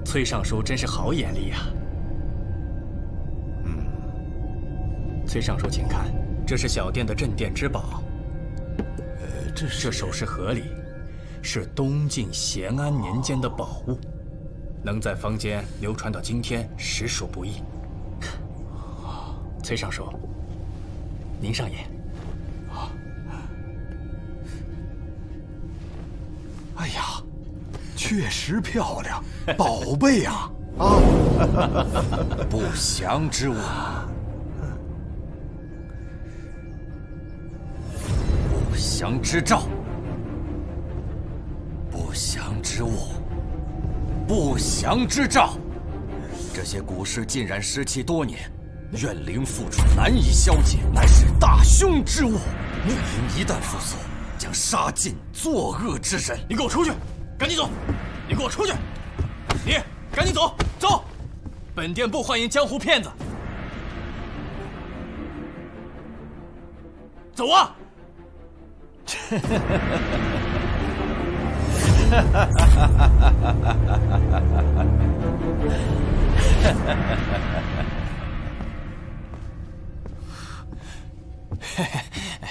崔尚书真是好眼力呀！崔尚书，请看，这是小店的镇店之宝。这首饰盒里是东晋咸安年间的宝物，能在坊间流传到今天，实属不易。崔尚书，您上眼。哎呀，确实漂亮，宝贝呀！不祥之物。 不祥之兆，不祥之物，不祥之兆。这些古尸浸染湿气多年，怨灵附着，难以消解，乃是大凶之物。孽灵一旦复苏，将杀尽作恶之人。你给我出去，赶紧走！你给我出去！你赶紧走，走！本店不欢迎江湖骗子。走啊！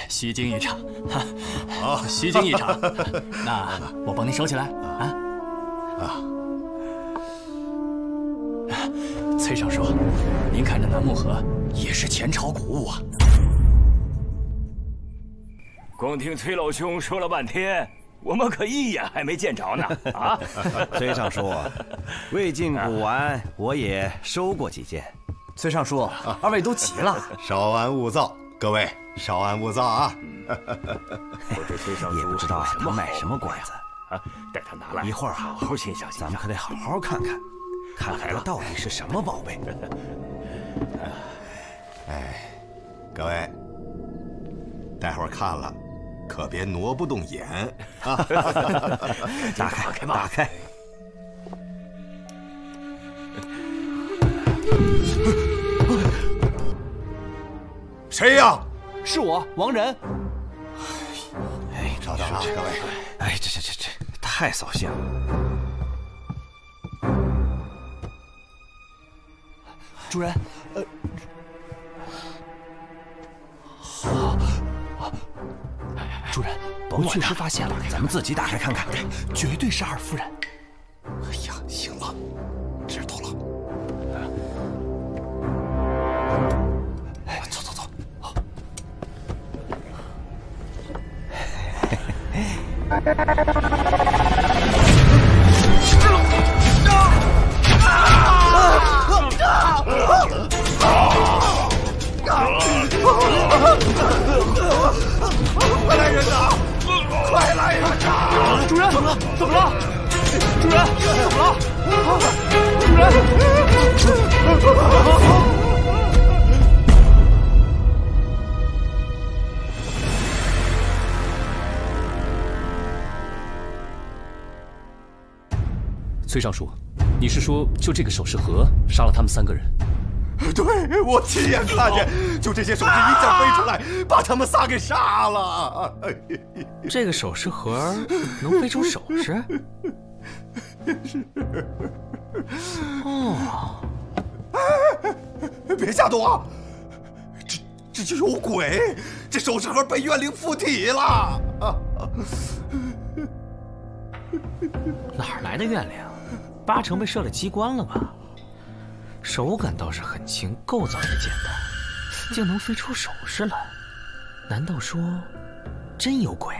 虚惊一场，虚惊一场。那我帮您收起来啊。崔尚书，您看这楠木盒也是前朝古物啊。 光听崔老兄说了半天，我们可一眼还没见着呢！啊，崔尚书，魏晋古玩我也收过几件。崔尚书，二位都急了，稍安勿躁，各位稍安勿躁啊！我这崔尚书也不知道他卖什么关子啊，带他拿来，一会儿好好欣赏欣赏。咱们可得好好看看，看看它到底是什么宝贝。哎，各位，待会儿看了。 可别挪不动眼啊！打开，打开！谁呀？是我，王仁。哎，稍等啊，各位！哎，这太扫兴了。主人，主人，我确实发现了，咱们自己打开看看，绝对是二夫人。哎呀，行了，知道了。走走走，好。快来人呐！快来人呐！主人，怎么了？怎么了？主人，怎么了？主人！崔尚书，你是说就这个首饰盒杀了他们3个人？ 对，我亲眼看见，就这些首饰一下飞出来，把他们仨给杀了。这个首饰盒能飞出首饰？哦，别瞎动啊！这就有鬼！这首饰盒被怨灵附体了。哪来的怨灵？8成被设了机关了吧？ 手感倒是很轻，构造也简单，竟能飞出首饰来，难道说真有鬼？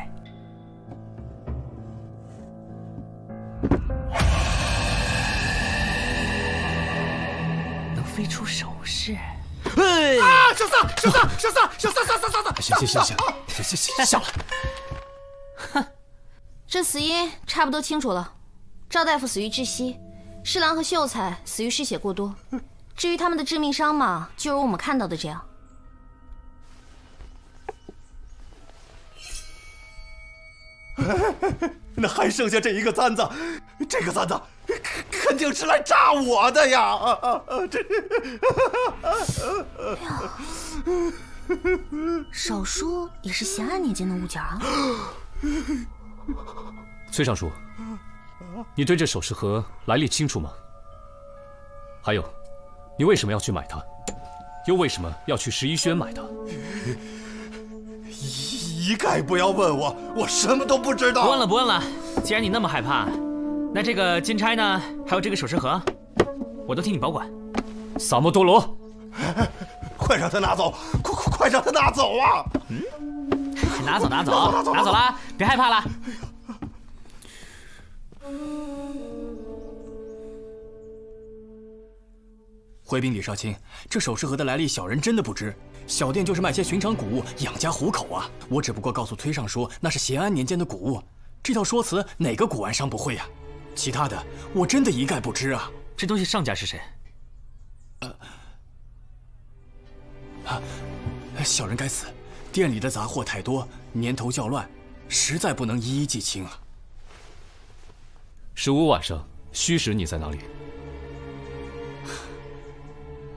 能飞出首饰？啊！小三，小三，小三，小三，小三，小三！行，笑了。哼，这死因差不多清楚了，赵大夫死于窒息。 侍郎和秀才死于失血过多，至于他们的致命伤嘛，就如我们看到的这样。那还剩下这一个簪子，这个簪子肯定是来炸我的呀！少说也是咸安年间的物件啊。崔尚书，你对这首饰盒来历清楚吗？还有，你为什么要去买它？又为什么要去11轩买它？一概不要问我，我什么都不知道。不问了，不问了。既然你那么害怕，那这个金钗呢？还有这个首饰盒，我都替你保管。萨摩多罗，快让他拿走！快让他拿走啊！拿走，拿走啦！别害怕啦。回禀李少卿，这首饰盒的来历，小人真的不知。小店就是卖些寻常古物养家糊口啊。我只不过告诉崔尚书，那是咸安年间的古物。这套说辞，哪个古玩商不会呀？其他的，我真的一概不知啊。这东西上家是谁？小人该死，店里的杂货太多，年头较乱，实在不能一一记清啊。15晚上，虚实你在哪里？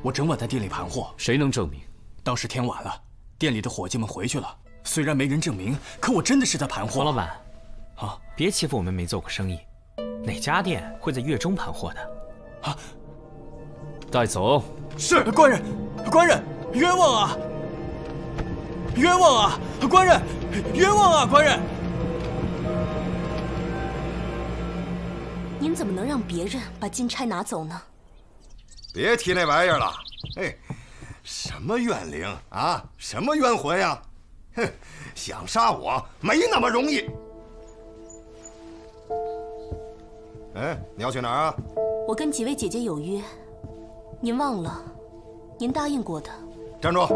我整晚在店里盘货。谁能证明？当时天晚了，店里的伙计们回去了。虽然没人证明，可我真的是在盘货。黄老板，别欺负我们没做过生意。哪家店会在月中盘货的？带走。是官人，官人，冤枉啊！冤枉啊！官人，冤枉啊！官人，您怎么能让别人把金钗拿走呢？别提那玩意儿了。哎，什么怨灵啊，什么冤魂呀？哼，想杀我没那么容易。哎，你要去哪儿啊？我跟几位姐姐有约，您忘了，您答应过的。站住！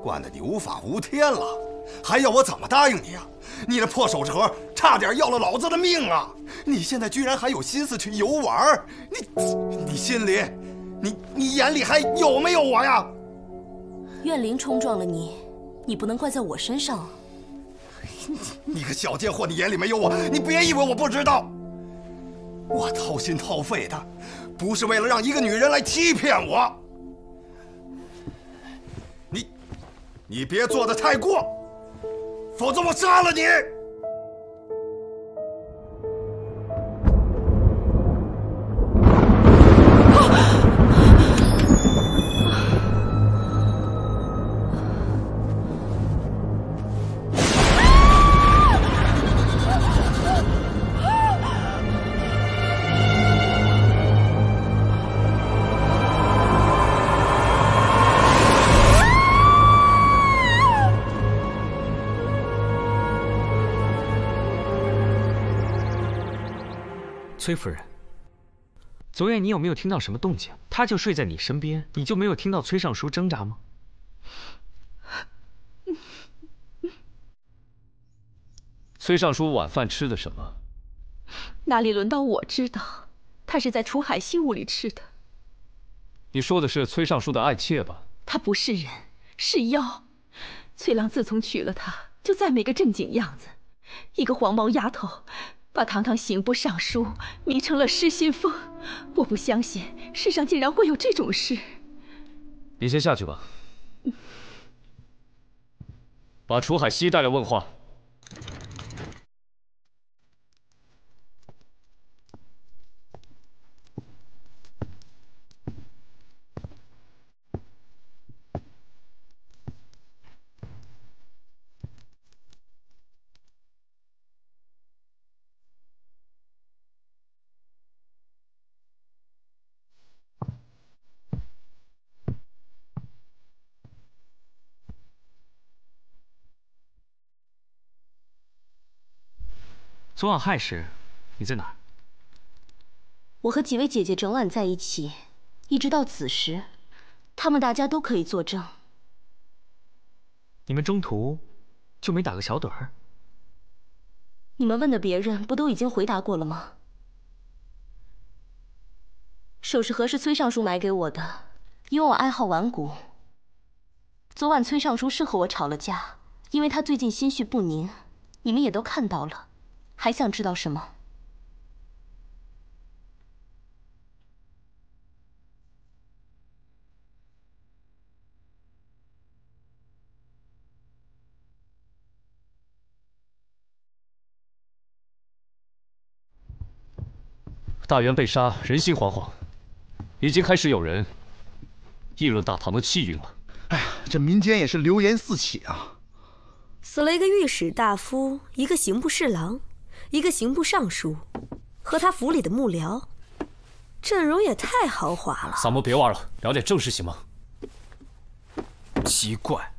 惯得你无法无天了，还要我怎么答应你啊？你那破首饰盒差点要了老子的命啊！你现在居然还有心思去游玩？你心里，你眼里还有没有我呀？怨灵冲撞了你，你不能怪在我身上啊！你个小贱货，你眼里没有我，你别以为我不知道。我掏心掏肺的，不是为了让一个女人来欺骗我。你别做得太过，否则我杀了你！崔夫人，昨夜你有没有听到什么动静？他就睡在你身边，你就没有听到崔尚书挣扎吗？崔尚书晚饭吃的什么？哪里轮到我知道？他是在楚海西屋里吃的。你说的是崔尚书的爱妾吧？他不是人，是妖。崔郎自从娶了她，就再没个正经样子，一个黄毛丫头。把堂堂刑部尚书迷成了失心疯，我不相信世上竟然会有这种事。你先下去吧，把楚海西带来问话。昨晚亥时，你在哪儿？我和几位姐姐整晚在一起，一直到子时，她们大家都可以作证。你们中途就没打个小盹儿？你们问的别人不都已经回答过了吗？首饰盒是崔尚书买给我的，因为我爱好玩古。昨晚崔尚书是和我吵了架，因为他最近心绪不宁，你们也都看到了。还想知道什么？大元被杀，人心惶惶。已经开始有人议论大唐的气运了。哎呀，这民间也是流言四起啊！死了一个御史大夫，一个刑部侍郎，一个刑部尚书，和他府里的幕僚，阵容也太豪华了。萨摩，别玩了，聊点正事行吗？奇怪，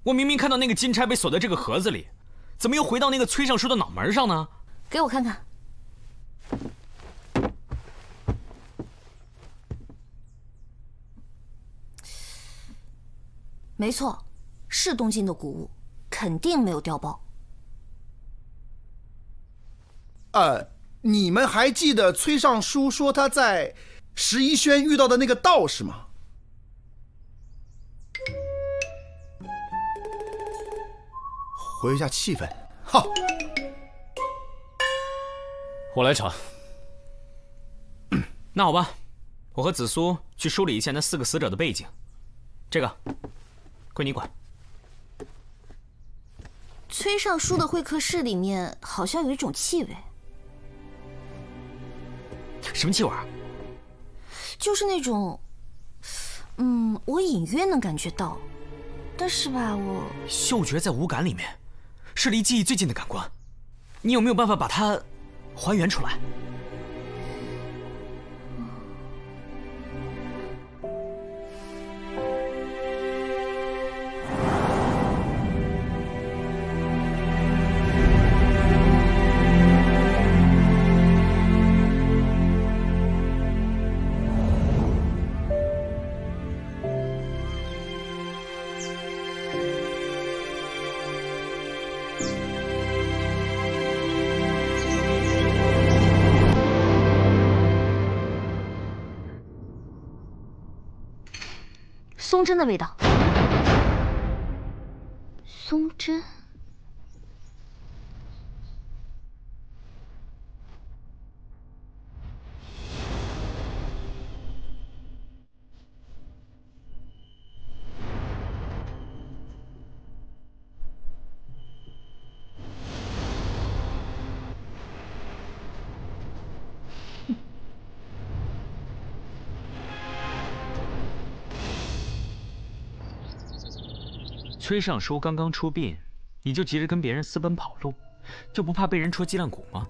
我明明看到那个金钗被锁在这个盒子里，怎么又回到那个崔尚书的脑门上呢？给我看看。没错，是东晋的古物，肯定没有调包。你们还记得崔尚书说他在十一轩遇到的那个道士吗？活跃一下气氛。好，我来查。那好吧，我和紫苏去梳理一下那4个死者的背景。这个归你管。崔尚书的会客室里面好像有一种气味。什么气味？就是那种，我隐约能感觉到，但是吧，我嗅觉在五感里面，是离记忆最近的感官。你有没有办法把它还原出来？松针的味道。松针。崔尚书刚刚出殡，你就急着跟别人私奔跑路，就不怕被人戳脊梁骨吗？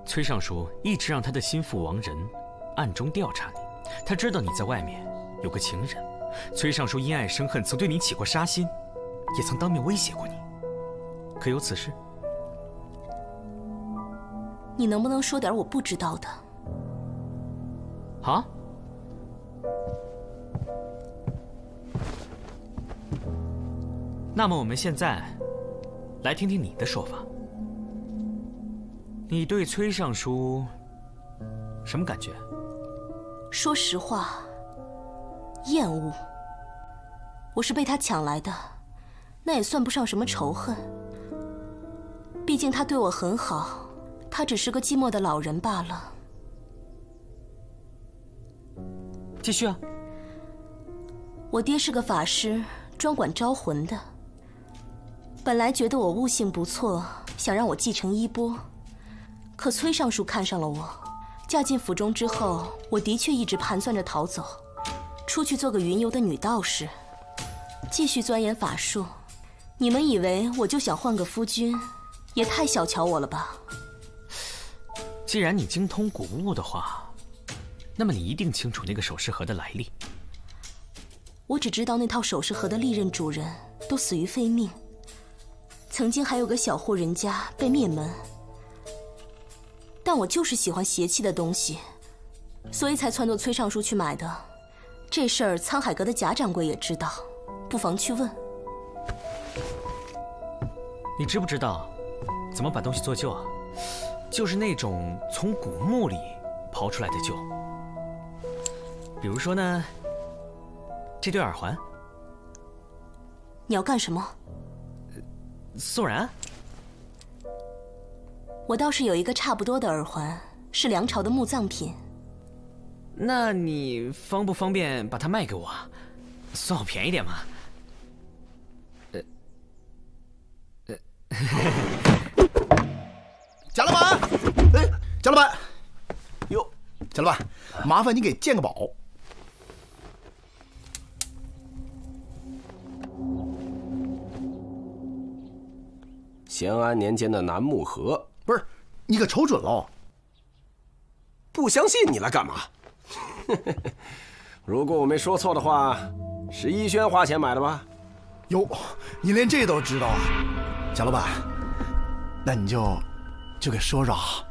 崔尚书一直让他的心腹王仁暗中调查你，他知道你在外面有个情人。崔尚书因爱生恨，曾对你起过杀心，也曾当面威胁过你，可有此事？你能不能说点我不知道的？啊？那么我们现在来听听你的说法。你对崔尚书什么感觉？说实话，厌恶。我是被他抢来的，那也算不上什么仇恨。毕竟他对我很好，他只是个寂寞的老人罢了。继续啊。我爹是个法师，专管招魂的。本来觉得我悟性不错，想让我继承衣钵，可崔尚书看上了我。嫁进府中之后，我的确一直盘算着逃走，出去做个云游的女道士，继续钻研法术。你们以为我就想换个夫君，也太小瞧我了吧？既然你精通古物的话，那么你一定清楚那个首饰盒的来历。我只知道那套首饰盒的历任主人都死于非命。曾经还有个小户人家被灭门，但我就是喜欢邪气的东西，所以才撺掇崔尚书去买的。这事儿沧海阁的贾掌柜也知道，不妨去问。你知不知道怎么把东西做旧啊？就是那种从古墓里刨出来的旧。比如说呢，这对耳环。你要干什么？宋然，我倒是有一个差不多的耳环，是梁朝的墓葬品。那你方不方便把它卖给我啊？算我便宜点嘛。贾老板，贾老板，哟，小老板，麻烦你给鉴个宝。咸安年间的楠木盒，不是，你可瞅准喽？不相信你来干嘛？如果我没说错的话，是逸轩花钱买的吧？哟，你连这都知道啊，贾老板，那你就给说说啊。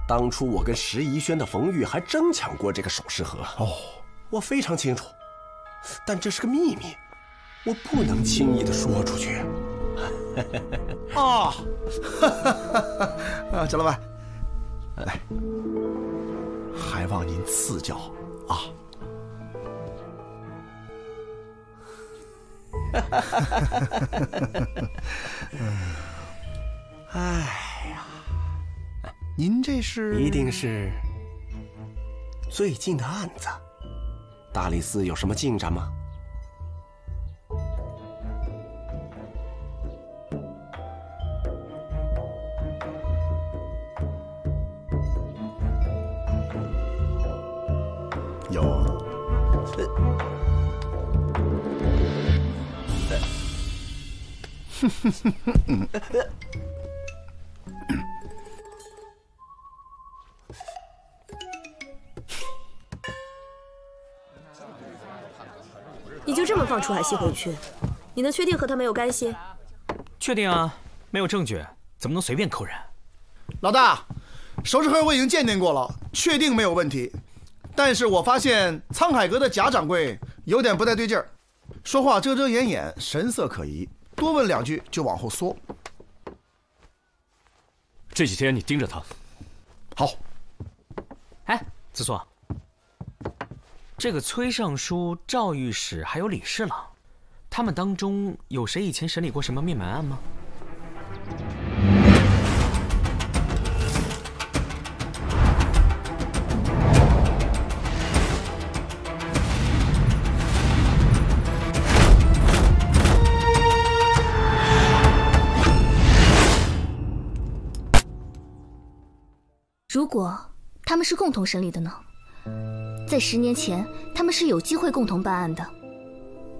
当初我跟石宜轩的冯玉还争抢过这个首饰盒哦，我非常清楚，但这是个秘密，我不能轻易的说出去。啊，贾老板，来，还望您赐教啊。哎呀，您这是？一定是最近的案子。大理寺有什么进展吗？有。你就这么放楚海熙回去？你能确定和他没有干系？确定啊，没有证据，怎么能随便扣人？老大，首饰盒我已经鉴定过了，确定没有问题。但是我发现沧海阁的贾掌柜有点不太对劲儿，说话遮遮掩掩，神色可疑，多问2句就往后缩。这几天你盯着他。好。哎，子硕，这个崔尚书、赵御史还有李侍郎，他们当中有谁以前审理过什么灭门案吗？如果他们是共同审理的呢？在10年前，他们是有机会共同办案的。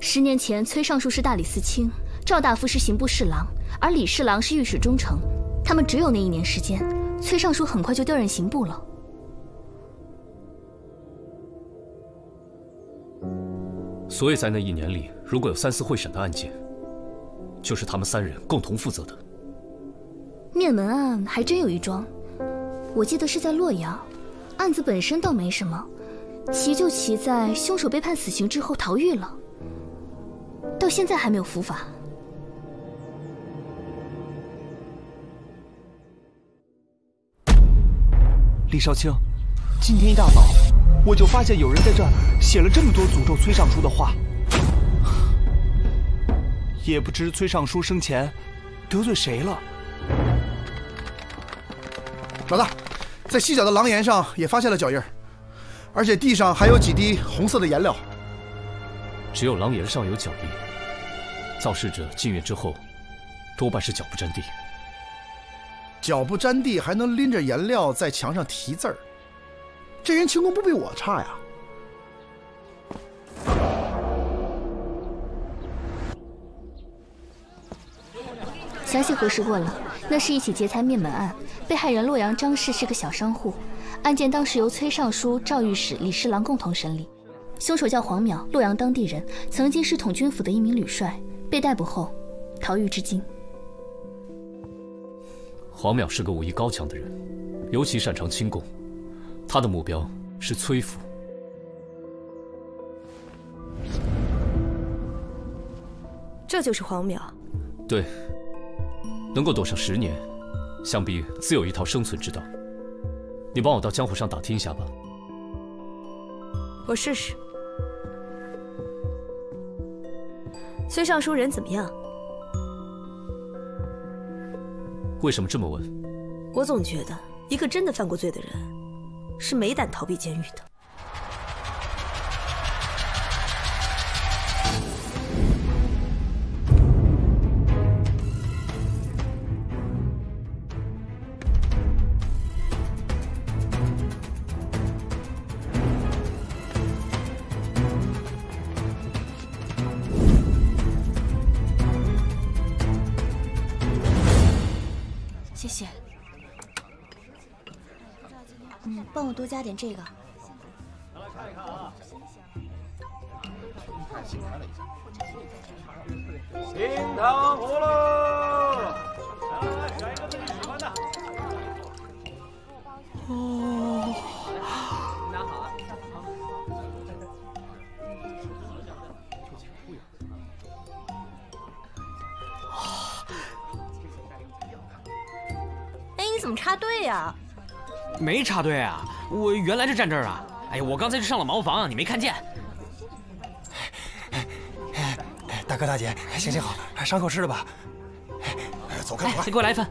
10年前，崔尚书是大理寺卿，赵大夫是刑部侍郎，而李侍郎是御史中丞。他们只有那1年时间，崔尚书很快就调任刑部了。所以在那1年里，如果有3、4会审的案件，就是他们3人共同负责的。灭门案还真有一桩。我记得是在洛阳，案子本身倒没什么，奇就奇在凶手被判死刑之后逃狱了，到现在还没有伏法。李少卿，今天一大早我就发现有人在这儿写了这么多诅咒崔尚书的话，也不知崔尚书生前得罪谁了。老大，在西角的廊檐上也发现了脚印，而且地上还有几滴红色的颜料。只有廊檐上有脚印，造事者进院之后，多半是脚不沾地。脚不沾地还能拎着颜料在墙上题字儿，这人轻功不比我差呀。详细核实过了，那是一起劫财灭门案，被害人洛阳张氏是个小商户，案件当时由崔尚书、赵御史、李侍郎共同审理。凶手叫黄淼，洛阳当地人，曾经是统军府的一名旅帅，被逮捕后逃狱至今。黄淼是个武艺高强的人，尤其擅长轻功，他的目标是崔府。这就是黄淼。对，能够躲上10年，想必自有一套生存之道。你帮我到江湖上打听一下吧。我试试。崔尚书人怎么样？为什么这么问？我总觉得一个真的犯过罪的人，是没胆逃避监狱的。帮我多加点这个。清汤葫芦，来，选一个自己喜欢的。哦，拿好了。哎，你怎么插队呀？没插队啊，我原来就站这儿啊。哎呀，我刚才就上了茅房，你没看见。大哥大姐，行好，伤口吃了吧？走开，再给我来一份。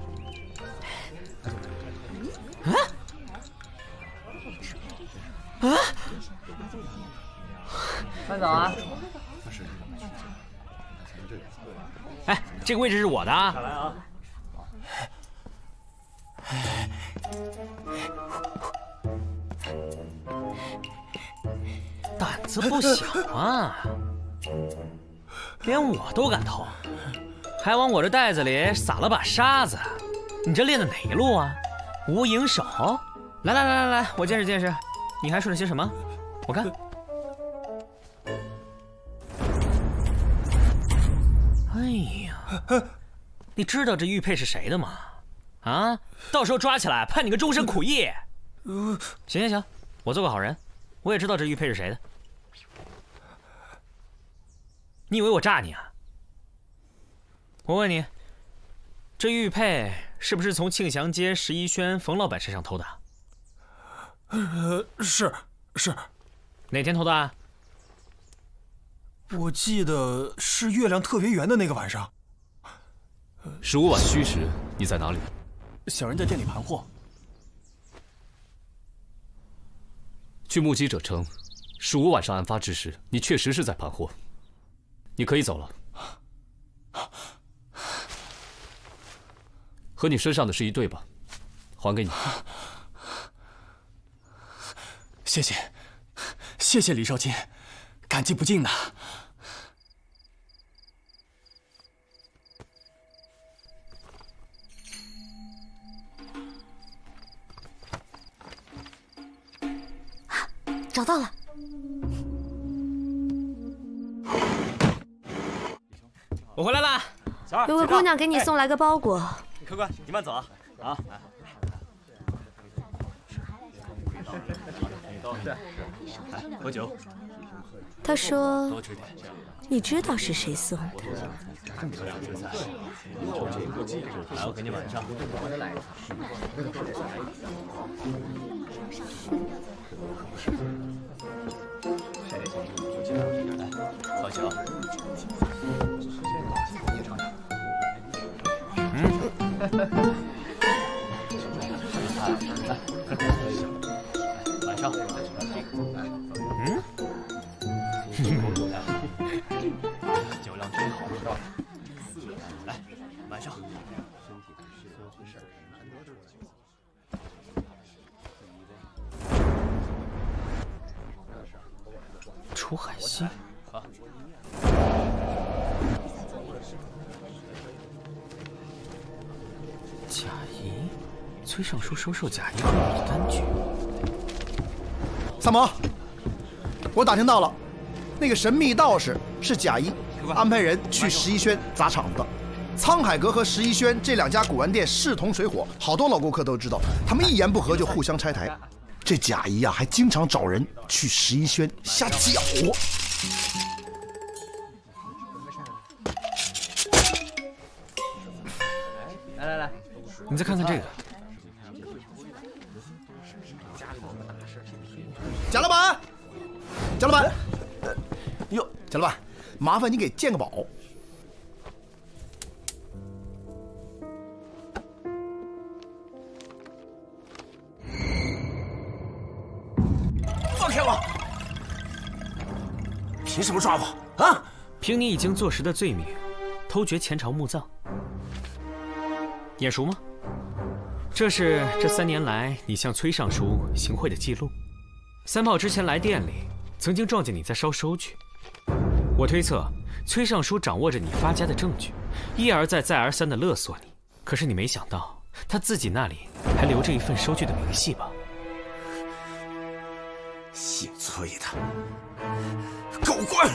慢走啊！哎，这个位置是我的啊。来啊！胆子不小啊，连我都敢偷，还往我这袋子里撒了把沙子。你这练的哪一路啊？无影手？来，我见识见识，你还说了些什么？我看。哎呀，你知道这玉佩是谁的吗？啊，到时候抓起来判你个终身苦役。行，我做个好人，我也知道这玉佩是谁的。你以为我诈你啊？我问你，这玉佩是不是从庆祥街11轩冯老板身上偷的？是。哪天偷的啊？我记得是月亮特别圆的那个晚上。15晚戌时，你在哪里？小人在店里盘货。据目击者称，15晚上案发之时，你确实是在盘货。你可以走了。和你身上的是一对吧？还给你。谢谢李少卿，感激不尽呐。找到了。我回来啦。有位姑娘给你送来个包裹。客官，你慢走啊！啊。喝酒。他说多吃点。你知道是谁送的？来，我给你碗上。喝酒。晚上。酒量真好。来，晚上。楚海星。贾谊，崔尚书收受贾谊贿赂的单据。三毛，我打听到了，那个神秘道士是贾谊安排人去11轩砸场子的。沧海阁和11轩这两家古玩店势同水火，好多老顾客都知道，他们一言不合就互相拆台。这贾谊呀，还经常找人去11轩下搅和。来，你再看看这个。贾老板，贾老板，哟，贾老板，麻烦你给鉴个宝。放开我！凭什么抓我啊？凭你已经坐实的罪名，偷掘前朝墓葬。眼熟吗？这是这3年来你向崔尚书行贿的记录。三炮之前来店里，曾经撞见你在烧收据。我推测，崔尚书掌握着你发家的证据，一而再再而三地勒索你。可是你没想到，他自己那里还留着一份收据的明细吧？姓崔的，狗官，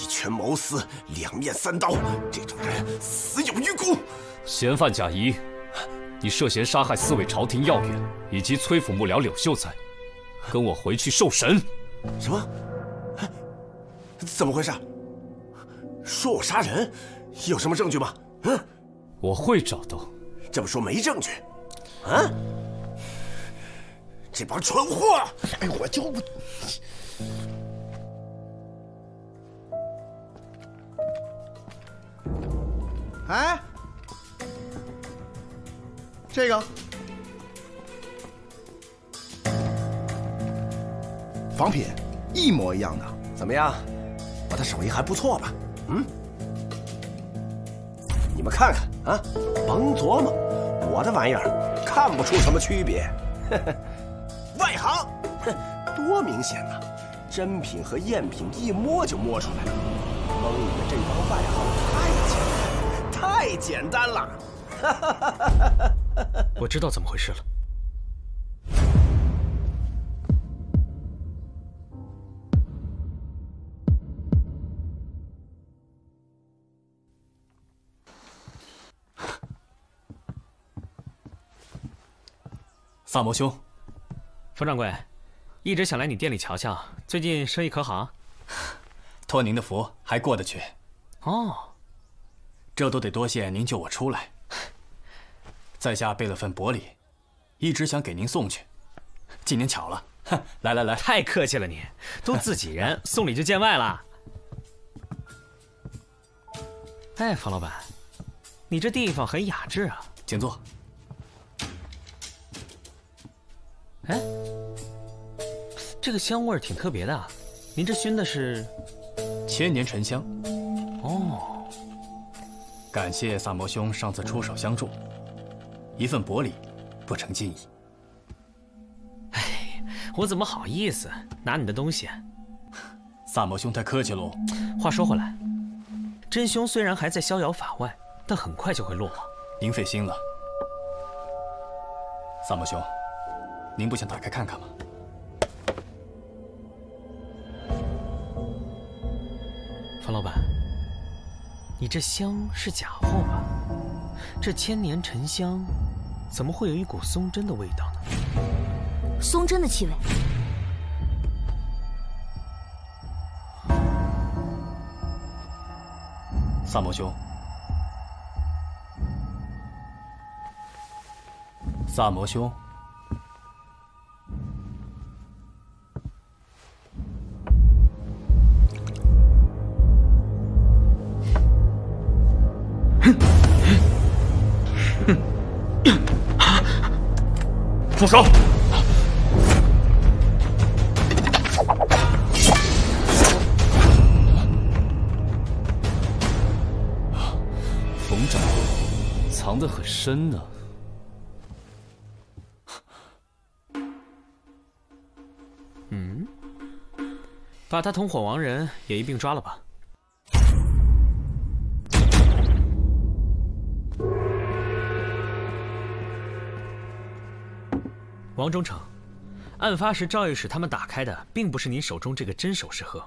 一拳谋私，两面三刀，这种人死有余辜。嫌犯贾谊，你涉嫌杀害4位朝廷要员以及崔府幕僚柳秀才，跟我回去受审。什么？怎么回事？说我杀人，有什么证据吗？我会找到。这么说没证据？啊？这帮蠢货！哎，我就不……哎，这个仿品，一模一样的，怎么样？我的手艺还不错吧？你们看看啊，甭琢磨，我的玩意儿看不出什么区别。外行，多明显呐！真品和赝品一摸就摸出来了。蒙你们这帮外行太简单了。我知道怎么回事了。萨摩兄，冯掌柜，一直想来你店里瞧瞧，最近生意可好？托您的福，还过得去。哦，这都得多谢您救我出来。在下备了份薄礼，一直想给您送去，今年巧了。来来来，太客气了你，都自己人，送礼就见外了。哎，冯老板，你这地方很雅致啊。请坐。哎，这个香味儿挺特别的，您这熏的是千年沉香。哦，感谢萨摩兄上次出手相助，一份薄礼，不成敬意。哎，我怎么好意思拿你的东西？萨摩兄太客气喽。话说回来，真凶虽然还在逍遥法外，但很快就会落网。您费心了，萨摩兄。您不想打开看看吗？冯老板，你这香是假货吧？这千年沉香，怎么会有一股松针的味道呢？松针的气味。萨摩兄，萨摩兄。住手！冯掌柜藏得很深呢。把他同伙亡人也一并抓了吧。王忠诚，案发时赵御史他们打开的并不是你手中这个真首饰盒，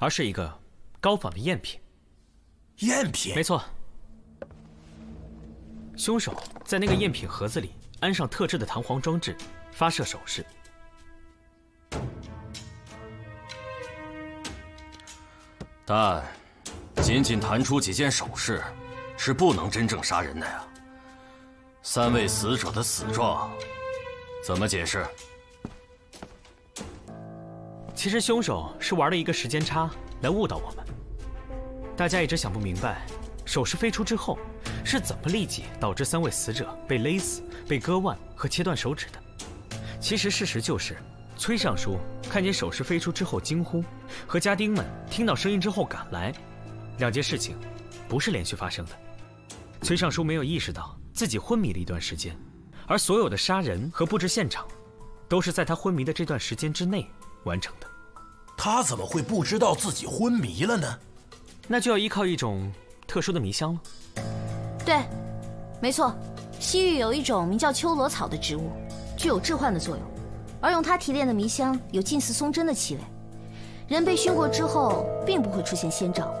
而是一个高仿的赝品。赝品？没错。凶手在那个赝品盒子里安上特制的弹簧装置，发射首饰。但仅仅弹出几件首饰，是不能真正杀人的呀。3位死者的死状，怎么解释？其实凶手是玩了一个时间差来误导我们。大家一直想不明白，首饰飞出之后是怎么立即导致3位死者被勒死、被割腕和切断手指的。其实事实就是，崔尚书看见首饰飞出之后惊呼，和家丁们听到声音之后赶来，2件事情不是连续发生的。崔尚书没有意识到自己昏迷了一段时间，而所有的杀人和布置现场都是在他昏迷的这段时间之内完成的。他怎么会不知道自己昏迷了呢？那就要依靠一种特殊的迷香了。对，没错，西域有一种名叫秋罗草的植物，具有致幻的作用，而用它提炼的迷香有近似松针的气味。人被熏过之后，并不会出现先兆，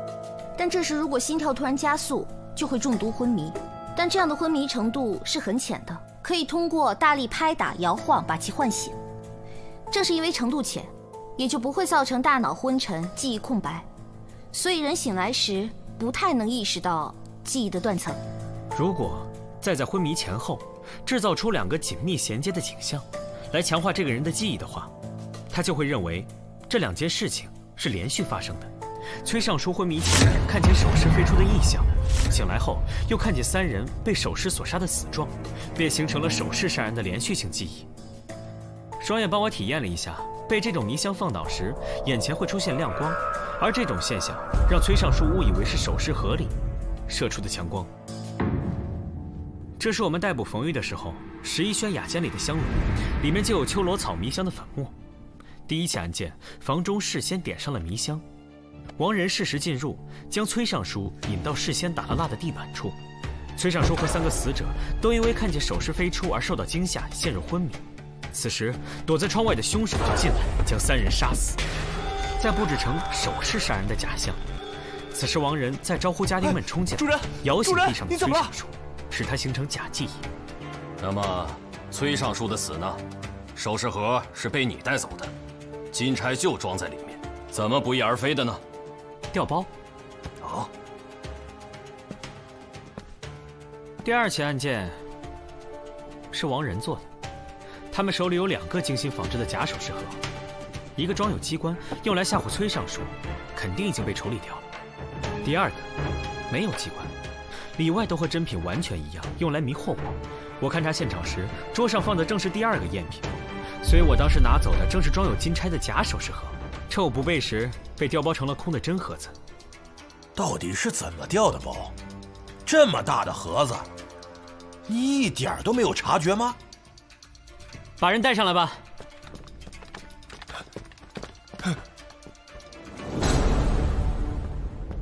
但这时如果心跳突然加速，就会中毒昏迷。但这样的昏迷程度是很浅的，可以通过大力拍打、摇晃把其唤醒。正是因为程度浅，也就不会造成大脑昏沉、记忆空白，所以人醒来时不太能意识到记忆的断层。如果再在昏迷前后制造出2个紧密衔接的景象，来强化这个人的记忆的话，他就会认为这2件事情是连续发生的。崔尚书昏迷前看见首饰飞出的异象，醒来后又看见3人被首饰所杀的死状，便形成了首饰杀人的连续性记忆。双眼帮我体验了一下，被这种迷香放倒时，眼前会出现亮光，而这种现象让崔尚书误以为是首饰盒里射出的强光。这是我们逮捕冯玉的时候11轩雅间里的香炉，里面就有秋罗草迷香的粉末。第1起案件，房中事先点上了迷香，亡人适时进入，将崔尚书引到事先打了蜡的地板处。崔尚书和3个死者都因为看见首饰飞出而受到惊吓，陷入昏迷。此时躲在窗外的凶手就进来，将3人杀死，再布置成首饰杀人的假象。此时亡人在招呼家丁们冲进来，摇醒地上的崔尚书，使他形成假记忆。那么崔尚书的死呢？首饰盒是被你带走的，金钗就装在里面，怎么不翼而飞的呢？调包。啊。第2起案件是亡人做的，他们手里有2个精心仿制的假首饰盒，一个装有机关，用来吓唬崔尚书，肯定已经被处理掉了。第2个没有机关，里外都和真品完全一样，用来迷惑我。我勘察现场时，桌上放的正是第2个赝品，所以我当时拿走的正是装有金钗的假首饰盒，趁我不备时被调包成了空的真盒子。到底是怎么调的包？这么大的盒子，你一点都没有察觉吗？把人带上来吧。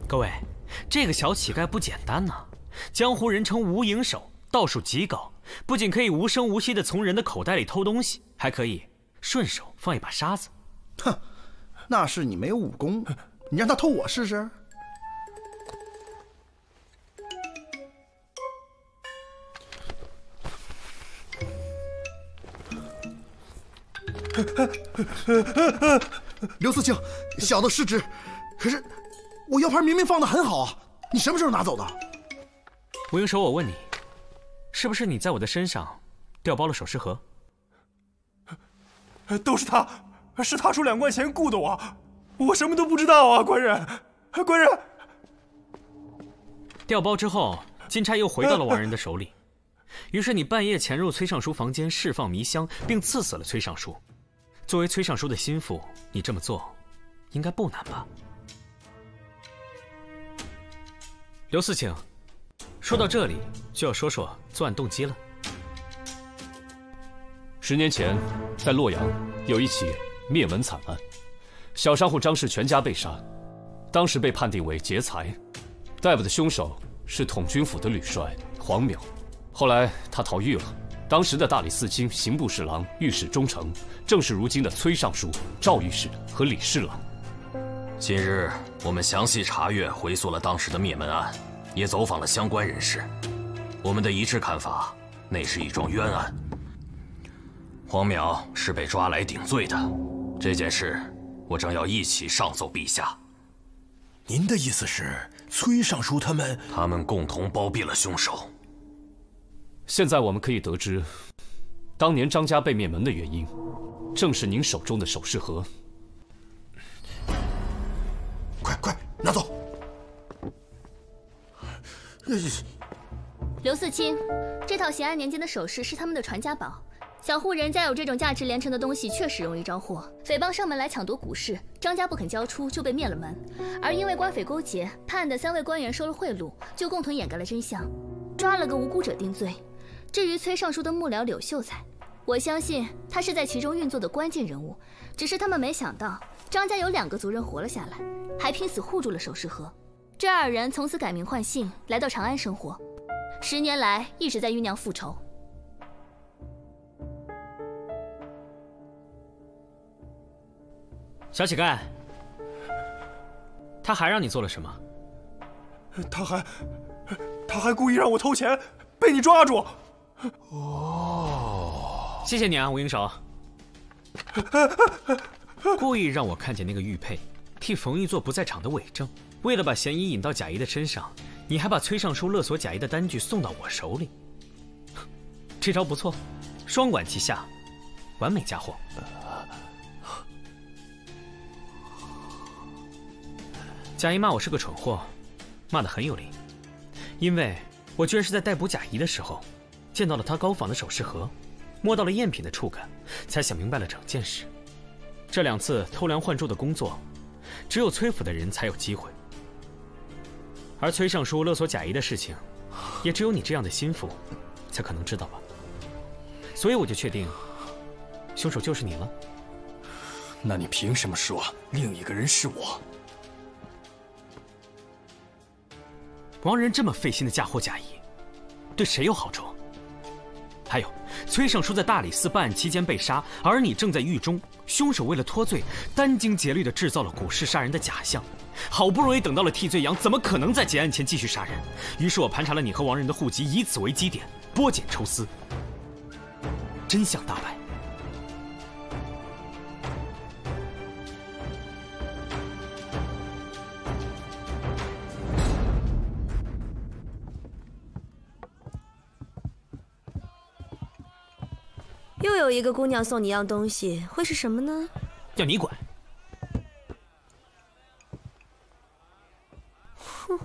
各位，这个小乞丐不简单呐，江湖人称无影手，道术极高，不仅可以无声无息地从人的口袋里偷东西，还可以顺手放一把沙子。哼，那是你没有武功，你让他偷我试试。刘四清，小的失职，可是我腰牌明明放得很好啊，你什么时候拿走的？吴应手，我问你，是不是你在我的身上调包了首饰盒？都是他，是他出2贯钱雇的我，我什么都不知道啊，官人，官人。调包之后，金钗又回到了亡人的手里，于是你半夜潜入崔尚书房间，释放迷香，并刺死了崔尚书。作为崔尚书的心腹，你这么做应该不难吧？刘四卿，说到这里就要说说作案动机了。10年前，在洛阳有一起灭门惨案，小商户张氏全家被杀，当时被判定为劫财。逮捕的凶手是统军府的吕帅黄淼，后来他逃狱了。当时的大理寺卿、刑部侍郎、御史中丞，正是如今的崔尚书、赵御史和李侍郎。今日我们详细查阅、回溯了当时的灭门案，也走访了相关人士。我们的一致看法，那是一桩冤案。黄淼是被抓来顶罪的，这件事我正要一起上奏陛下。您的意思是，崔尚书他们共同包庇了凶手？现在我们可以得知，当年张家被灭门的原因，正是您手中的首饰盒。快拿走！刘四清，这套咸安年间的首饰是他们的传家宝。小户人家有这种价值连城的东西，确实容易招祸。匪帮上门来抢夺古饰，张家不肯交出，就被灭了门。而因为官匪勾结，判案的3位官员收了贿赂，就共同掩盖了真相，抓了个无辜者定罪。至于崔尚书的幕僚柳秀才，我相信他是在其中运作的关键人物，只是他们没想到张家有2个族人活了下来，还拼死护住了首饰盒。这2人从此改名换姓，来到长安生活，10年来一直在酝酿复仇。小乞丐，他还让你做了什么？他还故意让我偷钱，被你抓住。哦，谢谢你啊，吴应手。故意让我看见那个玉佩，替冯玉做不在场的伪证，为了把嫌疑引到贾谊的身上，你还把崔尚书勒索贾谊的单据送到我手里。这招不错，双管齐下，完美嫁祸。贾谊骂我是个蠢货，骂得很有理，因为我居然是在逮捕贾谊的时候，见到了他高仿的首饰盒，摸到了赝品的触感，才想明白了整件事。这2次偷梁换柱的工作，只有崔府的人才有机会，而崔尚书勒索贾谊的事情，也只有你这样的心腹才可能知道吧。所以我就确定，凶手就是你了。那你凭什么说另一个人是我？王仁这么费心的嫁祸贾谊，对谁有好处？还有，崔尚书在大理寺办案期间被杀，而你正在狱中。凶手为了脱罪，殚精竭虑地制造了古氏杀人的假象。好不容易等到了替罪羊，怎么可能在结案前继续杀人？于是我盘查了你和王仁的户籍，以此为基点，剥茧抽丝，真相大白。又有一个姑娘送你样东西，会是什么呢？要你管。哼。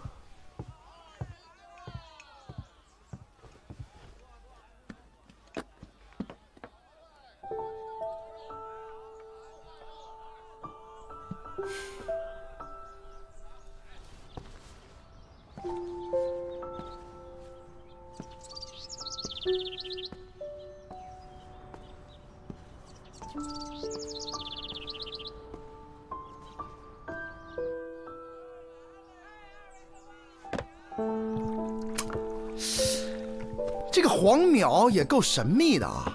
这个黄淼也够神秘的啊！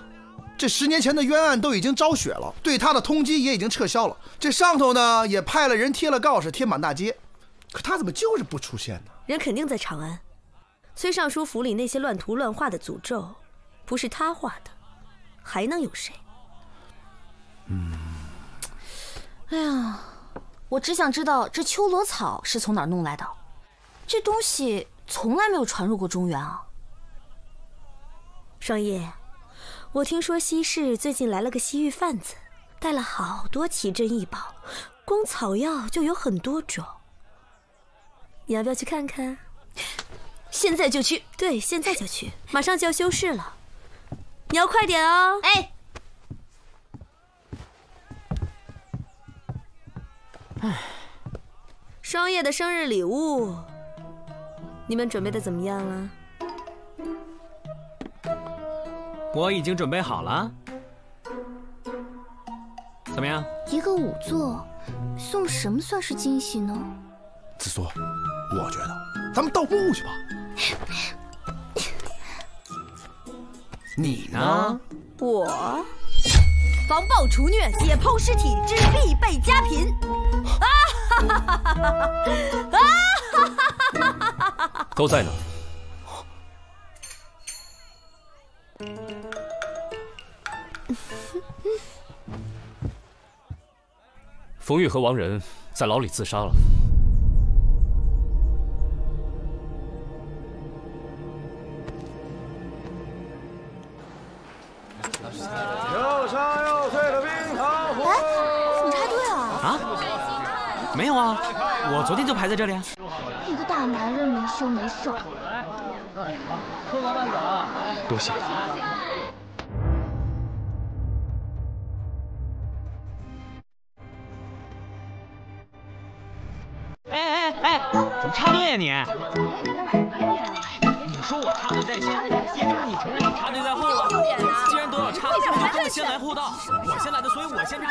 这10年前的冤案都已经昭雪了，对他的通缉也已经撤销了。这上头呢也派了人贴了告示，贴满大街。可他怎么就是不出现呢？人肯定在长安。崔尚书府里那些乱涂乱画的诅咒，不是他画的，还能有谁？哎呀，我只想知道这秋罗草是从哪儿弄来的。这东西从来没有传入过中原啊。双叶，我听说西市最近来了个西域贩子，带了好多奇珍异宝，光草药就有很多种。你要不要去看看？现在就去。对，现在就去，马上就要休市了，你要快点哦。哎，双叶的生日礼物，你们准备的怎么样了？我已经准备好了，怎么样？一个仵作，送什么算是惊喜呢？子苏，我觉得咱们盗墓去吧。你呢？我防暴除虐、解剖尸体之必备佳品。啊哈哈哈哈哈！啊哈哈哈哈！都在哪？冯玉和王仁在牢里自杀了。又香又脆的冰糖葫芦。你怎么插队啊？啊？没有啊，我昨天就排在这里啊。一个大男人没羞没臊。客官慢走啊！多谢。哎，怎么插队呀你？你说我插队在先，也就是你承认你插队在后了。既然都要插，就不能先来后到。我先来的，所以我先插。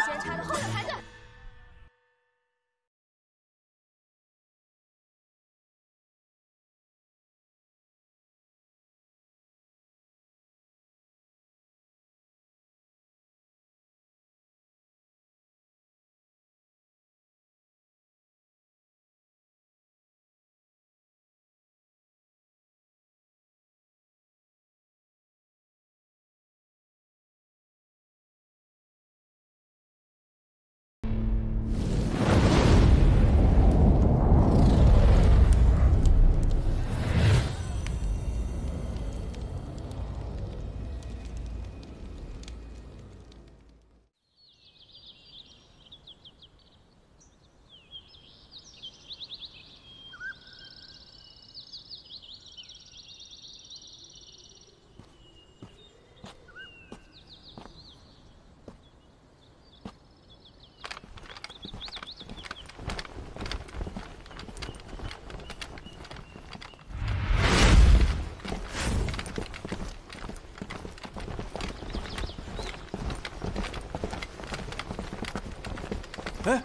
哎，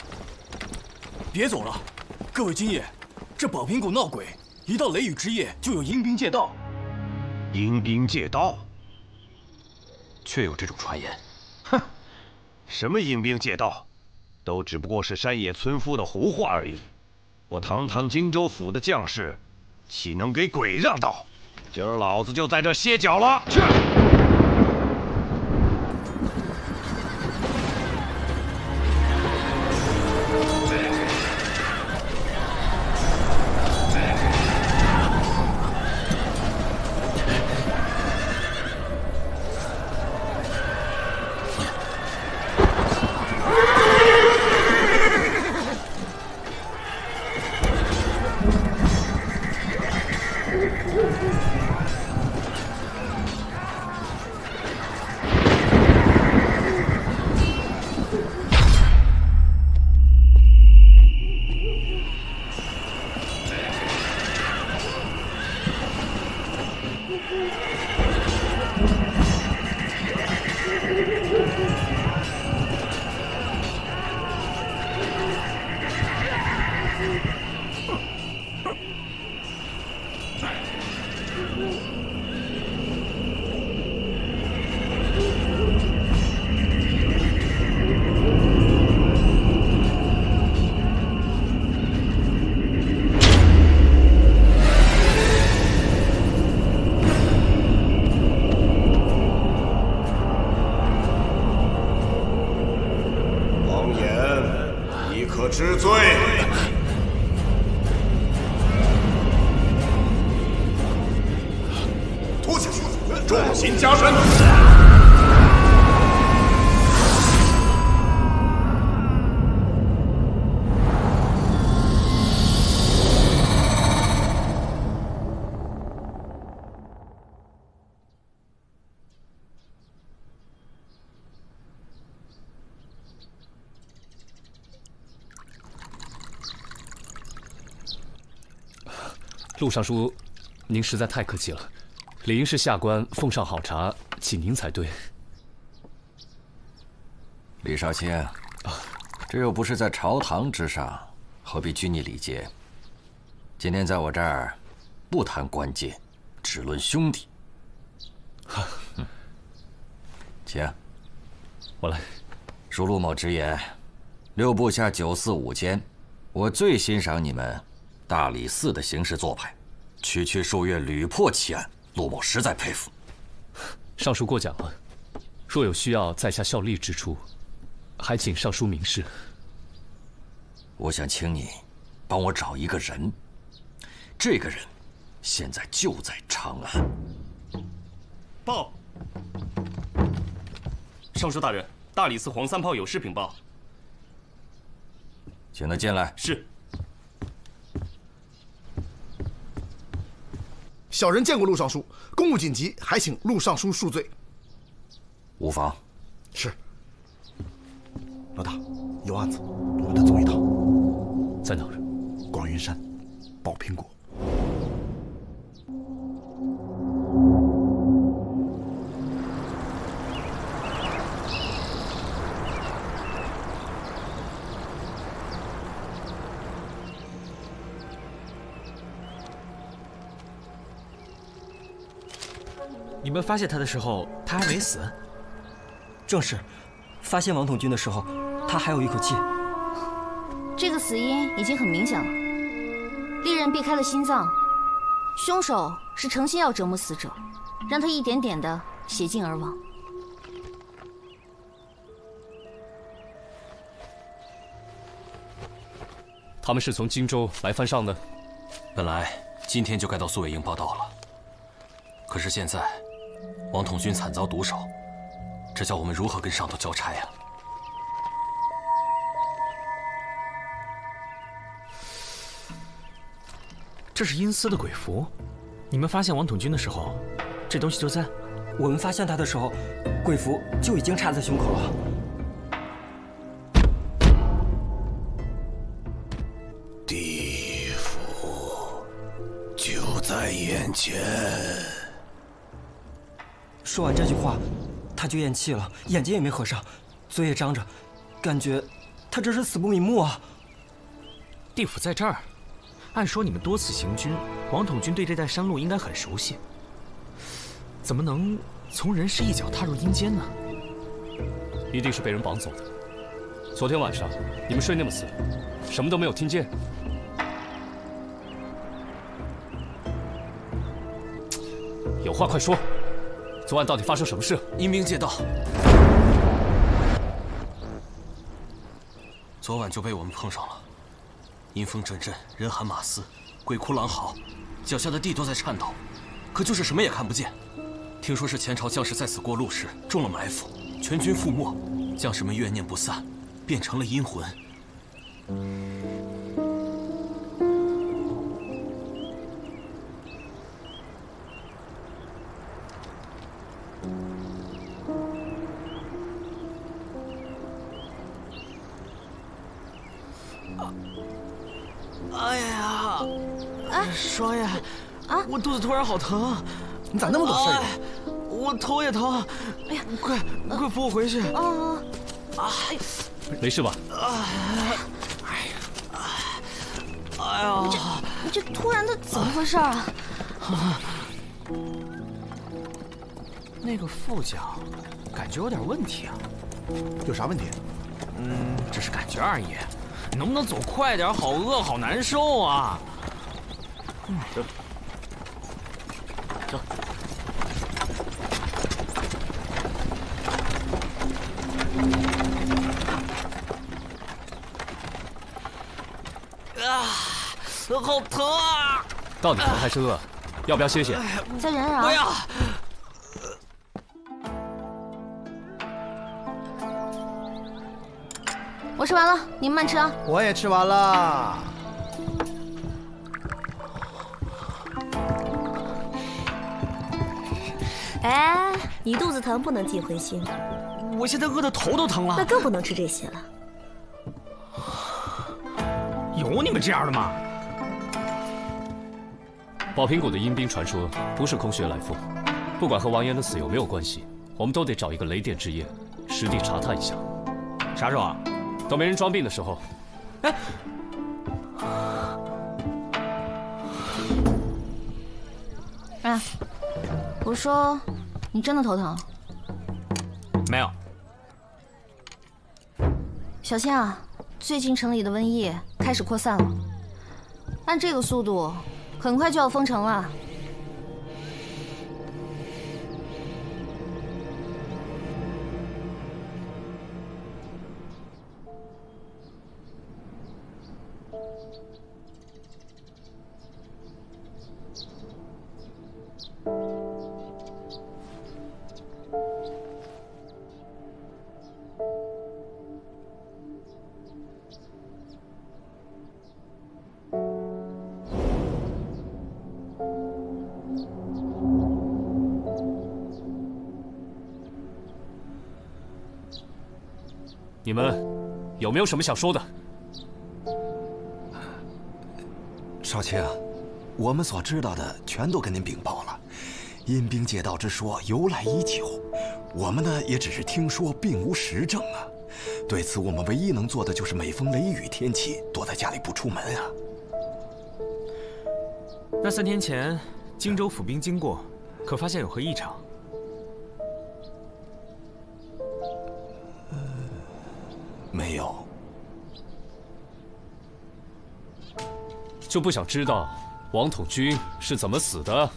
别走了，各位军爷，这宝瓶谷闹鬼，一到雷雨之夜就有阴兵借道。阴兵借道？确有这种传言。哼，什么阴兵借道，都只不过是山野村夫的胡话而已。我堂堂荆州府的将士，岂能给鬼让道？今儿老子就在这歇脚了。去！知罪。拖下去，重刑加身。陆尚书，您实在太客气了，理应是下官奉上好茶，请您才对。李少卿，这又不是在朝堂之上，何必拘泥礼节？今天在我这儿，不谈官阶，只论兄弟。请，我来。恕陆某直言，六部下945间，我最欣赏你们大理寺的行事做派，区数月屡破奇案，陆某实在佩服。尚书过奖了，若有需要在下效力之处，还请尚书明示。我想请你帮我找一个人，这个人现在就在长安。报，尚书大人，大理寺黄三炮有事禀报。请他进来。是。小人见过陆尚书，公务紧急，还请陆尚书恕罪。无妨。是。老大，有案子，我们得走一趟。在哪儿？广云山，宝苹果。你们发现他的时候，他还没死。正是，发现王统军的时候，他还有一口气。这个死因已经很明显了，利刃避开了心脏，凶手是诚心要折磨死者，让他一点点的血尽而亡。他们是从荆州来犯上的，本来今天就该到宿卫营报道了，可是现在王统军惨遭毒手，这叫我们如何跟上头交差呀？这是阴司的鬼符，你们发现王统军的时候，这东西就在。我们发现他的时候，鬼符就已经插在胸口了。地府就在眼前。说完这句话，他就咽气了，眼睛也没合上，嘴也张着，感觉他这是死不瞑目啊！地府在这儿，按说你们多次行军，王统军对这带山路应该很熟悉，怎么能从人世一脚踏入阴间呢？一定是被人绑走的。昨天晚上你们睡那么死，什么都没有听见。有话快说，昨晚到底发生什么事？阴兵借道，昨晚就被我们碰上了。阴风阵阵，人喊马嘶，鬼哭狼嚎，脚下的地都在颤抖，可就是什么也看不见。听说是前朝将士在此过路时中了埋伏，全军覆没，将士们怨念不散，变成了阴魂。哎呀，双爷，我肚子突然好疼，你咋那么懂事儿？我头也疼，哎呀，快扶我回去！没事吧？哎呀，你这突然的怎么回事啊？那个副将感觉有点问题啊。有啥问题？只是感觉而已。能不能走快点？好饿，好难受啊！走。好疼啊！到底疼还是饿？要不要歇歇？再忍忍啊！不要。我吃完了，你们慢吃啊。我也吃完了。哎，你肚子疼不能记回心。我现在饿得头都疼了。那更不能吃这些了。有你们这样的吗？宝瓶谷的阴兵传说不是空穴来风，不管和王岩的死有没有关系，我们都得找一个雷电之夜，实地查探一下。啥时候啊？等没人装病的时候。哎，我说，你真的头疼？没有。小心啊！最近城里的瘟疫开始扩散了，按这个速度，很快就要封城了。你们有没有什么想说的？少卿，我们所知道的全都跟您禀报了。阴兵借道之说由来已久，我们呢也只是听说，并无实证啊。对此，我们唯一能做的就是每逢雷雨天气，躲在家里不出门啊。那3天前，荆州府兵经过，可发现有何异常？没有。就不想知道王统军是怎么死的？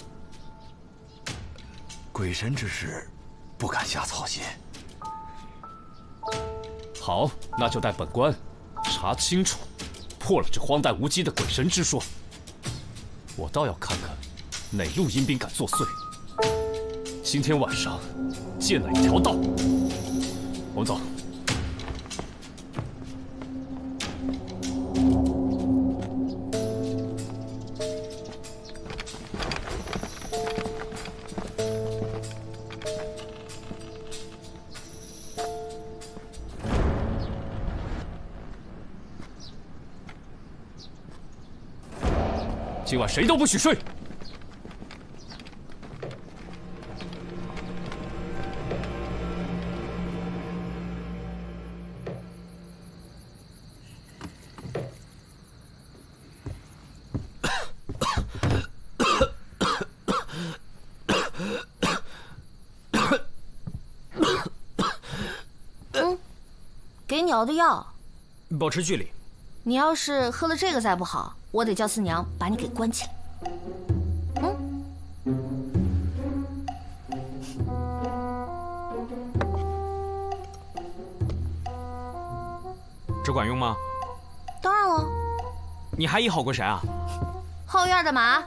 鬼神之事，不敢瞎操心。好，那就带本官查清楚，破了这荒诞无稽的鬼神之说。我倒要看看哪路阴兵敢作祟。今天晚上借哪一条道？我们走。今晚谁都不许睡。给你熬的药，保持距离。你要是喝了这个再不好，我得叫四娘把你给关起来。这管用吗？当然了。你还医好过谁啊？后院的马。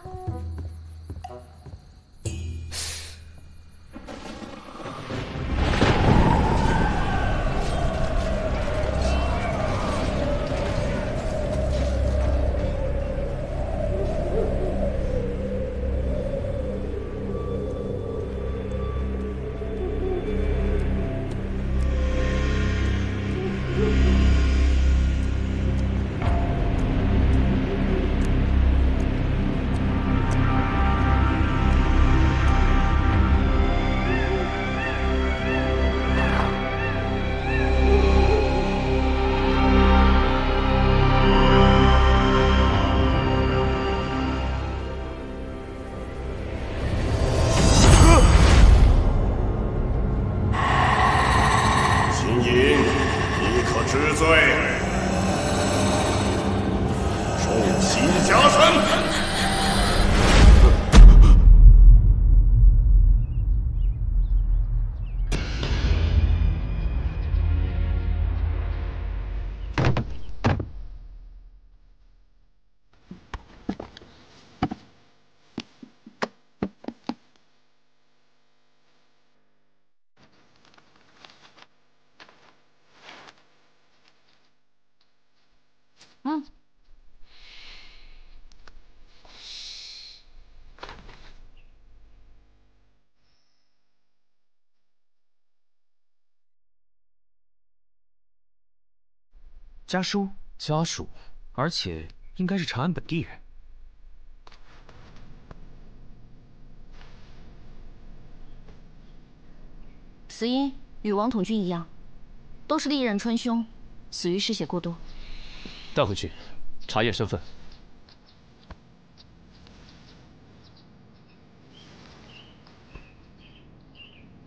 家属，而且应该是长安本地人。死因与王统军一样，都是历任川兄，死于失血过多。带回去，查验身份。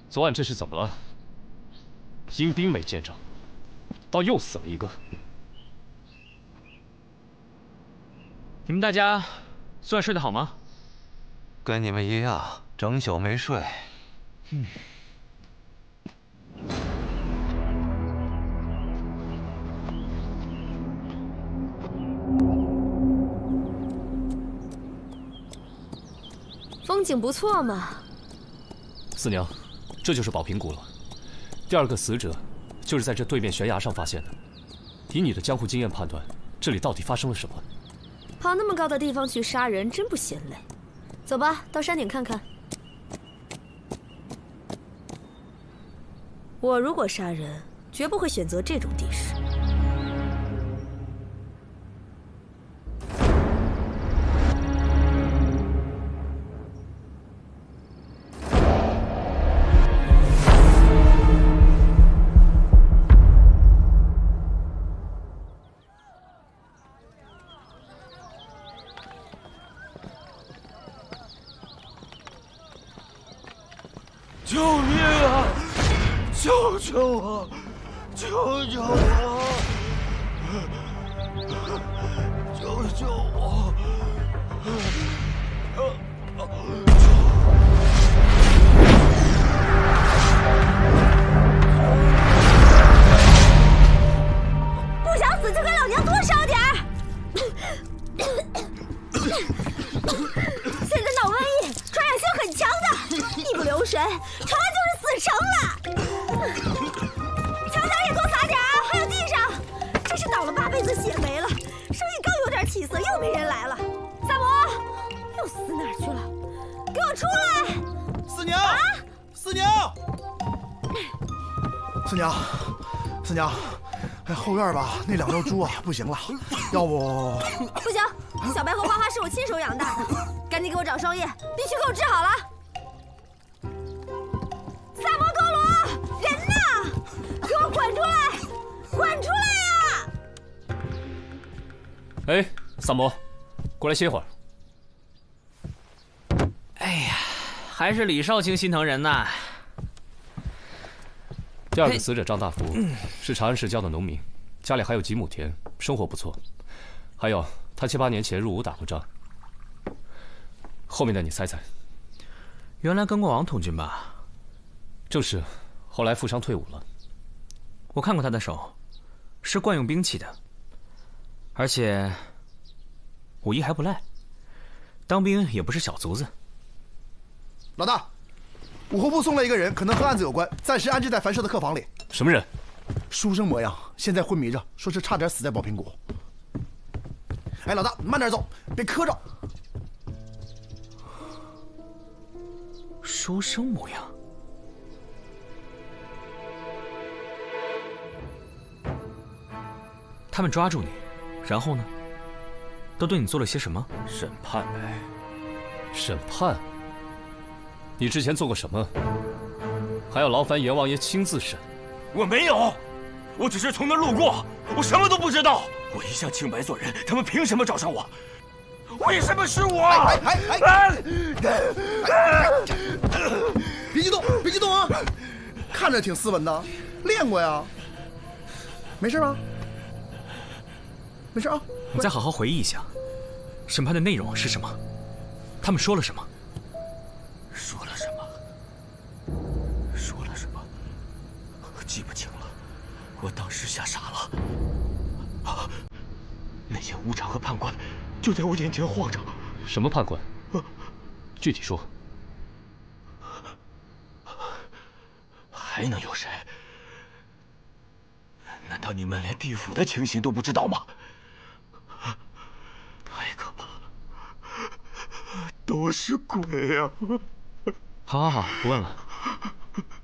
昨晚这是怎么了？阴兵没见着，倒又死了一个。你们大家昨晚睡得好吗？跟你们一样，整宿没睡。风景不错嘛。四娘，这就是宝瓶谷了。第二个死者就是在这对面悬崖上发现的。以你的江湖经验判断，这里到底发生了什么？跑那么高的地方去杀人，真不嫌累。走吧，到山顶看看。我如果杀人，绝不会选择这种地势。救命啊！救救我！救救我！救救我！不想死就给老娘多烧点儿！现在闹瘟疫，传染性很强的，一不留神，长安就是死城了。墙角也多撒点啊，还有地上，真是倒了8辈子血霉了。生意刚有点起色，又没人来了。萨摩，又死哪儿去了？给我出来！四娘，四娘，四娘，四娘，后院吧，那2头猪啊不行了，要不……不行，小白和花花是我亲手养大的，赶紧给我找双叶，必须给我治好了。萨摩多罗，人呢？给我滚出来！滚出来呀！哎，萨摩，过来歇会儿。哎呀，还是李少卿心疼人呐。第二个死者张大福是长安市郊的农民，家里还有几亩田，生活不错。还有，他7、8年前入伍打过仗。后面的你猜猜？原来跟过王统军吧？正是，后来负伤退伍了。我看过他的手，是惯用兵器的，而且武艺还不赖，当兵也不是小卒子。老大，武侯部送了一个人，可能和案子有关，暂时安置在樊舍的客房里。什么人？书生模样，现在昏迷着，说是差点死在宝瓶谷。哎，老大，慢点走，别磕着。书生模样。他们抓住你，然后呢？都对你做了些什么？审判呗。审判？你之前做过什么？还要劳烦阎王爷亲自审？我没有，我只是从那路过，我什么都不知道。我一向清白做人，他们凭什么找上我？为什么是我？别激动，别激动啊！看着挺斯文的，练过呀。没事吧？没事啊。你再好好回忆一下，审判的内容是什么？他们说了什么？说了什么？说了什么？记不清了。我当时吓傻了。啊！那些武长和判官就在我眼前晃着。什么判官？具体说。还能有谁？难道你们连地府的情形都不知道吗？太可怕了，都是鬼啊！好，不问了。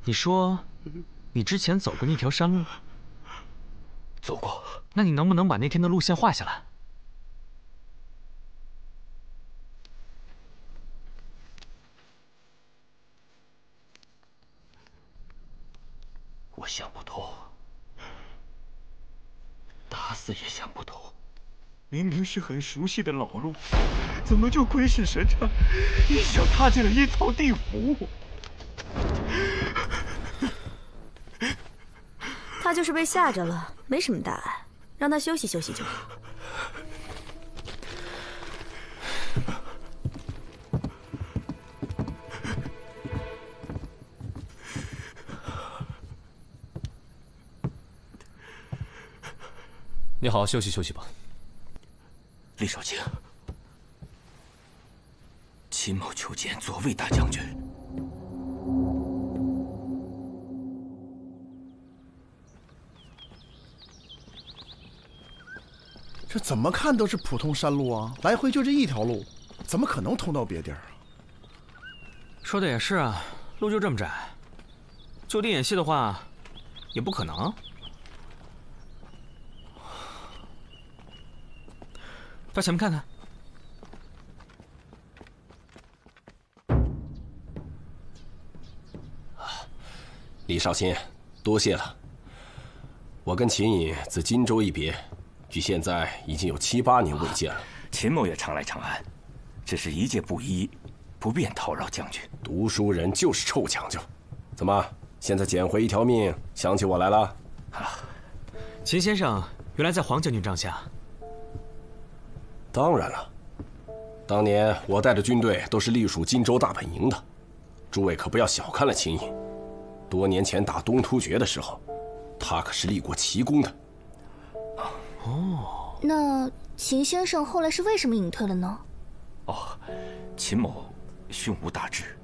你说，你之前走过那条山路？走过。那你能不能把那天的路线画下来？我想不通，打死也想不通。明明是很熟悉的老路，怎么就鬼使神差，一脚踏进了阴曹地府？他就是被吓着了，没什么大碍，让他休息休息就好。你好好休息休息吧。李少卿，秦某求见左卫大将军。这怎么看都是普通山路啊，来回就这一条路，怎么可能通到别地儿啊？说的也是啊，路就这么窄，就地演戏的话，也不可能。到前面看看。李少卿，多谢了。我跟秦隐自荆州一别，距现在已经有7、8年未见了。秦某也常来长安，只是一介布衣，不便叨扰将军。读书人就是臭讲究。怎么，现在捡回一条命，想起我来了？秦先生原来在黄将军帐下。当然了，当年我带着军队都是隶属荆州大本营的，诸位可不要小看了秦隐。多年前打东突厥的时候，他可是立过奇功的。哦，那秦先生后来是为什么隐退了呢？哦，秦某胸无大志。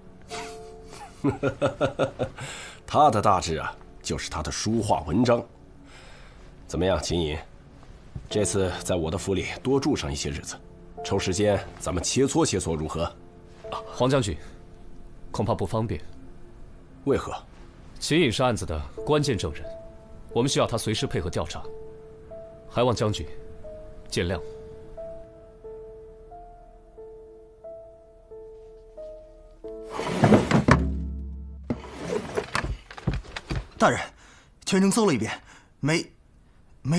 他的大志啊，就是他的书画文章。怎么样，秦隐？这次在我的府里多住上一些日子，抽时间咱们切磋切磋如何？黄将军，恐怕不方便。为何？秦隐是案子的关键证人，我们需要他随时配合调查，还望将军见谅。大人，全城搜了一遍，没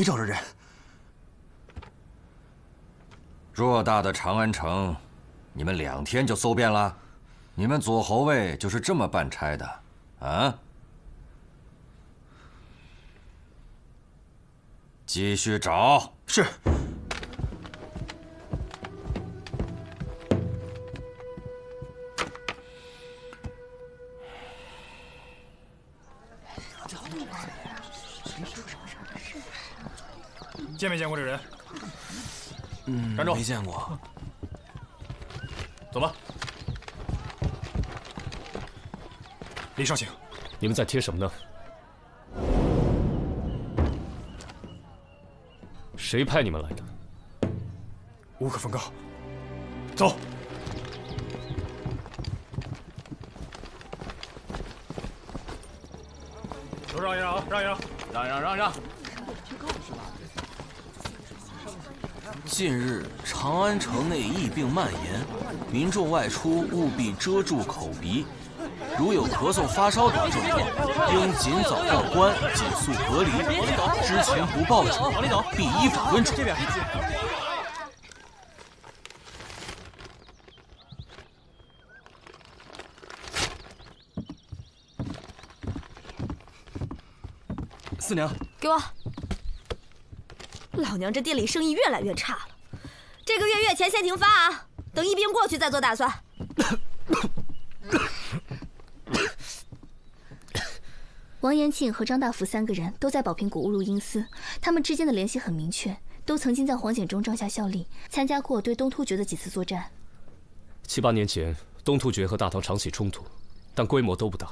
找着人。偌大的长安城，你们2天就搜遍了？你们左侯卫就是这么办差的，啊？继续找。是。见没见过这人？站住！没见过。走吧。李少卿，你们在贴什么呢？谁派你们来的？无可奉告。走。都让一让啊！让一让！让！近日，长安城内疫病蔓延，民众外出务必遮住口鼻。如有咳嗽、发烧等症状，应尽早报官，紧速隔离。知情不报者，必依法温处。这边。四娘，给我！老娘这店里生意越来越差了，这个月月钱先停发啊，等疫病过去再做打算。王延庆和张大福3个人都在宝瓶谷误入阴司，他们之间的联系很明确，都曾经在黄显忠帐下效力，参加过对东突厥的几次作战。7、8年前，东突厥和大唐常起冲突，但规模都不大。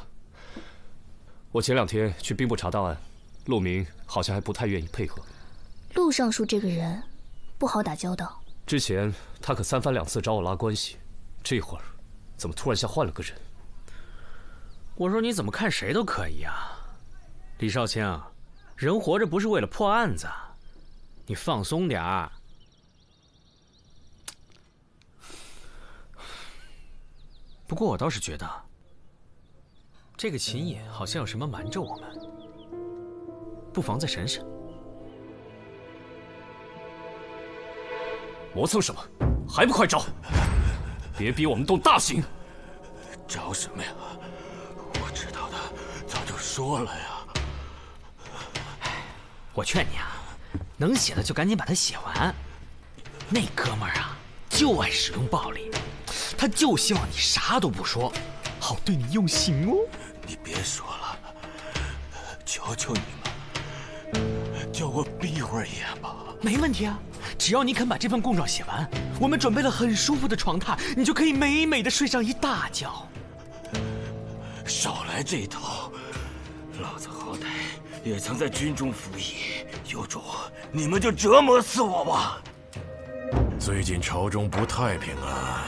我前2天去兵部查档案，陆明好像还不太愿意配合。陆尚书这个人不好打交道，之前他可3番2次找我拉关系，这会儿怎么突然像换了个人？我说你怎么看谁都可以啊，李少卿，人活着不是为了破案子，你放松点儿。不过我倒是觉得，这个秦野好像有什么瞒着我们，不妨再审审。磨蹭什么？还不快招！别逼我们动大刑！招什么呀？我知道的早就说了呀。我劝你啊，能写的就赶紧把它写完。那哥们儿啊，就爱使用暴力，他就希望你啥都不说，好对你用刑哦。你别说了，求求你们，叫我闭会儿眼吧。没问题啊，只要你肯把这份供状写完，我们准备了很舒服的床榻，你就可以美美的睡上一大觉。少来这一套，老子好歹也曾在军中服役，有种你们就折磨死我吧。最近朝中不太平啊，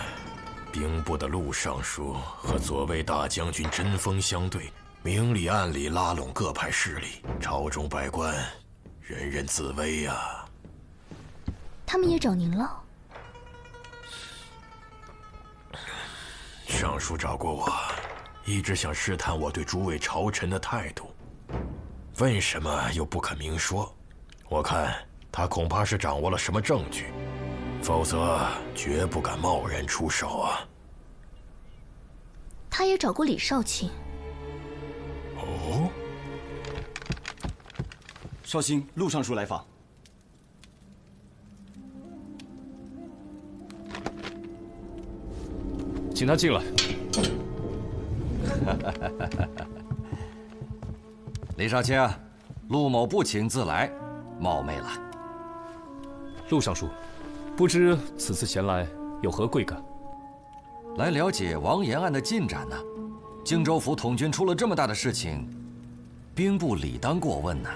兵部的陆尚书和左卫大将军针锋相对，明里暗里拉拢各派势力，朝中百官人人自危呀。他们也找您了？尚书找过我，一直想试探我对诸位朝臣的态度，问什么又不肯明说。我看他恐怕是掌握了什么证据，否则绝不敢贸然出手啊。他也找过李少卿。哦，少卿，陆尚书来访。请他进来。李少卿，陆某不请自来，冒昧了。陆尚书，不知此次前来有何贵干？来了解王延案的进展呢。荆州府统军出了这么大的事情，兵部理当过问呐。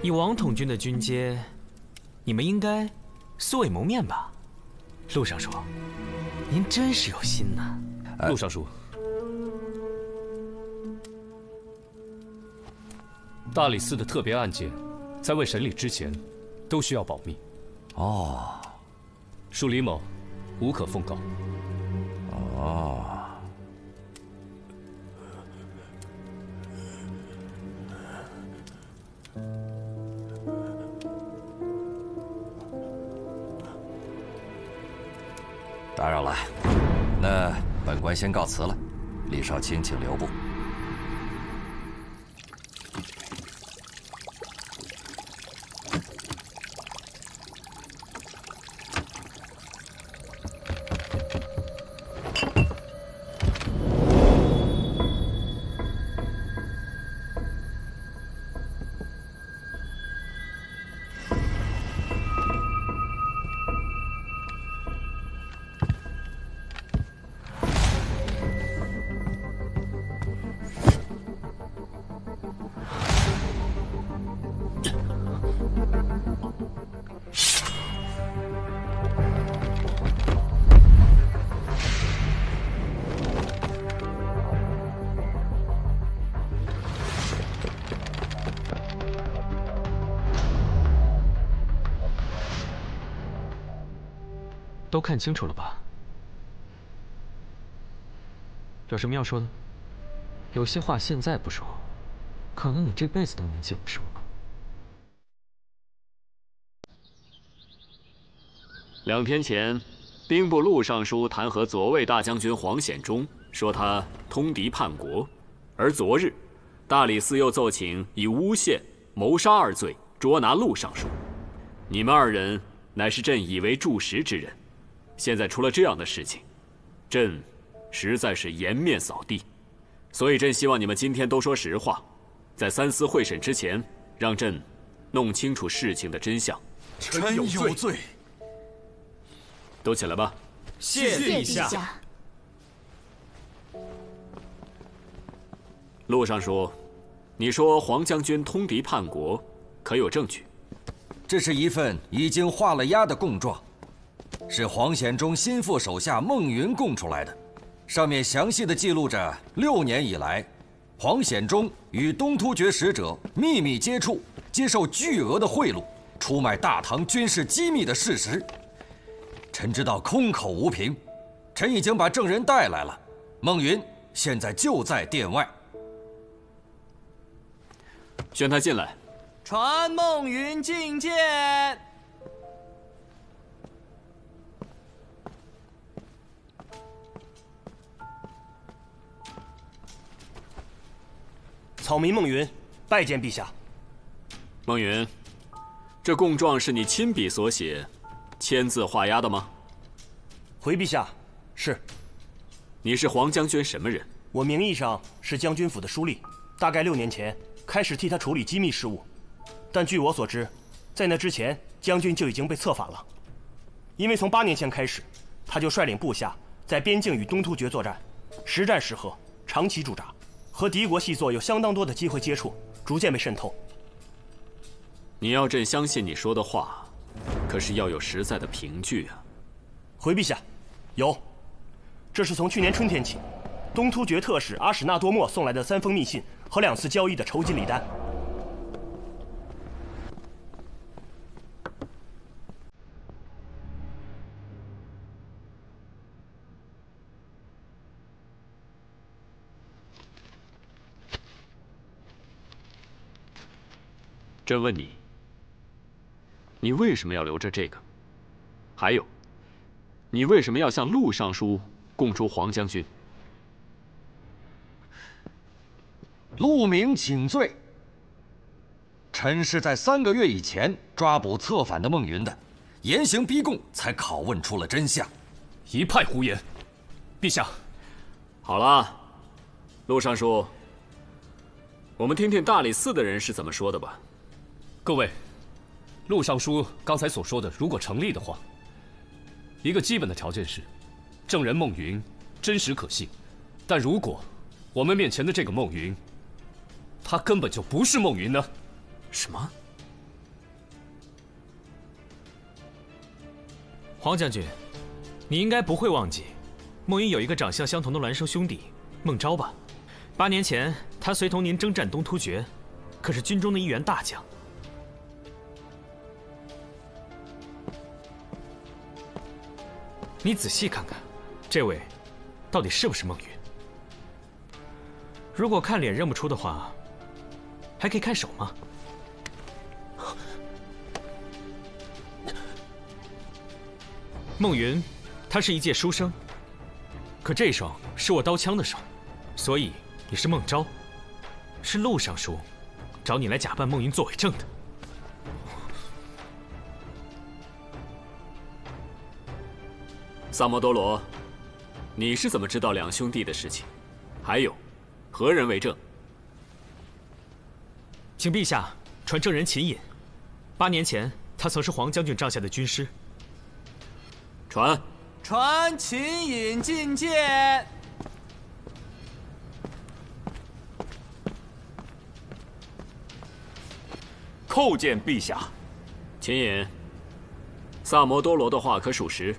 以王统军的军阶，你们应该素未谋面吧？陆尚书，您真是有心呐。陆尚书，大理寺的特别案件，在未审理之前，都需要保密。哦，属李某，无可奉告。哦。打扰了，那本官先告辞了。李少卿，请留步。都看清楚了吧？有什么要说的？有些话现在不说，可能你这辈子都年纪不说。2天前，兵部陆尚书弹劾左卫大将军黄显忠，说他通敌叛国；而昨日，大理寺又奏请以诬陷、谋杀2罪捉拿陆尚书。你们2人乃是朕以为柱石之人，现在出了这样的事情，朕实在是颜面扫地。所以朕希望你们今天都说实话，在3司会审之前，让朕弄清楚事情的真相。臣有罪。都起来吧。谢陛下。陆尚书，你说黄将军通敌叛国，可有证据？这是一份已经画了押的供状，是黄显忠心腹手下孟云供出来的，上面详细的记录着6年以来，黄显忠与东突厥使者秘密接触，接受巨额的贿赂，出卖大唐军事机密的事实。臣知道空口无凭，臣已经把证人带来了，孟云现在就在殿外。宣他进来。传孟云觐见。草民孟云，拜见陛下。孟云，这供状是你亲笔所写，签字画押的吗？回陛下，是。你是黄将军什么人？我名义上是将军府的书吏，大概6年前开始替他处理机密事务，但据我所知，在那之前，将军就已经被策反了。因为从8年前开始，他就率领部下在边境与东突厥作战，实战时刻，长期驻扎，和敌国细作有相当多的机会接触，逐渐被渗透。你要朕相信你说的话，可是要有实在的凭据啊。回陛下，有。这是从去年春天起，东突厥特使阿史那多莫送来的3封密信和2次交易的酬金礼单。朕问你，你为什么要留着这个？还有，你为什么要向陆尚书供出黄将军？陆明请罪。臣是在3个月以前抓捕策反的孟云的，严刑逼供，才拷问出了真相。一派胡言！陛下，好了，陆尚书，我们听听大理寺的人是怎么说的吧。各位，陆尚书刚才所说的，如果成立的话，一个基本的条件是，证人孟云真实可信。但如果我们面前的这个孟云，他根本就不是孟云呢？什么？黄将军，你应该不会忘记，孟云有一个长相相同的孪生兄弟孟昭吧？8年前，他随同您征战东突厥，可是军中的一员大将。你仔细看看，这位到底是不是孟云？如果看脸认不出的话，还可以看手吗？孟云，他是一介书生，可这手是我刀枪的手，所以你是孟昭，是陆尚书找你来假扮孟云作伪证的。萨摩多罗，你是怎么知道2兄弟的事情？还有，何人为证？请陛下传证人秦隐。8年前，他曾是黄将军帐下的军师。传秦隐觐见。叩见陛下。秦隐，萨摩多罗的话可属实？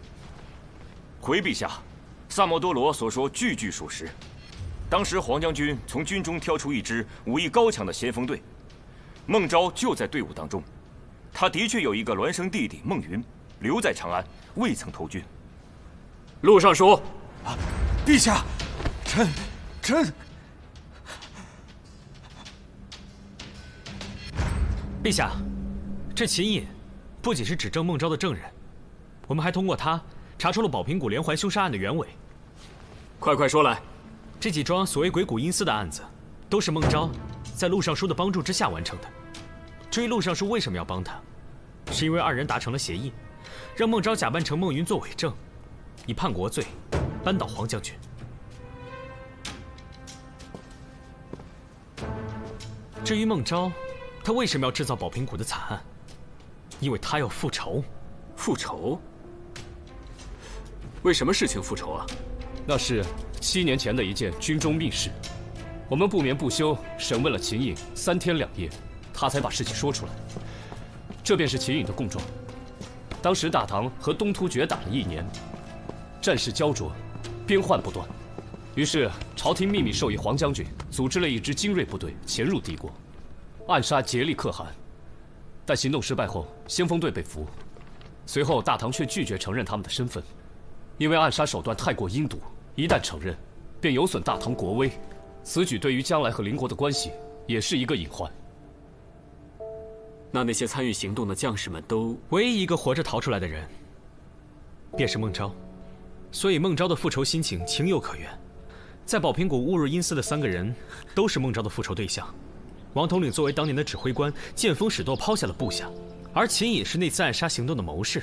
回陛下，萨摩多罗所说句句属实。当时黄将军从军中挑出一支武艺高强的先锋队，孟昭就在队伍当中。他的确有一个孪生弟弟孟云留在长安，未曾投军。陆尚书，陛下，臣。陛下，这秦隐不仅是指证孟昭的证人，我们还通过他查出了宝平谷连环凶杀案的原委。快说来！这几桩所谓鬼谷阴司的案子，都是孟昭在陆尚书的帮助之下完成的。至于陆尚书为什么要帮他，是因为二人达成了协议，让孟昭假扮成孟云做伪证，以叛国罪扳倒黄将军。至于孟昭，他为什么要制造宝平谷的惨案？因为他要复仇。复仇？为什么事情复仇啊？那是7年前的一件军中密事，我们不眠不休审问了秦隐3天2夜，他才把事情说出来。这便是秦隐的供状。当时大唐和东突厥打了1年，战事焦灼，边患不断，于是朝廷秘密授意黄将军组织了一支精锐部队潜入敌国，暗杀竭力可汗。但行动失败后，先锋队被俘。随后大唐却拒绝承认他们的身份，因为暗杀手段太过阴毒，一旦承认，便有损大唐国威。此举对于将来和邻国的关系也是一个隐患。那些参与行动的将士们都……唯一一个活着逃出来的人，便是孟昭。所以孟昭的复仇心情情有可原。在宝平谷误入阴司的3个人，都是孟昭的复仇对象。王统领作为当年的指挥官，见风使舵抛下了部下，而秦隐是那次暗杀行动的谋士。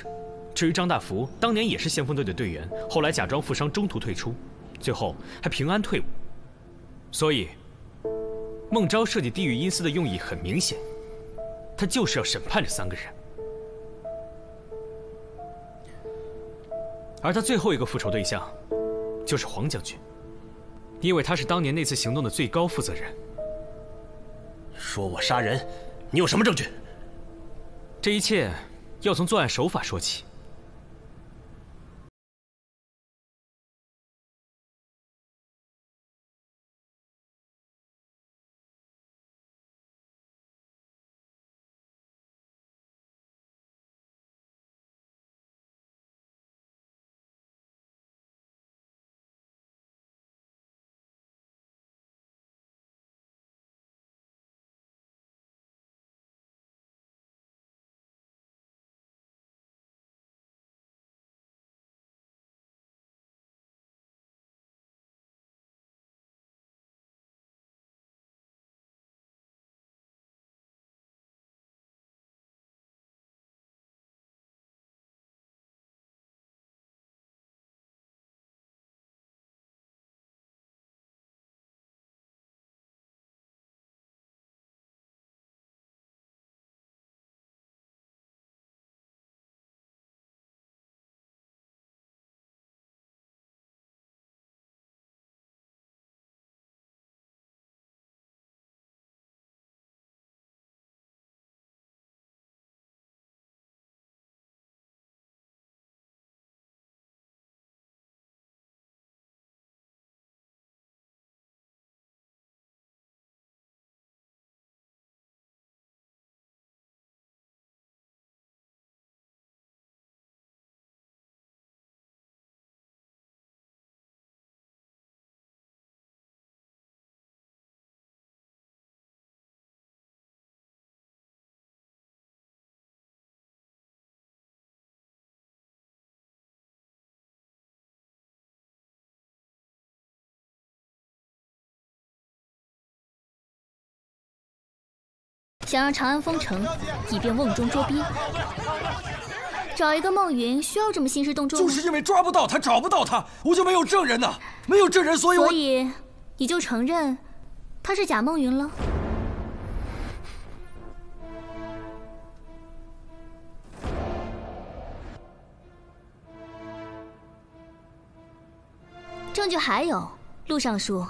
至于张大福，当年也是先锋队的队员，后来假装负伤中途退出，最后还平安退伍。所以，孟昭设计地狱阴司的用意很明显，他就是要审判这3个人。而他最后一个复仇对象，就是黄将军，因为他是当年那次行动的最高负责人。说我杀人，你有什么证据？这一切要从作案手法说起。想让长安封城，以便瓮中捉鳖。找一个孟云需要这么兴师动众吗？就是因为抓不到他，找不到他，我就没有证人呐，没有证人，所以你就承认他是假孟云了？证据还有，陆尚书，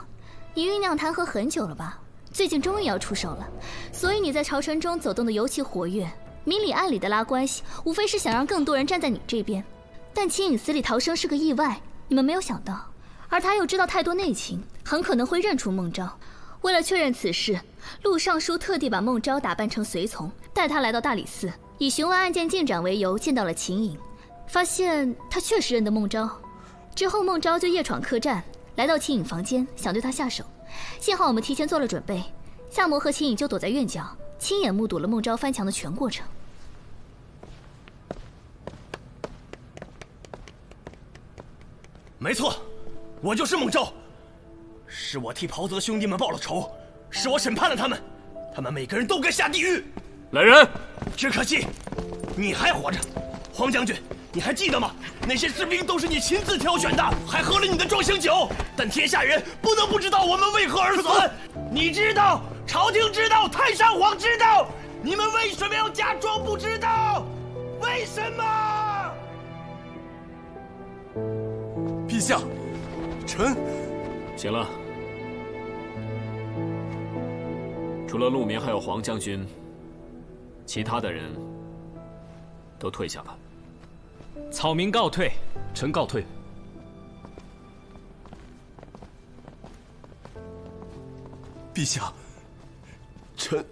你酝酿弹劾很久了吧？最近终于要出手了，所以你在朝臣中走动的尤其活跃，明里暗里的拉关系，无非是想让更多人站在你这边。但秦隐死里逃生是个意外，你们没有想到，而他又知道太多内情，很可能会认出孟昭。为了确认此事，陆尚书特地把孟昭打扮成随从，带他来到大理寺，以询问案件进展为由见到了秦隐，发现他确实认得孟昭。之后孟昭就夜闯客栈，来到秦颖房间，想对他下手。幸好我们提前做了准备，夏魔和秦颖就躲在院角，亲眼目睹了孟昭翻墙的全过程。没错，我就是孟昭，是我替袍泽兄弟们报了仇，是我审判了他们，他们每个人都该下地狱。来人！只可惜，你还活着，黄将军，你还记得吗？那些士兵都是你亲自挑选的，还喝了你的壮行酒。但天下人不得不知道我们为何而死。你知道，朝廷知道，太上皇知道，你们为什么要假装不知道？为什么？陛下，臣……行了，除了陆明还有黄将军，其他的人都退下吧。草民告退，臣告退。陛下，臣……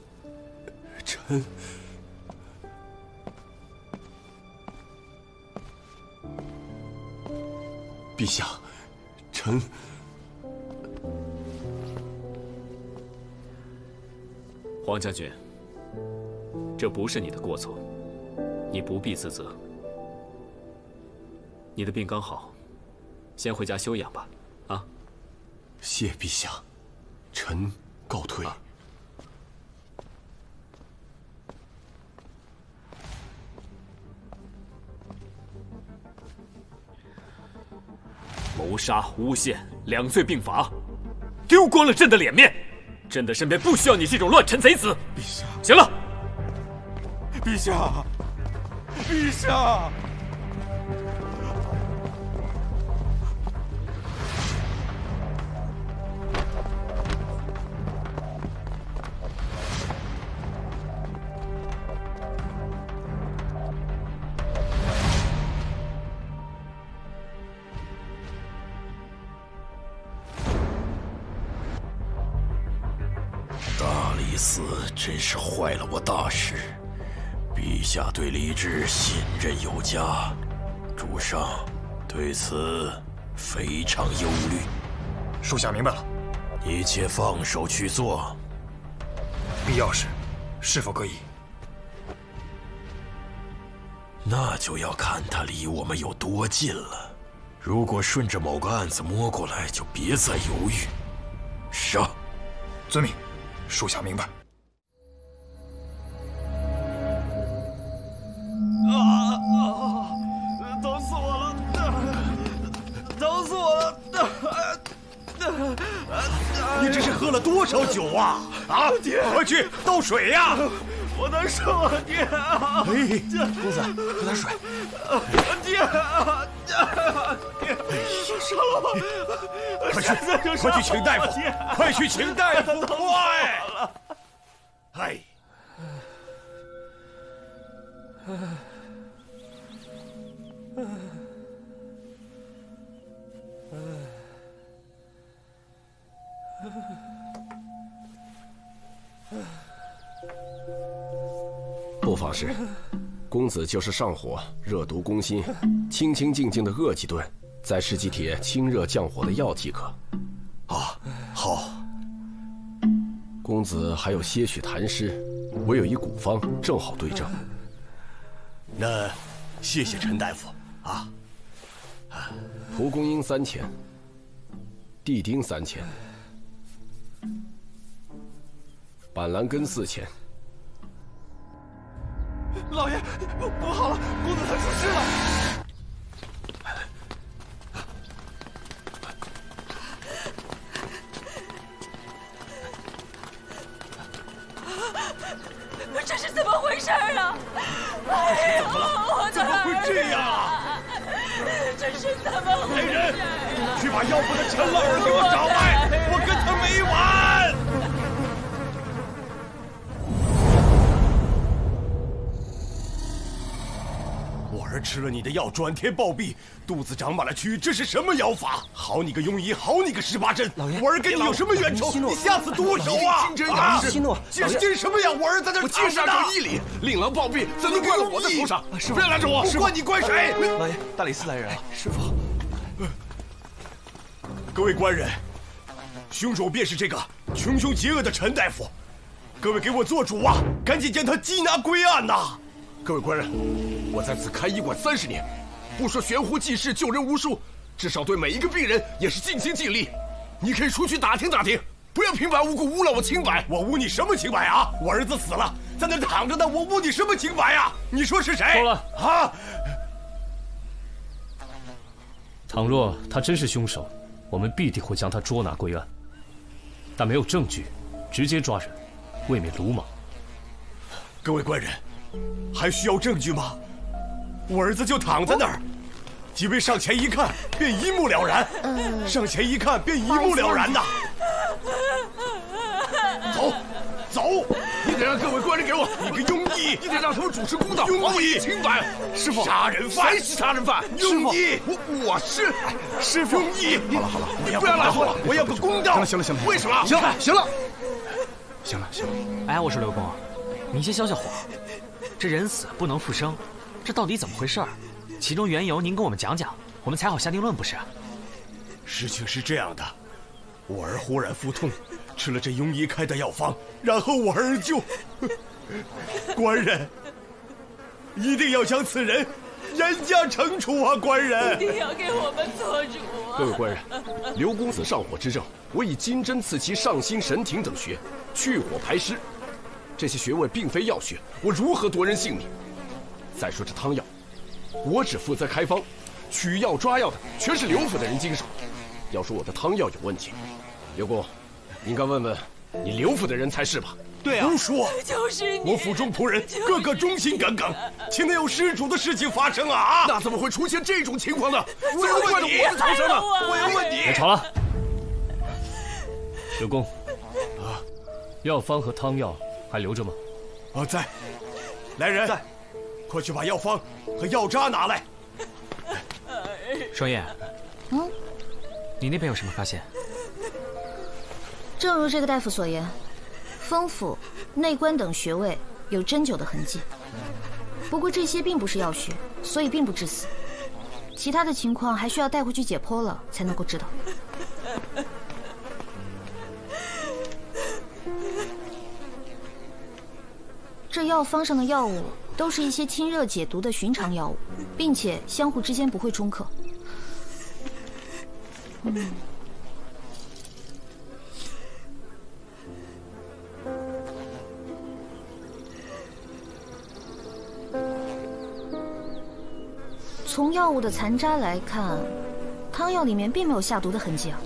陛下，臣……黄将军，这不是你的过错，你不必自责。你的病刚好，先回家休养吧。啊，谢陛下，臣告退。谋杀、诬陷，两罪并罚，丢光了朕的脸面。朕的身边不需要你这种乱臣贼子。陛下，行了。陛下，陛下。大理寺真是坏了我大事，陛下对李治信任有加，主上对此非常忧虑。属下明白了，一切放手去做。必要时，是否可以？那就要看他离我们有多近了。如果顺着某个案子摸过来，就别再犹豫。杀！遵命。属下明白。疼死我了！疼死我了！你这是喝了多少酒啊？啊！爹，快去倒水呀！我难受啊，爹！哎，公子，喝点水。爹！杀了我！快去请大夫！快去请大夫！快！哎。不妨事，公子就是上火、热毒攻心，清清静静的饿几顿，再吃几帖清热降火的药即可。啊，好。公子还有些许痰湿，我有一古方正好对症。那谢谢陈大夫啊。蒲公英3钱，地丁3钱，板蓝根4钱。老爷，不好了，公子他出事了！这是怎么回事啊？哎呦，我的儿会这样啊？这是怎么回事？来人，去把要不得陈老儿给我找来，我跟他没完！我儿吃了你的药，转天暴毙，肚子长满了蛆，这是什么药法？好你个庸医，好你个18针！老爷，我儿跟你有什么冤仇？你下次毒手啊！金针杨息诺，这是什么呀？我儿在这我躺着呢。义理，令郎暴毙，怎能怪到我的头上？不要拦着我！不管你怪谁！老爷，大理寺来人了。师傅，各位官人，凶手便是这个穷凶极恶的陈大夫，各位给我做主啊！赶紧将他缉拿归案呐！各位官人，我在此开医馆30年，不说悬壶济世、救人无数，至少对每一个病人也是尽心尽力。你可以出去打听打听，不要平白无故污了我清白。我污你什么清白啊？我儿子死了，在那躺着呢，我污你什么清白啊？你说是谁？够了啊！倘若他真是凶手，我们必定会将他捉拿归案。但没有证据，直接抓人，未免鲁莽。各位官人，还需要证据吗？我儿子就躺在那儿，几位上前一看，便一目了然。上前一看，便一目了然呐。走，走！你得让各位官人给我你个庸医！你得让他们主持公道，庸医清白。师傅，杀人犯！谁是杀人犯？庸医！我是师傅。庸医！好了，你不要拉我，我要个公道！行了，为什么？行了。哎，我说刘公，你先消消火。这人死不能复生，这到底怎么回事？其中缘由您跟我们讲讲，我们才好下定论，不是？事情是这样的，我儿忽然腹痛，吃了这庸医开的药方，然后我儿就……官人，一定要将此人严加惩处啊！官人，一定要给我们做主啊！各位官人，刘公子上火之症，我以金针刺其上心、神庭等穴，去火排湿。这些穴位并非药穴，我如何夺人性命？再说这汤药，我只负责开方，取药抓药的全是刘府的人经手。要说我的汤药有问题，刘公，你应该问问你刘府的人才是吧？对啊，胡说！就是你，我府中仆人个个忠心耿耿，岂能有失主的事情发生啊？那怎么会出现这种情况呢？我有怪到我的头上了，我有问题！别吵了，刘公，药方和汤药还留着吗？在。来人，在，快去把药方和药渣拿来。双叶，你那边有什么发现？正如这个大夫所言，风府、内关等穴位有针灸的痕迹。不过这些并不是药穴，所以并不致死。其他的情况还需要带回去解剖了才能够知道。这药方上的药物都是一些清热解毒的寻常药物，并且相互之间不会冲克。从药物的残渣来看，汤药里面并没有下毒的痕迹啊。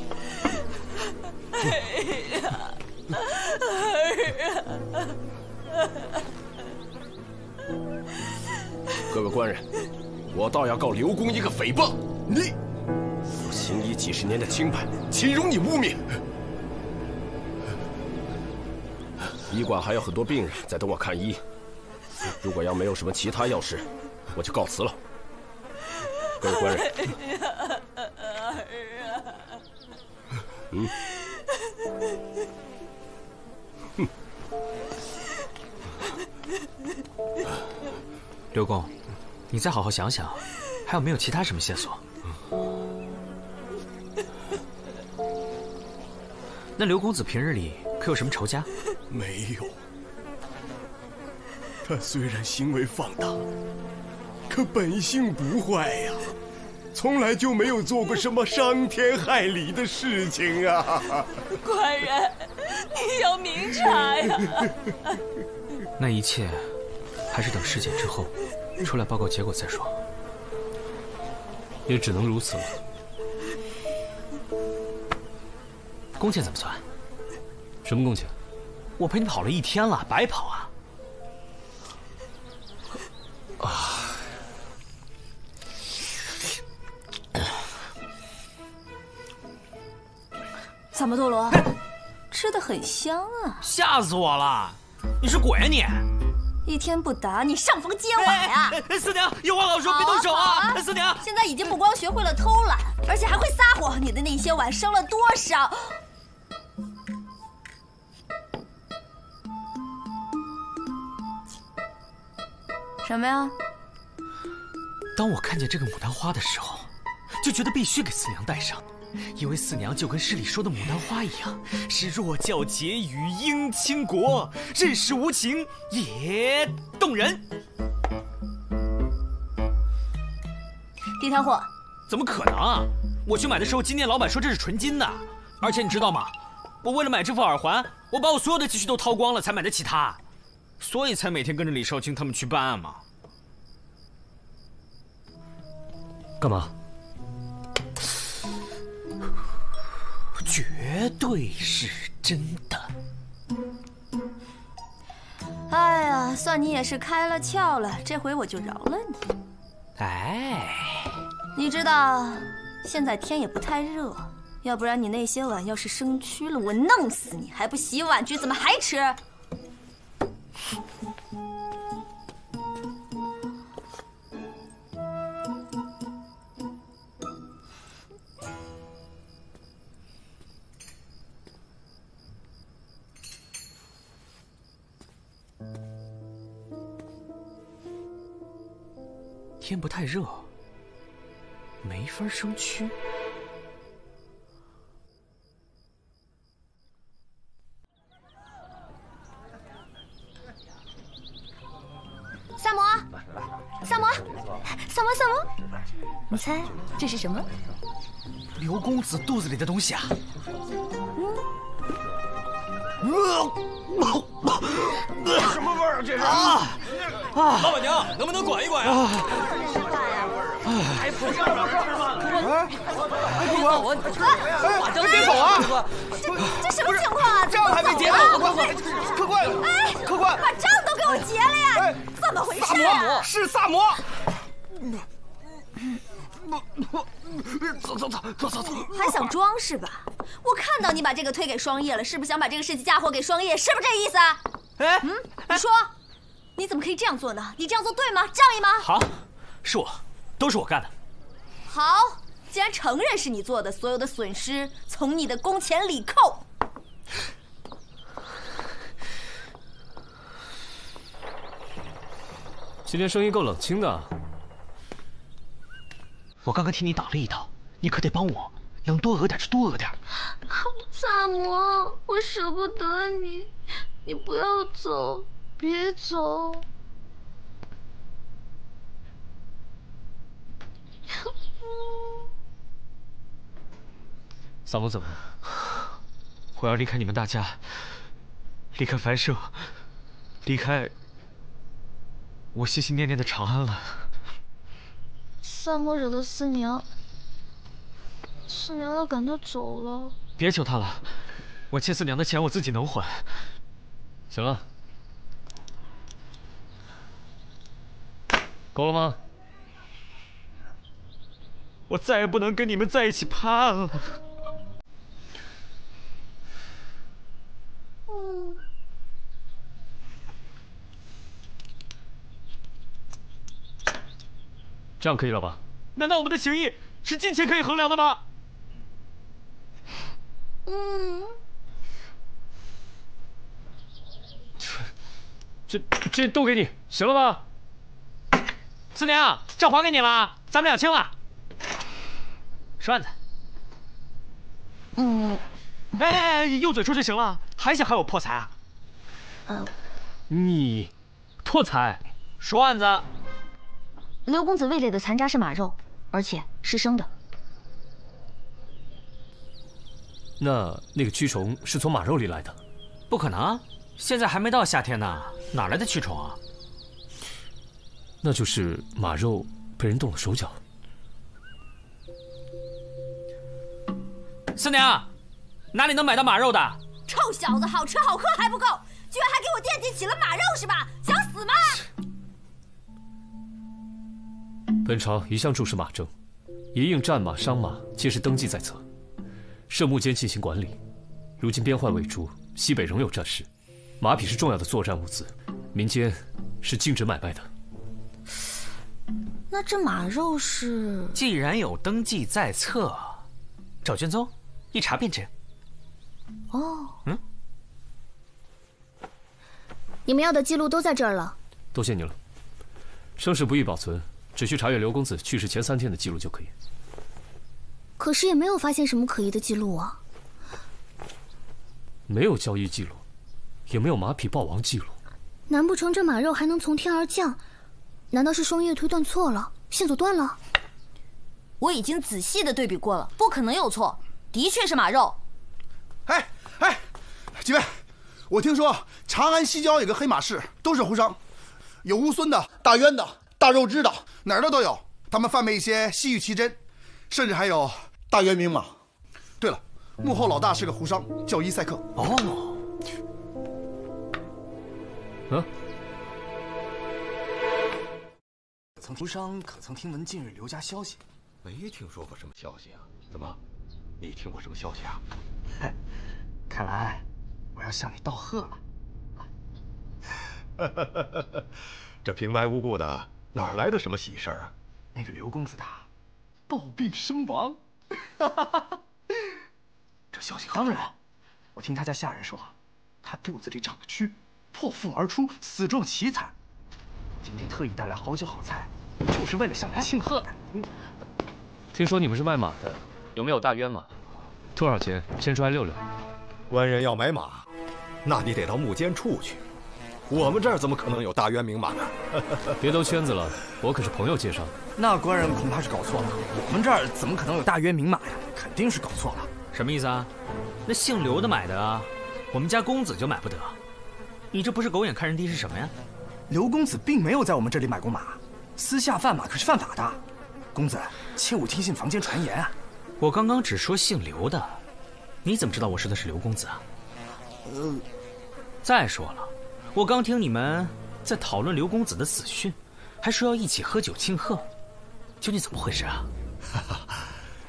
各位官人，我倒要告刘公一个诽谤！你，我行医几10年的清白，岂容你污蔑？医馆还有很多病人在等我看医，如果要没有什么其他要事，我就告辞了。各位官人，刘公，你再好好想想，还有没有其他什么线索？那刘公子平日里可有什么仇家？没有。他虽然行为放荡，可本性不坏呀，从来就没有做过什么伤天害理的事情啊。官人，你要明察呀。那一切还是等尸检之后出来报告结果再说。也只能如此了。工钱怎么算？什么工钱？我陪你跑了1天了，白跑啊！萨摩多罗，吃的很香啊！吓死我了！你是鬼啊你！一天不打你上房揭瓦呀！四娘，有话好说，别动手啊！四娘，现在已经不光学会了偷懒，而且还会撒谎。你的那些碗生了多少？什么呀？当我看见这个牡丹花的时候，就觉得必须给四娘戴上。因为四娘就跟诗里说的牡丹花一样，是若教结语应倾国，任是无情也动人。第一条货，怎么可能啊？我去买的时候，金店老板说这是纯金的，而且你知道吗？我为了买这副耳环，我把我所有的积蓄都掏光了，才买得起它，所以才每天跟着李少卿他们去办案嘛。干嘛？绝对是真的。哎呀，算你也是开了窍了，这回我就饶了你。哎，你知道现在天也不太热，要不然你那些碗要是生蛆了，我弄死你！还不洗碗具，怎么还吃？天不太热，没法生蛆。萨摩，萨摩，萨摩，萨摩，你猜这是什么？刘公子肚子里的东西啊！什么味儿啊？这是老板娘，能不能管一管呀？哎，不是吗？别走啊！别走啊！这什么情况啊？账还没结呢！客官，哎，客官，把账都给我结了呀！怎么回事啊？是萨摩。走！还想装是吧？我看到你把这个推给双叶了，是不是想把这个事情嫁祸给双叶？是不是这意思？哎，你说，你怎么可以这样做呢？你这样做对吗？仗义吗？好，是我，都是我干的。好，既然承认是你做的，所有的损失从你的工钱里扣。今天声音够冷清的。我刚刚替你挡了一刀，你可得帮我，能多讹点就多讹点。萨摩，我舍不得你，你不要走，别走。萨摩怎么了？我要离开你们大家，离开樊社，离开我心心念念的长安了。萨摩惹了四娘，四娘要赶他走了。别求他了，我欠四娘的钱我自己能还。行了，够了吗？我再也不能跟你们在一起判案了。这样可以了吧？难道我们的情谊是金钱可以衡量的吗？这都给你，行了吧？四娘，账还给你了，咱们两清了。栓子。哎，用嘴说就行了，还想害我破财啊？你破财？栓子。刘公子胃里的残渣是马肉，而且是生的。那个蛆虫是从马肉里来的？不可能，现在还没到夏天呢，哪来的蛆虫啊？那就是马肉被人动了手脚。四娘，哪里能买到马肉的？臭小子，好吃好喝还不够，居然还给我惦记起了马肉是吧？想死吗？本朝一向重视马政，一应战马、伤马皆是登记在册，设幕监进行管理。如今边患未除，西北仍有战事，马匹是重要的作战物资，民间是禁止买卖的。那这马肉是？既然有登记在册，找卷宗，一查便知。哦，你们要的记录都在这儿了。多谢你了，生事不易保存。只需查阅刘公子去世前3天的记录就可以。可是也没有发现什么可疑的记录啊。没有交易记录，也没有马匹暴亡记录。难不成这马肉还能从天而降？难道是双叶推断错了，线索断了？我已经仔细的对比过了，不可能有错，的确是马肉。哎，几位，我听说长安西郊有个黑马市，都是胡商，有乌孙的、大渊的、大肉汁的，哪儿的都有。他们贩卖一些西域奇珍，甚至还有大渊明马。对了，幕后老大是个胡商，叫伊塞克。哦，胡商可曾听闻近日刘家消息？没听说过什么消息啊？怎么，你听过什么消息啊？嗨，看来我要向你道贺了。这平白无故的，哪来的什么喜事啊？那个刘公子他暴病身亡。这消息当然，我听他家下人说，他肚子里长了蛆，破腹而出，死状凄惨。今天特意带来好酒好菜，就是为了向你庆贺的。听说你们是卖马的，有没有大渊马？多少钱？牵出来溜溜。官人要买马，那你得到牧监处去。我们这儿怎么可能有大渊明马呢？别兜圈子了，我可是朋友介绍的。那官人恐怕是搞错了，我们这儿怎么可能有大渊明马呀？肯定是搞错了。什么意思啊？那姓刘的买的啊，我们家公子就买不得。你这不是狗眼看人低是什么呀？刘公子并没有在我们这里买过马，私下贩马可是犯法的。公子切勿听信坊间传言啊！我刚刚只说姓刘的，你怎么知道我说的是刘公子啊？再说了，我刚听你们在讨论刘公子的死讯，还说要一起喝酒庆贺，究竟怎么回事啊？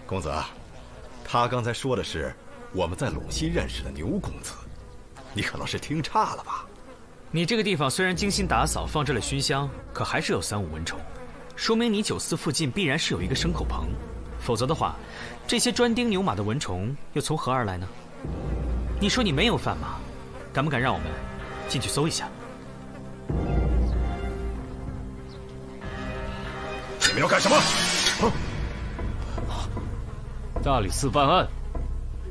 公子，他刚才说的是我们在陇西认识的牛公子，你可能是听差了吧？你这个地方虽然精心打扫，放置了熏香，可还是有3、5蚊虫，说明你酒肆附近必然是有一个牲口棚，否则的话，这些专盯牛马的蚊虫又从何而来呢？你说你没有贩马，敢不敢让我们进去搜一下？你们要干什么？大理寺办案，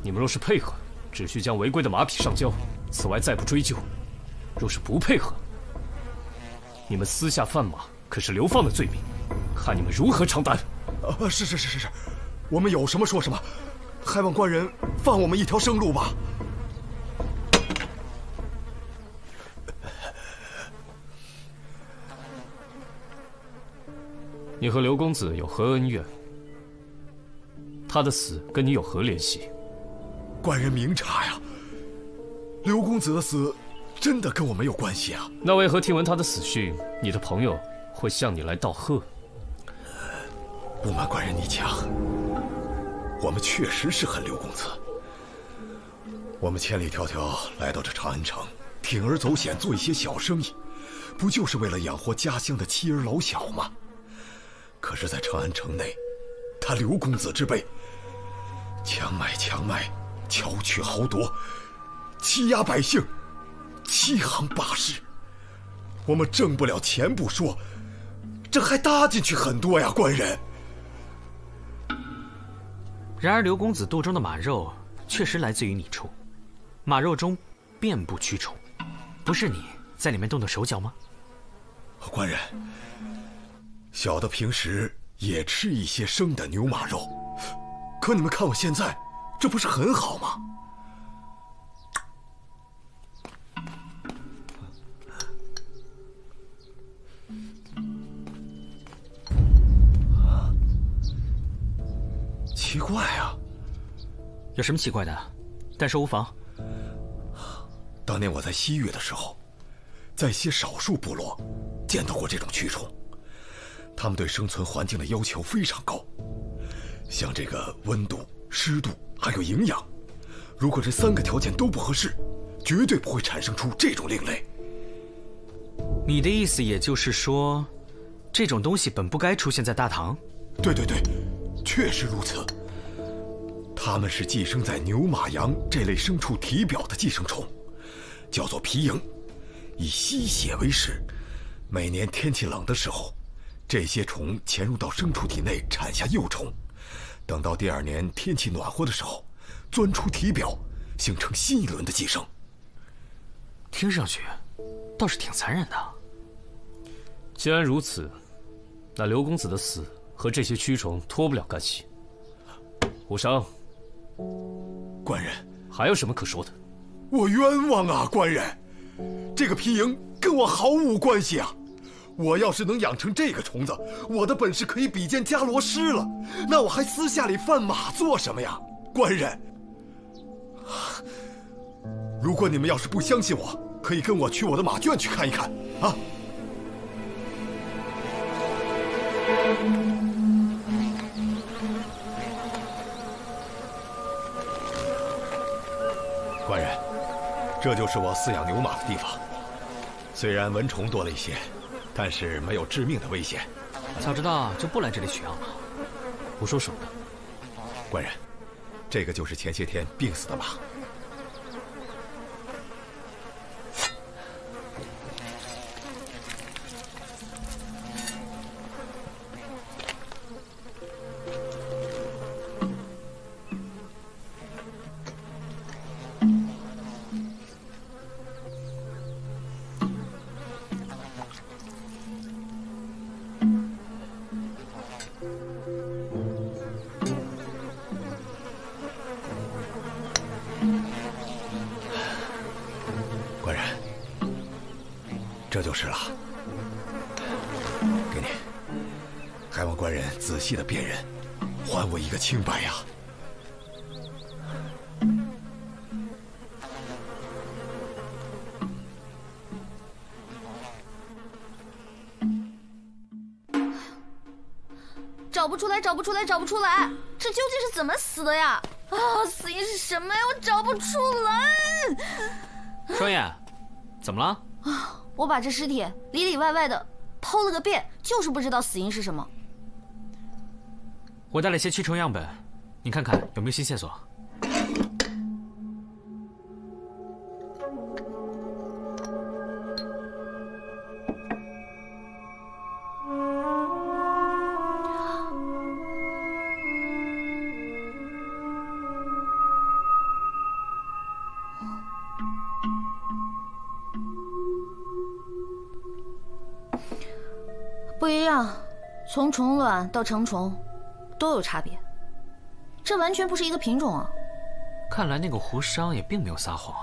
你们若是配合，只需将违规的马匹上交，此外再不追究。若是不配合，你们私下贩马可是流放的罪名，看你们如何承担。是，我们有什么说什么，还望官人放我们一条生路吧。你和刘公子有何恩怨？他的死跟你有何联系？官人明察呀，刘公子的死真的跟我没有关系啊。那为何听闻他的死讯，你的朋友会向你来道贺？不瞒官人你讲，我们确实是恨刘公子。我们千里迢迢来到这长安城，铤而走险做一些小生意，不就是为了养活家乡的妻儿老小吗？可是，在长安城内，他刘公子之辈，强买强卖，巧取豪夺，欺压百姓，欺行霸市。我们挣不了钱不说，这还搭进去很多呀，官人。然而刘公子肚中的马肉确实来自于你处，马肉中遍布蛆虫，不是你在里面动的手脚吗？官人，小的平时也吃一些生的牛马肉，可你们看我现在，这不是很好吗？奇怪啊！有什么奇怪的？但说无妨。当年我在西域的时候，在一些少数部落见到过这种蛆虫，他们对生存环境的要求非常高，像这个温度、湿度还有营养，如果这3个条件都不合适，绝对不会产生出这种另类。你的意思也就是说，这种东西本不该出现在大唐？对，确实如此。它们是寄生在牛、马、羊这类牲畜体表的寄生虫，叫做皮蝇，以吸血为食。每年天气冷的时候，这些虫潜入到牲畜体内产下幼虫，等到第2年天气暖和的时候，钻出体表，形成新一轮的寄生。听上去倒是挺残忍的。既然如此，那刘公子的死和这些蛆虫脱不了干系。无伤，官人还有什么可说的？我冤枉啊，官人！这个皮蝇跟我毫无关系啊！我要是能养成这个虫子，我的本事可以比肩伽罗师了。那我还私下里贩马做什么呀，官人？如果你们要是不相信我，可以跟我去我的马圈去看一看啊！官人，这就是我饲养牛马的地方。虽然蚊虫多了一些，但是没有致命的危险。早知道就不来这里取样了。胡说什么？官人，这个就是前些天病死的马。官人，这就是了。给你，还望官人仔细的辨认，还我一个清白呀！找不出来，找不出来，找不出来！这究竟是怎么死的呀？啊，死因是什么呀？我找不出来。双燕，怎么了？啊，我把这尸体里里外外的剖了个遍，就是不知道死因是什么。我带了些蛆虫样本，你看看有没有新线索。不一样，从虫卵到成虫，都有差别。这完全不是一个品种啊！看来那个胡商也并没有撒谎。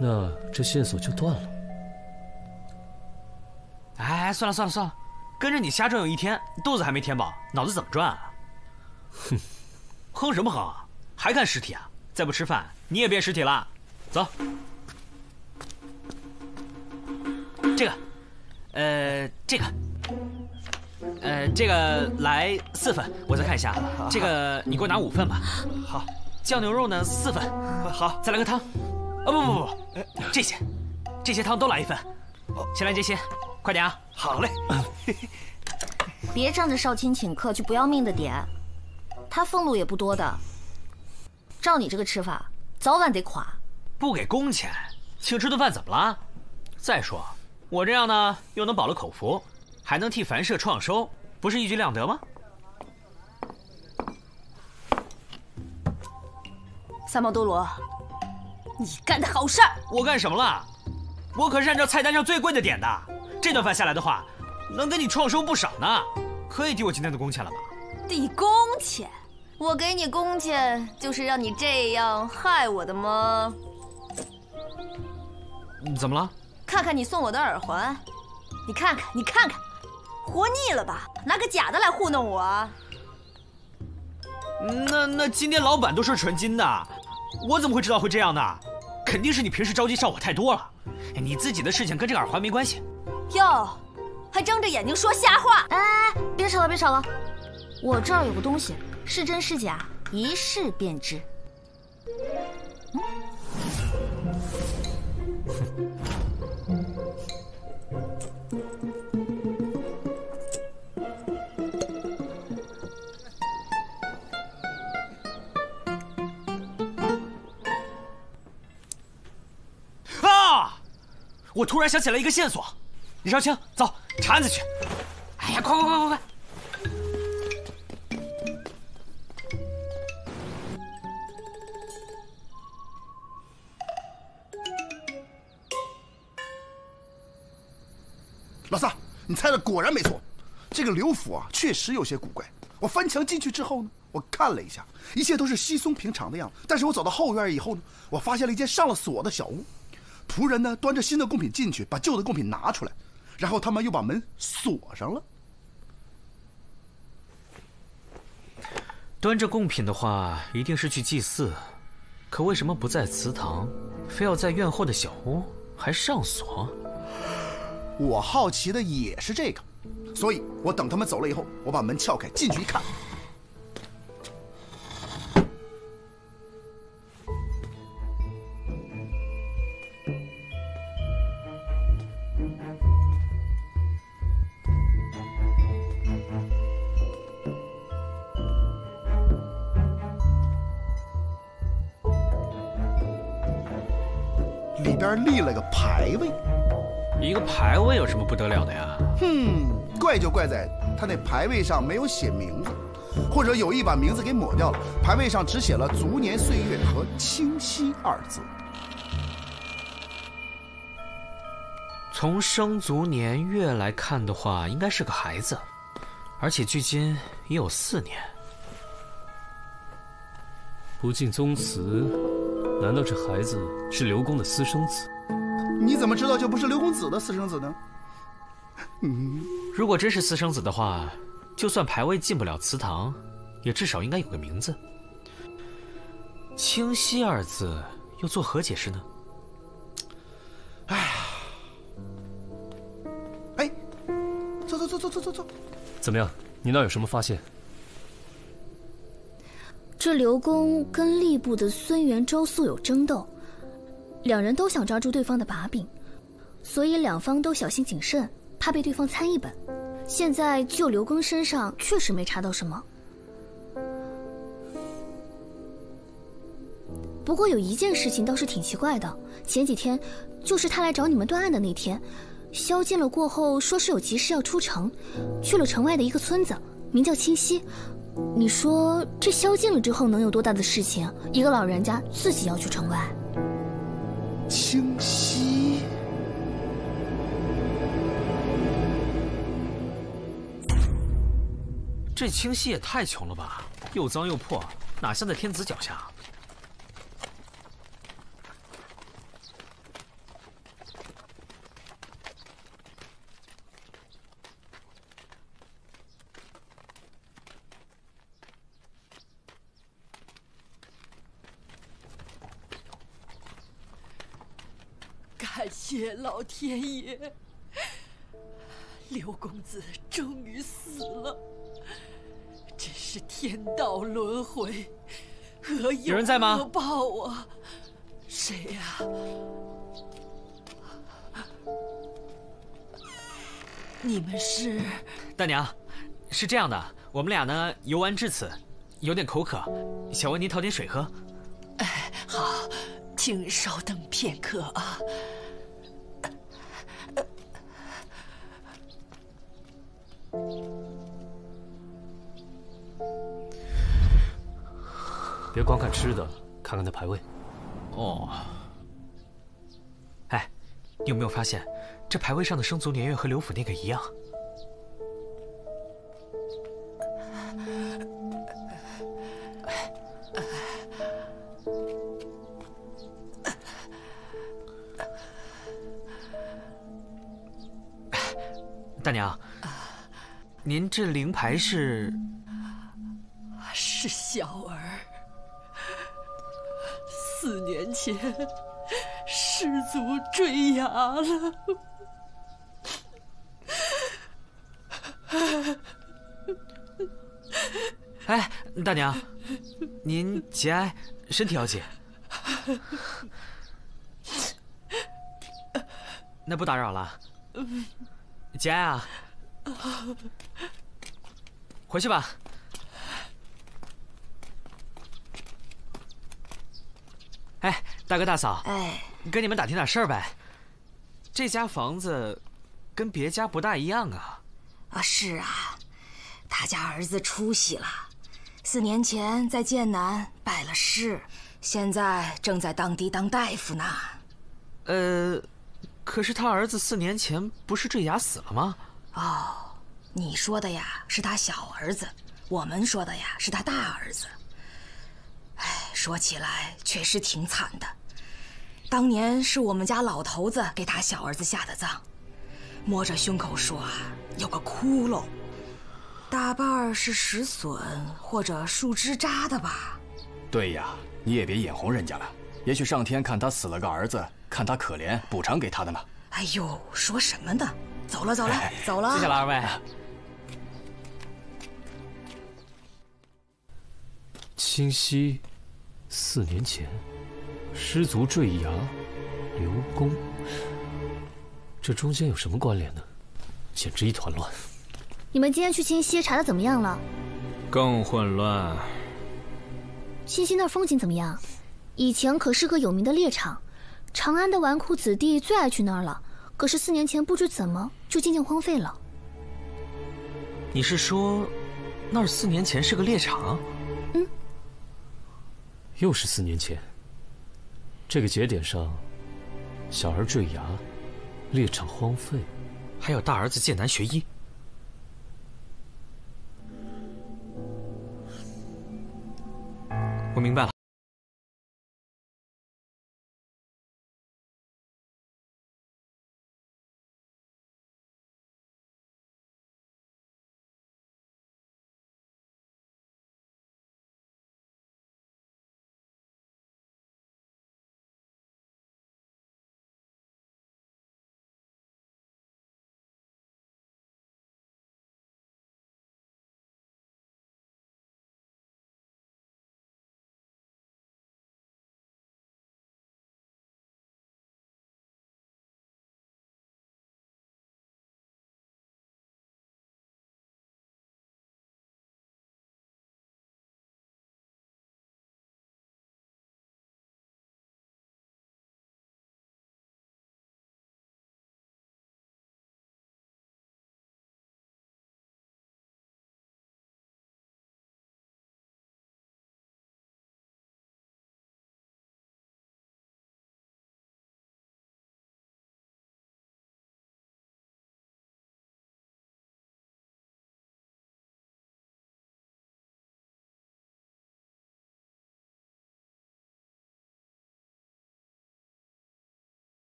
那这线索就断了。哎，算了算了算了，跟着你瞎转悠一天，肚子还没填饱，脑子怎么转啊？哼，哼什么哼啊？还看尸体啊？再不吃饭，你也变尸体了。走。这个，这个来4份，我再看一下。这个你给我拿5份吧。好，酱牛肉呢4份。好，再来个汤。不，这些汤都来1份。先来这些，快点啊！好嘞。别仗着少卿请客就不要命的点，他俸禄也不多的。照你这个吃法，早晚得垮。不给工钱，请吃顿饭怎么了？再说我这样呢，又能饱了口福，还能替凡社创收，不是一举两得吗？三毛多罗，你干的好事儿！我干什么了？我可是按照菜单上最贵的点的，这顿饭下来的话，能给你创收不少呢，可以抵我今天的工钱了吧？抵工钱？我给你工钱，就是让你这样害我的吗？怎么了？看看你送我的耳环，你看看，活腻了吧？拿个假的来糊弄我？那今天老板都说纯金的，我怎么会知道会这样呢？肯定是你平时着急上火太多了。你自己的事情跟这个耳环没关系。哟，还睁着眼睛说瞎话！哎，别吵了，我这儿有个东西，是真是假，一试便知。我突然想起来一个线索，李少卿，走，查案子去。哎呀，快！你猜的果然没错，这个刘府啊，确实有些古怪。我翻墙进去之后呢，我看了一下，一切都是稀松平常的样子。但是我走到后院以后呢，我发现了一间上了锁的小屋，仆人呢端着新的贡品进去，把旧的贡品拿出来，然后他们又把门锁上了。端着贡品的话，一定是去祭祀，可为什么不在祠堂，非要在院后的小屋，还上锁？我好奇的也是这个，所以我等他们走了以后，我把门撬开，进去一看。里边立了个牌位。一个牌位有什么不得了的呀？怪就怪在他那牌位上没有写名字，或者有意把名字给抹掉了，牌位上只写了足年岁月和清溪2字。从生卒年月来看的话，应该是个孩子，而且距今已有4年。不敬宗祠，难道这孩子是刘公的私生子？你怎么知道就不是刘公子的私生子呢？如果真是私生子的话，就算牌位进不了祠堂，也至少应该有个名字。清溪2字又作何解释呢？走。怎么样？你那有什么发现？这刘公跟吏部的孙元周素有争斗，两人都想抓住对方的把柄，所以两方都小心谨慎，怕被对方参一本。现在就刘公身上确实没查到什么，不过有一件事情倒是挺奇怪的，前几天就是他来找你们断案的那天，宵禁了过后说是有急事要出城，去了城外的一个村子，名叫清溪。你说这宵禁了之后能有多大的事情？一个老人家自己要去城外。清溪，这清溪也太穷了吧，又脏又破，哪像在天子脚下？感谢老天爷，刘公子终于死了，真是天道轮回，恶有恶报啊！谁呀？你们是？大娘，是这样的，我们俩呢游玩至此，有点口渴，想为您讨点水喝。哎，好，请稍等片刻啊。别光看吃的，看看那牌位。哦。哎，你有没有发现，这牌位上的生卒年月和刘府那个一样？大娘，您这灵牌是？是小儿。4年前，失足坠崖了。哎，大娘，您节哀，身体要紧。那不打扰了。节哀啊。回去吧。哎，大哥大嫂，跟你们打听点事儿呗。这家房子跟别家不大一样啊。是啊，他家儿子出息了，4年前在剑南拜了师，现在正在当地当大夫呢。可是他儿子4年前不是坠崖死了吗？哦，你说的呀是他小儿子，我们说的呀是他大儿子。哎，说起来确实挺惨的。当年是我们家老头子给他小儿子下的葬，摸着胸口说啊，有个窟窿，大半是石笋或者树枝扎的吧。对呀，你也别眼红人家了，也许上天看他死了个儿子，看他可怜，补偿给他的呢。哎呦，说什么呢？走了，走了，走了。谢谢了二位。清溪，4年前，失足坠崖，刘公，这中间有什么关联呢？简直一团乱。你们今天去清溪查的怎么样了？更混乱。清溪那儿风景怎么样？以前可是个有名的猎场，长安的纨绔子弟最爱去那儿了。可是4年前不知怎么就渐渐荒废了。你是说，那儿4年前是个猎场？嗯。又是4年前。这个节点上，小儿坠崖，猎场荒废，还有大儿子剑南学医。我明白了。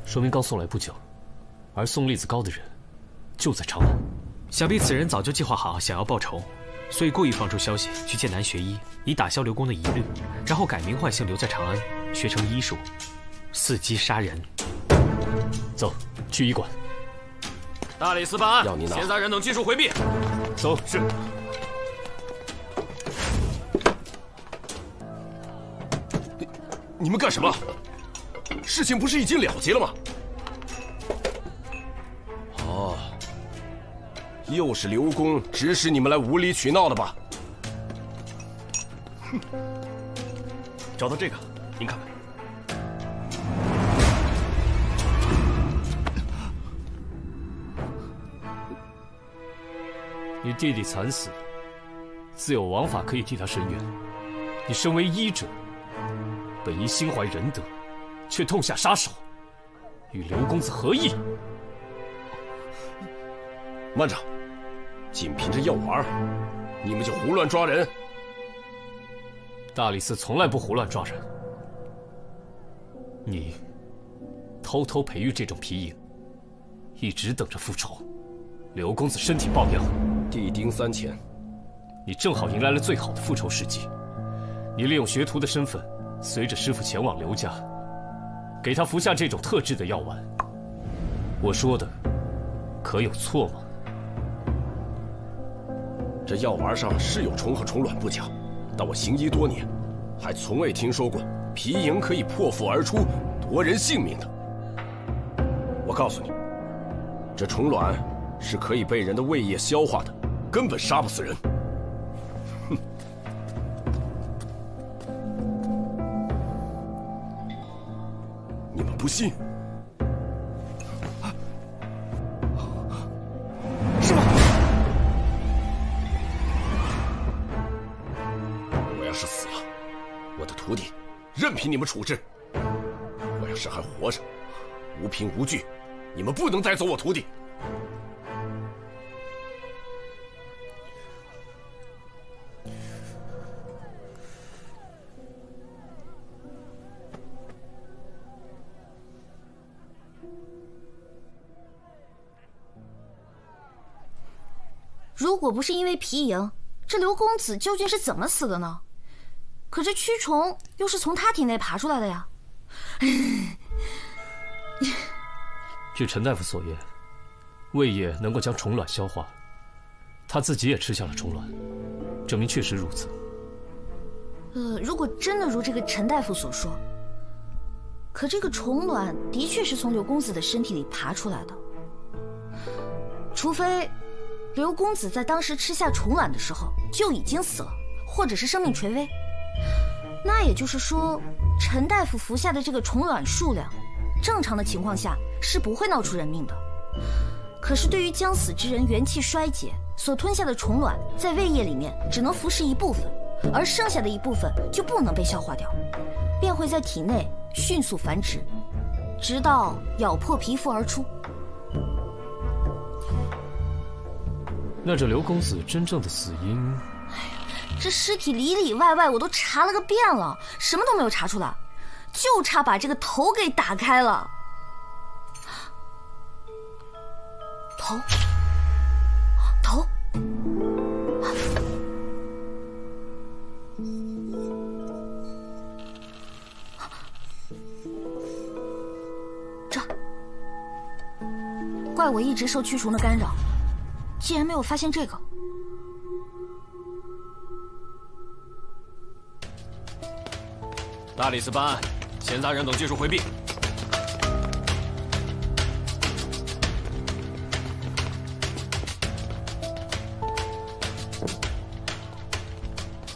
说明刚送来不久，而送栗子糕的人就在长安。想必此人早就计划好想要报仇，所以故意放出消息去剑南学医，以打消刘公的疑虑，然后改名换姓留在长安，学成医术，伺机杀人。走，去医馆。大理寺办案，要你拿闲杂人等尽数回避。走。是。你们干什么？事情不是已经了结了吗？哦，又是刘公指使你们来无理取闹的吧？哼，找到这个，您看看。你弟弟惨死，自有王法可以替他伸冤。你身为医者，本应心怀仁德，却痛下杀手，与刘公子何意？慢着，仅凭着药丸，你们就胡乱抓人？大理寺从来不胡乱抓人。你偷偷培育这种皮影，一直等着复仇。刘公子身体抱恙，地丁3000，你正好迎来了最好的复仇时机。你利用学徒的身份，随着师傅前往刘家，给他服下这种特制的药丸。我说的可有错吗？这药丸上是有虫和虫卵不假，但我行医多年，还从未听说过皮蝇可以破腹而出，夺人性命的。我告诉你，这虫卵是可以被人的胃液消化的，根本杀不死人。哼！你们不信？师傅，我要是死了，我的徒弟任凭你们处置；我要是还活着，无凭无据，你们不能带走我徒弟。如果不是因为皮蝇，这刘公子究竟是怎么死的呢？可这蛆虫又是从他体内爬出来的呀。据陈大夫所言，胃液能够将虫卵消化，他自己也吃下了虫卵，证明确实如此。如果真的如这个陈大夫所说，可这个虫卵的确是从刘公子的身体里爬出来的，除非刘公子在当时吃下虫卵的时候就已经死了，或者是生命垂危。那也就是说，陈大夫服下的这个虫卵数量，正常的情况下是不会闹出人命的。可是对于将死之人元气衰竭所吞下的虫卵，在胃液里面只能服食一部分，而剩下的一部分就不能被消化掉，便会在体内迅速繁殖，直到咬破皮肤而出。那这刘公子真正的死因？这尸体里里外外我都查了个遍了，什么都没有查出来，就差把这个头给打开了。头，这，怪我一直受蛆虫的干扰，竟然没有发现这个。大理寺办案，闲杂人等技术回避。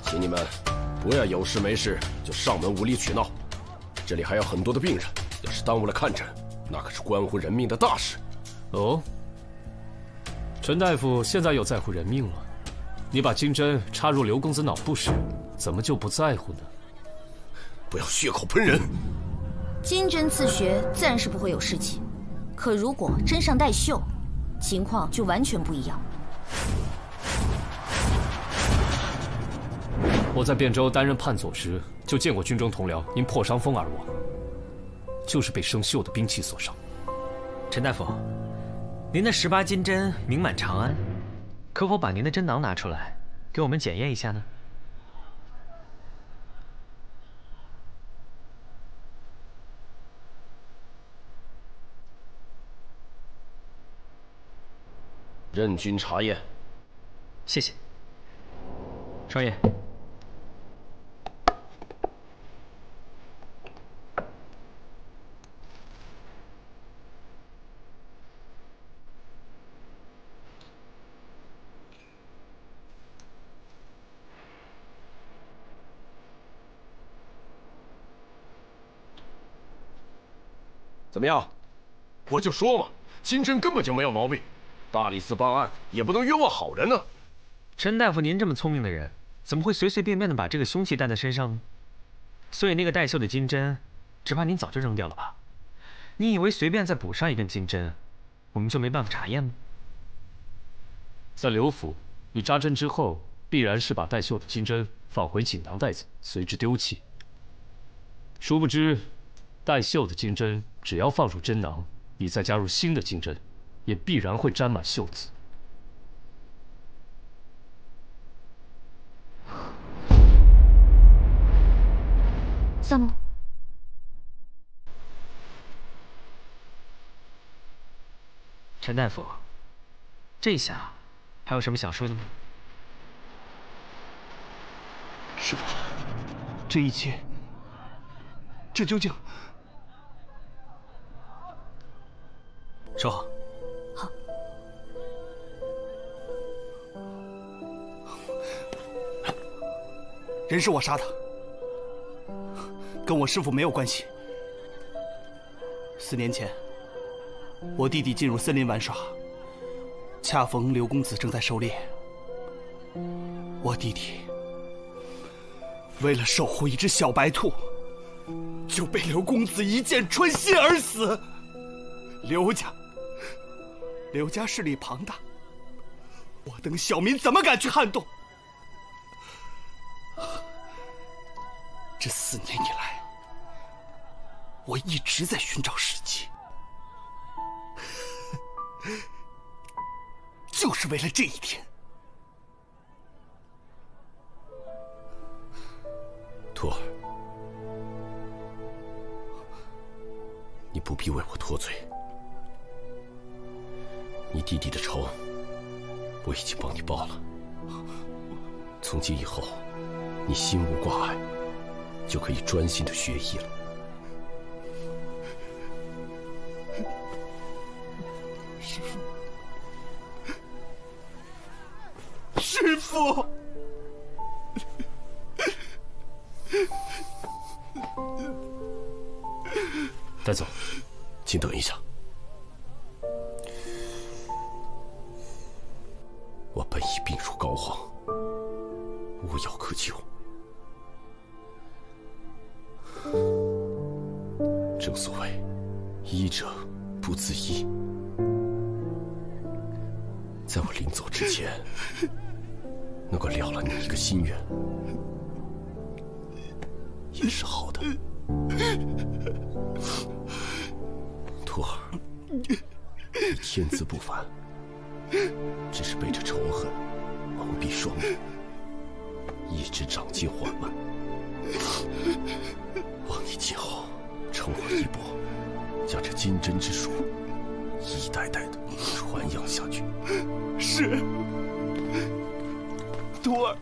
请你们不要有事没事就上门无理取闹，这里还有很多的病人，要是耽误了看诊，那可是关乎人命的大事。哦，陈大夫现在又在乎人命了，你把金针插入刘公子脑部时，怎么就不在乎呢？不要血口喷人！金针刺血自然是不会有事情，可如果针上带锈，情况就完全不一样。我在汴州担任判佐时，就见过军中同僚因破伤风而亡，就是被生锈的兵器所伤。陈大夫，您的18金针名满长安，可否把您的针囊拿出来，给我们检验一下呢？任君查验。谢谢，少爷。怎么样？我就说嘛，金针根本就没有毛病。大理寺办案也不能冤枉好人呢。陈大夫，您这么聪明的人，怎么会随随便便的把这个凶器带在身上呢？所以那个带锈的金针，只怕您早就扔掉了吧？你以为随便再补上一根金针，我们就没办法查验吗？在刘府，你扎针之后，必然是把带锈的金针放回锦囊袋子，随之丢弃。殊不知，带锈的金针只要放入针囊，你再加入新的金针，也必然会沾满锈渍。怎么？陈大夫，这下还有什么想说的吗？师父，这一切，这究竟……收好。好。人是我杀的，跟我师父没有关系。4年前，我弟弟进入森林玩耍，恰逢刘公子正在狩猎。我弟弟为了守护一只小白兔，就被刘公子一箭穿心而死。刘家势力庞大，我等小民怎么敢去撼动？这4年以来，我一直在寻找时机，就是为了这一天。徒儿，你不必为我脱罪。你弟弟的仇，我已经帮你报了。从今以后，你心无挂碍，就可以专心的学艺了。师父，师父。带走，请等一下。我本已病入膏肓，无药可救。正所谓，医者不自医。在我临走之前，能够了了你一个心愿，也是好的。徒儿，你天资不凡，只是被这仇恨蒙蔽双眼，一直长进缓慢。望你今后承我衣钵，将这金针之术一代代的传扬下去。是，徒儿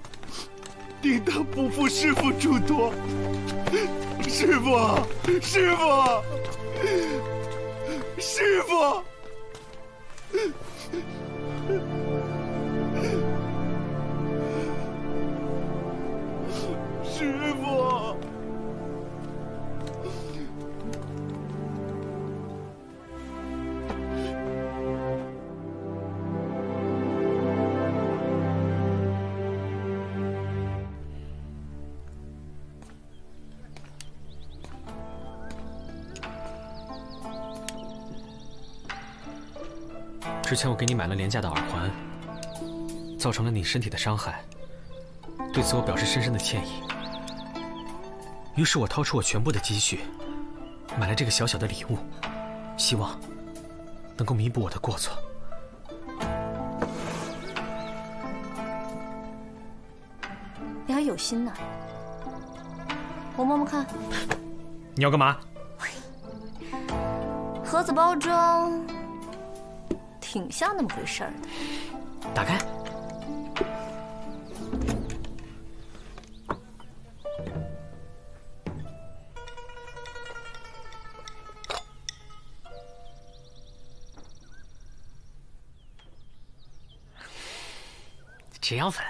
定当不负师父嘱托。师父，师父，师父！师父！之前我给你买了廉价的耳环，造成了你身体的伤害，对此我表示深深的歉意。于是我掏出我全部的积蓄，买了这个小小的礼物，希望能够弥补我的过错。你还有心呢，我摸摸看。你要干嘛？盒子包装挺像那么回事儿的。打开。只要粉。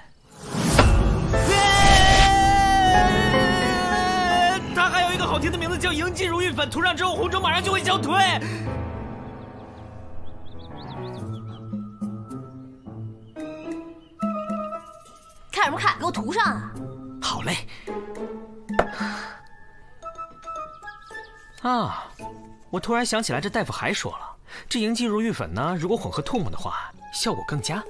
它还有一个好听的名字叫迎击如玉粉，涂上之后红肿马上就会消退。看什么看？给我涂上啊！好嘞。啊，我突然想起来，这大夫还说了，这迎击如玉粉呢，如果混合唾沫的话，效果更佳。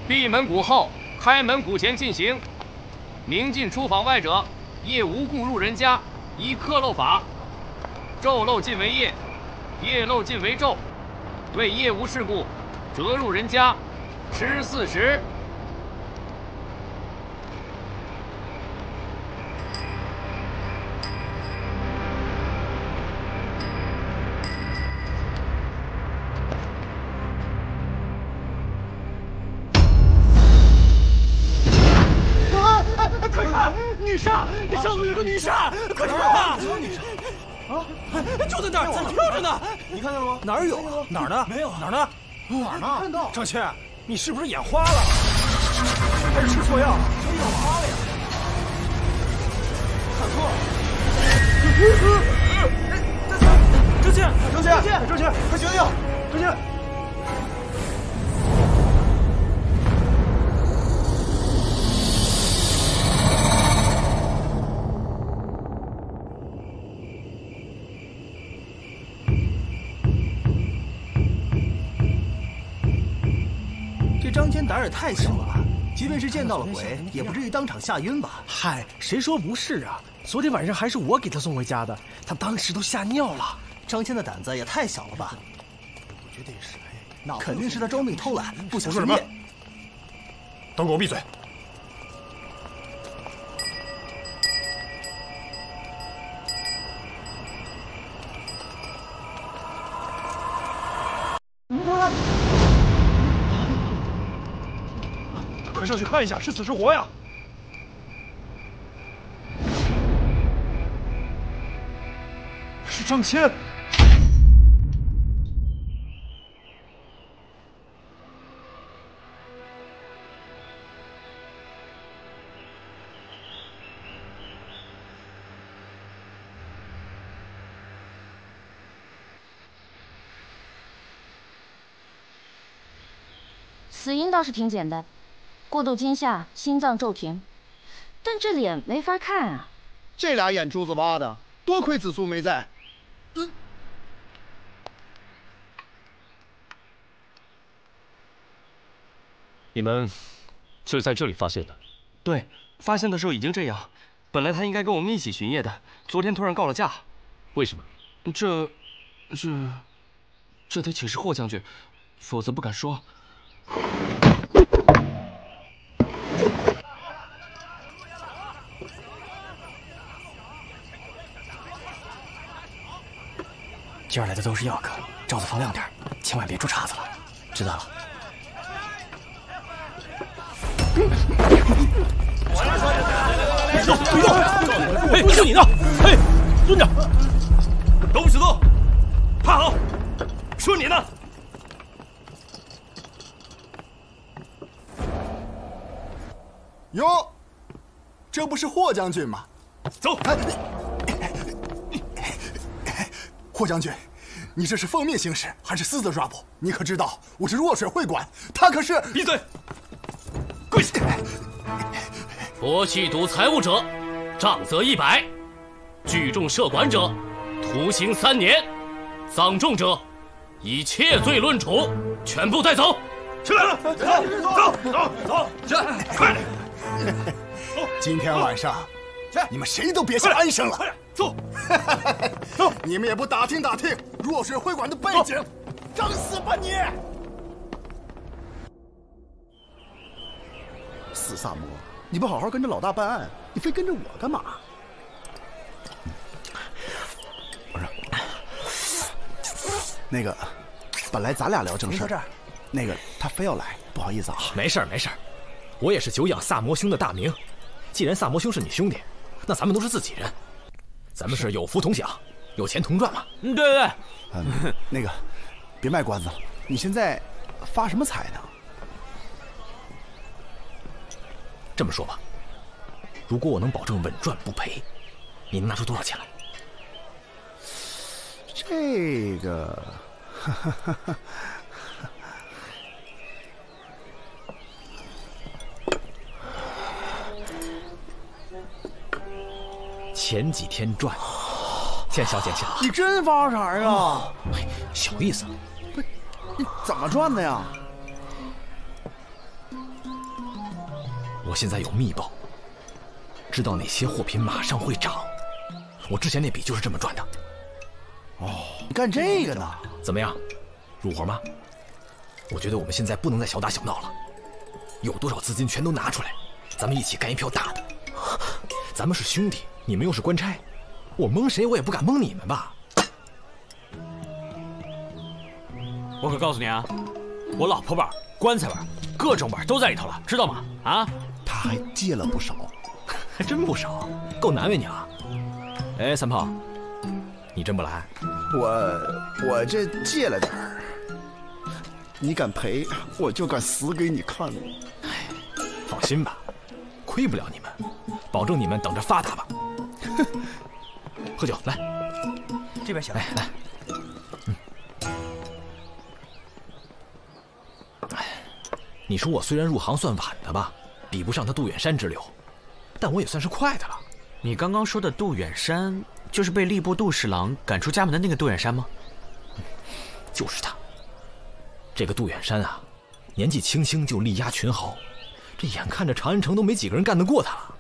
闭门鼓后，开门鼓前进行。明进出访外者，业无故入人家，依克漏法。昼漏尽为业，夜漏尽为昼。为业无事故，折入人家，吃40。快看，女杀！上头有个女杀，快看啊！什么女杀？啊，就在那儿，跳着呢。你看见了吗？哪儿有？哪儿呢？没有哪儿呢？哪儿呢？看到。张骞，你是不是眼花了？还是吃错药？谁眼花了呀？看错了。张骞，快醒醒！张骞。张骞胆儿也太小了吧！即便是见到了鬼，也不至于当场吓晕吧？嗨，谁说不是啊？昨天晚上还是我给他送回家的，他当时都吓尿了。张骞的胆子也太小了吧？不绝对是，肯定是他招命偷懒，不想说什么？都给我闭嘴！快上去看一下，是死是活呀！是张骞。死因倒是挺简单，过度惊吓，心脏骤停，但这脸没法看啊。这俩眼珠子挖的，多亏子苏没在。你们就是在这里发现的？对，发现的时候已经这样。本来他应该跟我们一起巡夜的，昨天突然告了假。为什么？这得请示霍将军，否则不敢说。今儿来的都是药客，罩子放亮点，千万别出岔子了。知道了。哎，就你呢！哎，蹲着，都不许动，趴好。说你呢？哟，这不是霍将军吗？走。霍将军，你这是奉命行事，还是私自抓捕？你可知道我是弱水会馆，他可是……闭嘴！跪下！夺去赌财物者，杖责100；聚众涉馆者，徒刑3年；丧众者，以窃罪论处。全部带走。起来了，走，去，快点！今天晚上，你们谁都别想安生了。走，走！你们也不打听打听弱水会馆的背景，整死吧你！死萨摩，你不好好跟着老大办案，你非跟着我干嘛？不是，那个，本来咱俩聊正事。您说这儿，那个他非要来，不好意思啊。没事儿，没事儿，我也是久仰萨摩兄的大名。既然萨摩兄是你兄弟，那咱们都是自己人。咱们是有福同享，有钱同赚嘛。对对对。那个，别卖关子了，你现在发什么财呢？这么说吧，如果我能保证稳赚不赔，你能拿出多少钱来？这个，前几天赚，见笑见笑。你真发财啊！小意思。不，你怎么赚的呀？我现在有密报，知道哪些货品马上会涨。我之前那笔就是这么赚的。哦，你干这个呢？怎么样，入伙吗？我觉得我们现在不能再小打小闹了，有多少资金全都拿出来，咱们一起干一票大的。咱们是兄弟，你们又是官差，我蒙谁我也不敢蒙你们吧。我可告诉你啊，我老婆本、棺材本、各种本都在里头了，知道吗？啊，他还借了不少，还真不少，够难为你了。哎，三炮，你真不来？我这借了点儿，你敢赔，我就敢死给你看。放心吧，亏不了你们，保证你们等着发达吧。喝酒来，这边行。来来。你说我虽然入行算晚的吧，比不上他杜远山之流，但我也算是快的了。你刚刚说的杜远山，就是被吏部杜侍郎赶出家门的那个杜远山吗？就是他。这个杜远山啊，年纪轻轻就力压群豪，这眼看着长安城都没几个人干得过他了。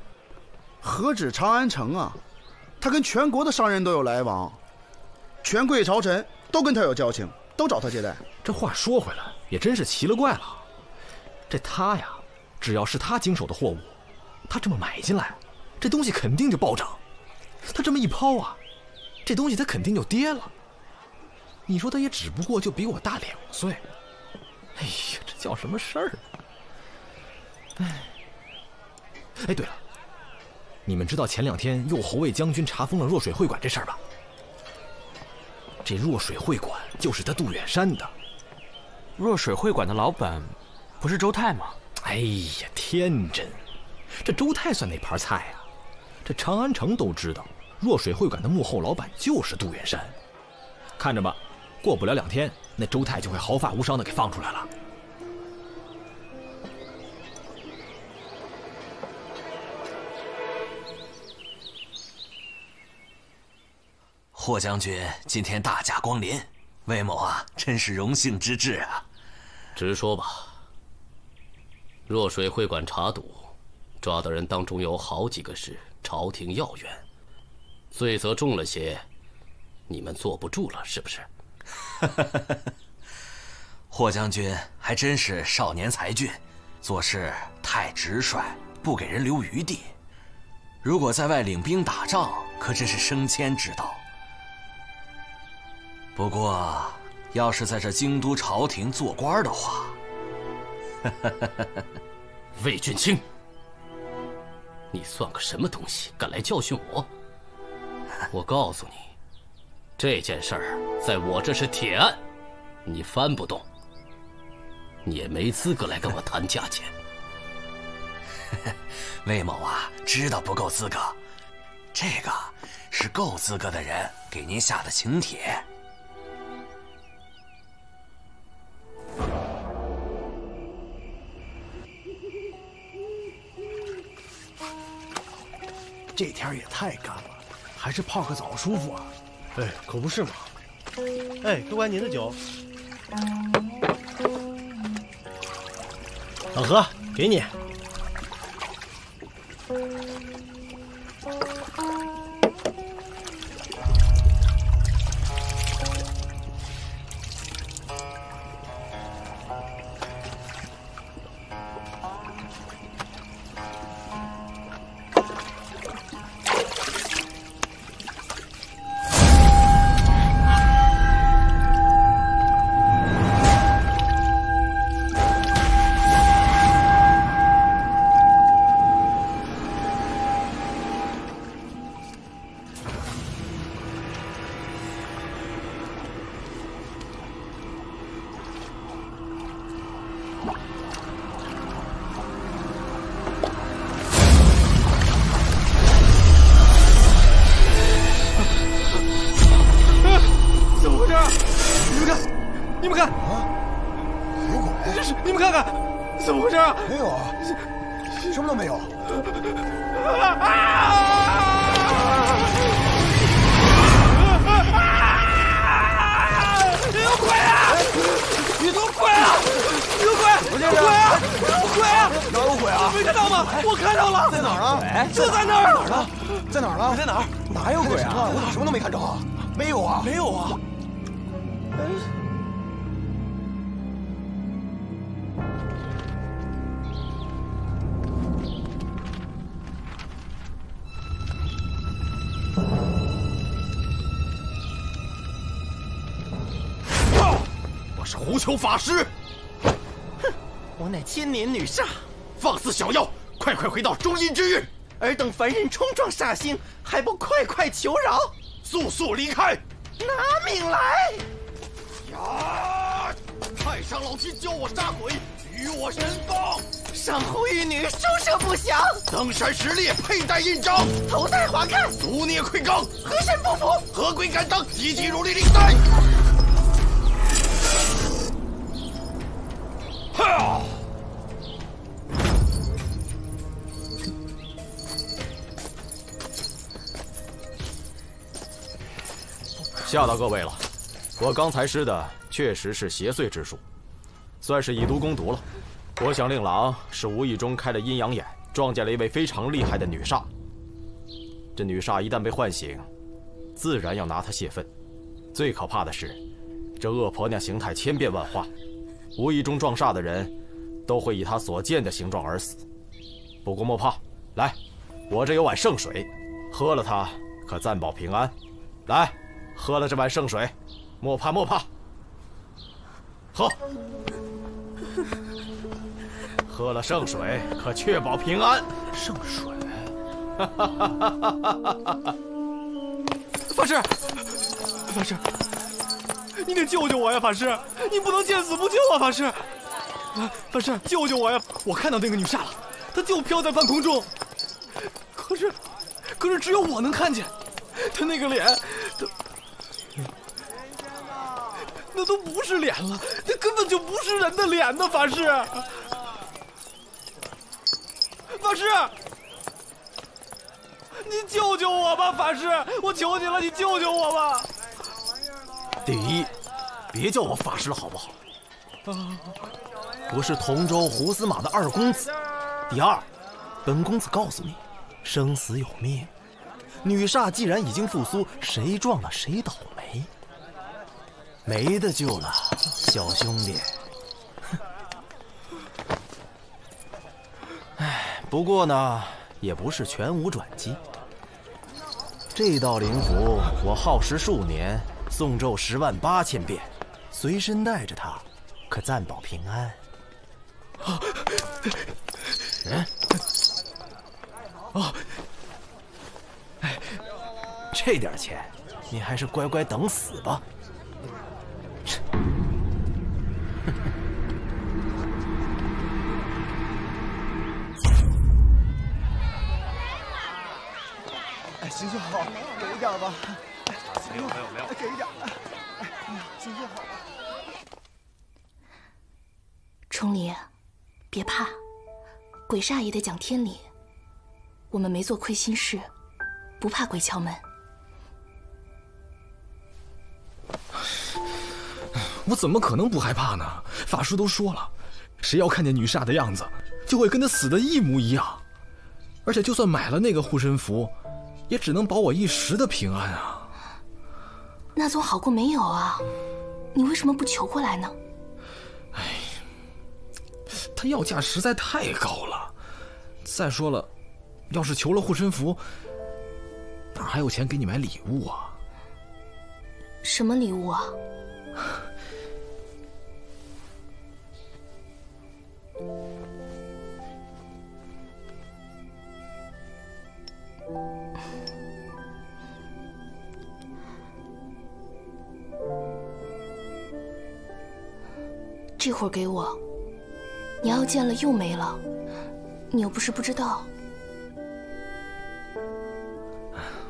何止长安城啊，他跟全国的商人都有来往，权贵朝臣都跟他有交情，都找他接待。这话说回来，也真是奇了怪了。这他呀，只要是他经手的货物，他这么买进来，这东西肯定就暴涨；他这么一抛啊，这东西他肯定就跌了。你说他也只不过就比我大2岁，哎呀，这叫什么事儿？哎，对了，你们知道前2天右侯卫将军查封了若水会馆这事儿吧？这若水会馆就是他杜远山的。若水会馆的老板不是周泰吗？哎呀，天真！这周泰算哪盘菜啊？这长安城都知道，若水会馆的幕后老板就是杜远山。看着吧，过不了2天，那周泰就会毫发无伤的给放出来了。霍将军今天大驾光临，魏某啊，真是荣幸之至啊！直说吧。若水会馆查赌，抓的人当中有好几个是朝廷要员，罪责重了些，你们坐不住了是不是？霍将军还真是少年才俊，做事太直率，不给人留余地。如果在外领兵打仗，可真是升迁之道。不过，要是在这京都朝廷做官的话，魏俊卿，你算个什么东西，敢来教训我？我告诉你，这件事儿在我这是铁案，你翻不动，你也没资格来跟我谈价钱。魏某啊，知道不够资格，这个是够资格的人给您下的请帖。这天也太干了，还是泡个澡舒服啊！哎，可不是嘛！哎，客官您的酒。老何，给你。你们看，有鬼！这是你们看看，怎么回事啊？没有啊，什么都没有。有鬼啊！有鬼啊！有鬼！有鬼啊！有鬼啊！哪有鬼啊？没看到吗？我看到了，在哪儿啊？就在那儿。哪儿呢？在哪儿呢？在哪儿？哪有鬼啊？我咋什么都没看着啊？没有啊！没有啊！是狐裘法师！哼，我乃千年女煞，放肆小妖！快回到中阴之域！尔等凡人冲撞煞星，还不快求饶！速离开！拿命来！呀！太上老君教我杀鬼，与我神风。上户玉女收摄不详，登山石裂，佩戴印章，头戴华龛，足蹑溃罡，河神不服，何鬼敢当？急如律令三！哈！吓到各位了，我刚才施的确实是邪祟之术，算是以毒攻毒了。我想令郎是无意中开了阴阳眼，撞见了一位非常厉害的女煞。这女煞一旦被唤醒，自然要拿她泄愤。最可怕的是，这恶婆娘形态千变万化，无意中撞煞的人，都会以她所见的形状而死。不过莫怕，来，我这有碗圣水，喝了它可暂保平安。来，喝了这碗圣水，莫怕，喝。喝了圣水，可确保平安。圣水，法师，你得救救我呀！法师，你不能见死不救啊！法师，救救我呀！我看到那个女煞了，她就飘在半空中。可是只有我能看见，她那个脸，那都不是脸了，那根本就不是人的脸呢！法师。你救救我吧，法师！我求你了，你救救我吧！第一，别叫我法师了，好不好？我是同州胡司马的二公子。第二，本公子告诉你，生死有命，女煞既然已经复苏，谁撞了谁倒霉，没得救了，小兄弟。不过呢，也不是全无转机。这道灵符我耗时数年，诵咒108000遍，随身带着它，可暂保平安。这点钱，你还是乖乖等死吧。行行好，给一点吧。没有，给一点。行行好。崇礼，别怕，鬼煞也得讲天理。我们没做亏心事，不怕鬼敲门。我怎么可能不害怕呢？法师都说了，谁要看见女煞的样子，就会跟她死的一模一样。而且就算买了那个护身符，也只能保我一时的平安啊。那总好过没有啊，你为什么不求过来呢？他要价实在太高了。再说了，要是求了护身符，哪还有钱给你买礼物啊？什么礼物啊？这会儿给我，你要见了又没了，你又不是不知道。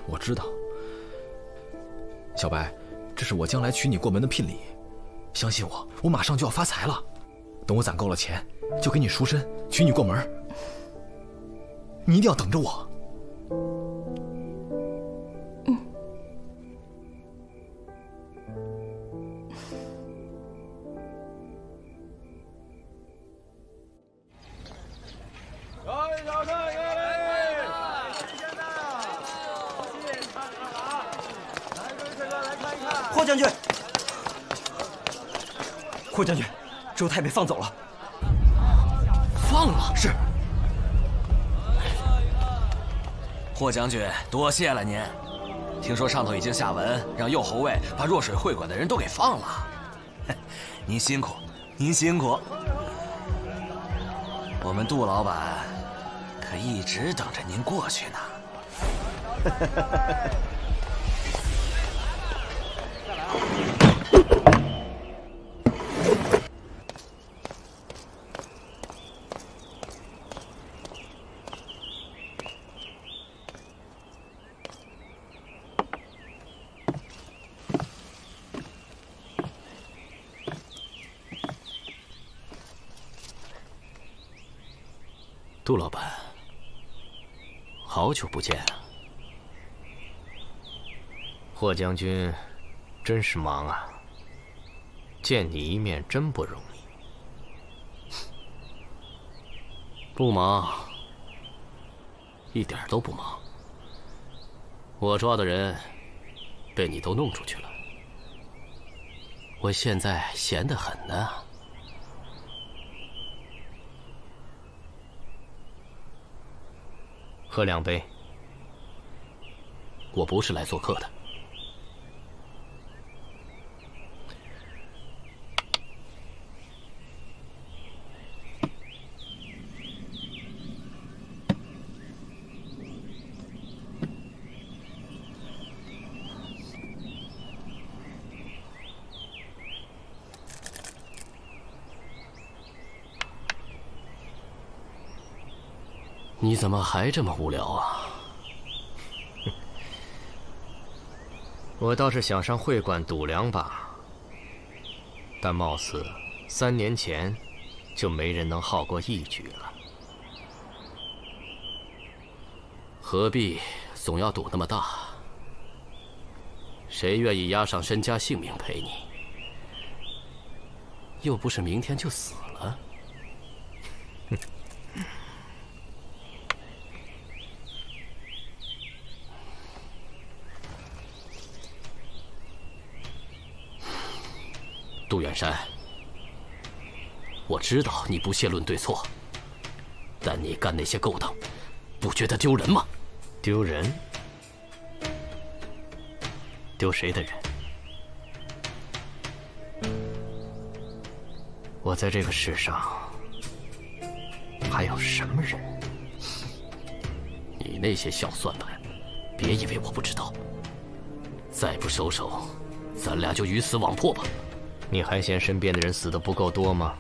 我知道，小白，这是我将来娶你过门的聘礼，相信我，我马上就要发财了。等我攒够了钱，就给你赎身，娶你过门。你一定要等着我。霍将军，霍将军，周太被放走了。放了？是。霍将军，多谢了您。听说上头已经下文，让右侯卫把弱水会馆的人都给放了。您辛苦，您辛苦。我们杜老板可一直等着您过去呢。杜老板，好久不见啊！霍将军，真是忙啊，见你一面真不容易。不忙，一点都不忙。我抓的人被你都弄出去了，我现在闲得很呢。喝2杯，我不是来做客的。你怎么还这么无聊啊？我倒是想上会馆赌2把，但貌似3年前就没人能耗过1局了。何必总要赌那么大？谁愿意押上身家性命陪你？又不是明天就死了。杜远山，我知道你不屑论对错，但你干那些勾当，不觉得丢人吗？丢人？丢谁的人？我在这个世上还有什么人？你那些小算盘，别以为我不知道。再不收手，咱俩就鱼死网破吧。你还嫌身边的人死得不够多吗？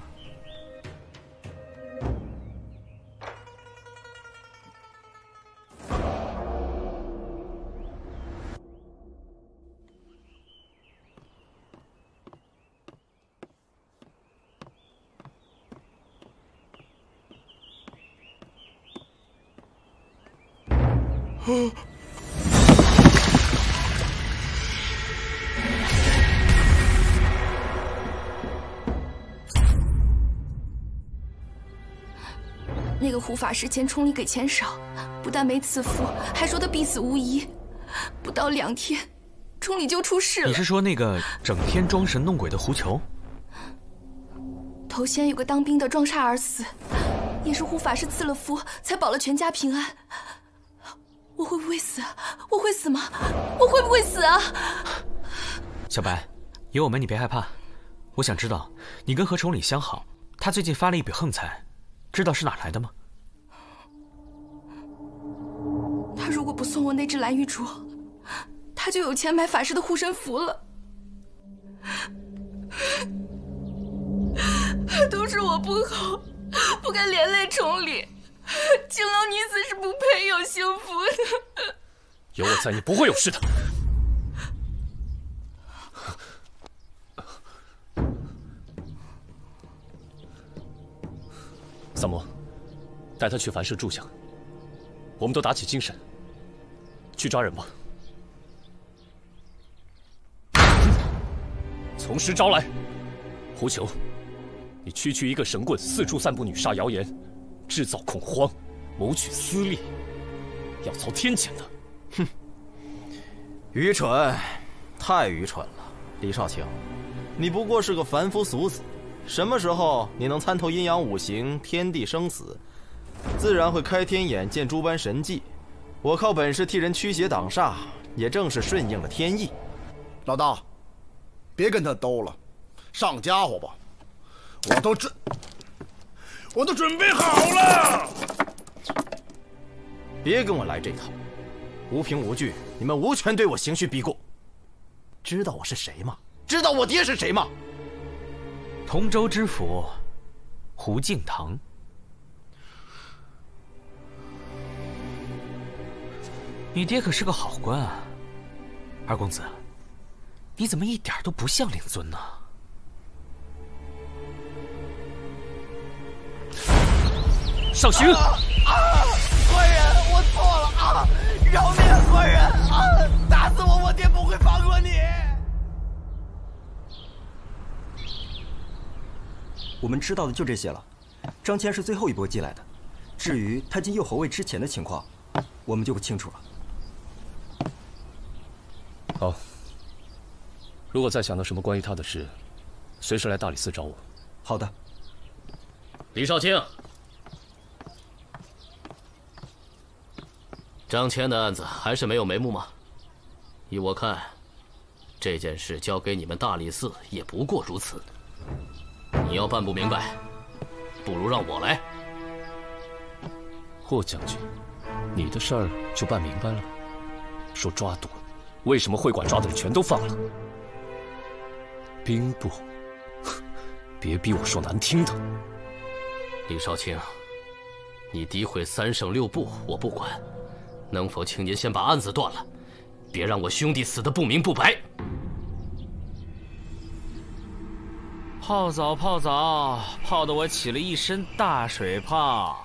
那个胡法师嫌崇礼给钱少，不但没赐福，还说他必死无疑。不到2天，崇礼就出事了。你是说那个整天装神弄鬼的胡球？头先有个当兵的撞煞而死，也是胡法师赐了福，才保了全家平安。我会不会死？我会死吗？我会不会死啊？小白，有我们你别害怕。我想知道，你跟何崇礼相好，他最近发了一笔横财。知道是哪来的吗？他如果不送我那只蓝玉镯，他就有钱买法师的护身符了。都是我不好，不该连累崇礼。青楼女子是不配有幸福的。有我在，你不会有事的。萨摩，带他去凡社住下。我们都打起精神，去抓人吧。从实招来。胡球，你区区一个神棍，四处散布女杀谣言，制造恐慌，谋取私利，要遭天谴的。哼，愚蠢，太愚蠢了，李少卿，你不过是个凡夫俗子。什么时候你能参透阴阳五行、天地生死，自然会开天眼见诸般神迹。我靠本事替人驱邪挡煞，也正是顺应了天意。老大，别跟他兜了，上家伙吧，我都准备好了。别跟我来这套，无凭无据，你们无权对我刑讯逼供。知道我是谁吗？知道我爹是谁吗？同州知府胡敬堂。你爹可是个好官啊，二公子，你怎么一点都不像令尊呢？上刑！官人，我错了啊！饶命，官人啊！打死我，我爹不会放过你。我们知道的就这些了。张骞是最后一波进来的，至于他进右侯位之前的情况，我们就不清楚了。好，如果再想到什么关于他的事，随时来大理寺找我。好的。李少卿，张骞的案子还是没有眉目吗？依我看，这件事交给你们大理寺也不过如此。你要办不明白，不如让我来。霍将军，你的事儿就办明白了。说抓赌，为什么会馆抓的人全都放了？兵部，别逼我说难听的。李少卿，你诋毁3省6部，我不管。能否请您先把案子断了，别让我兄弟死得不明不白。泡澡，泡澡，泡得我起了一身大水泡。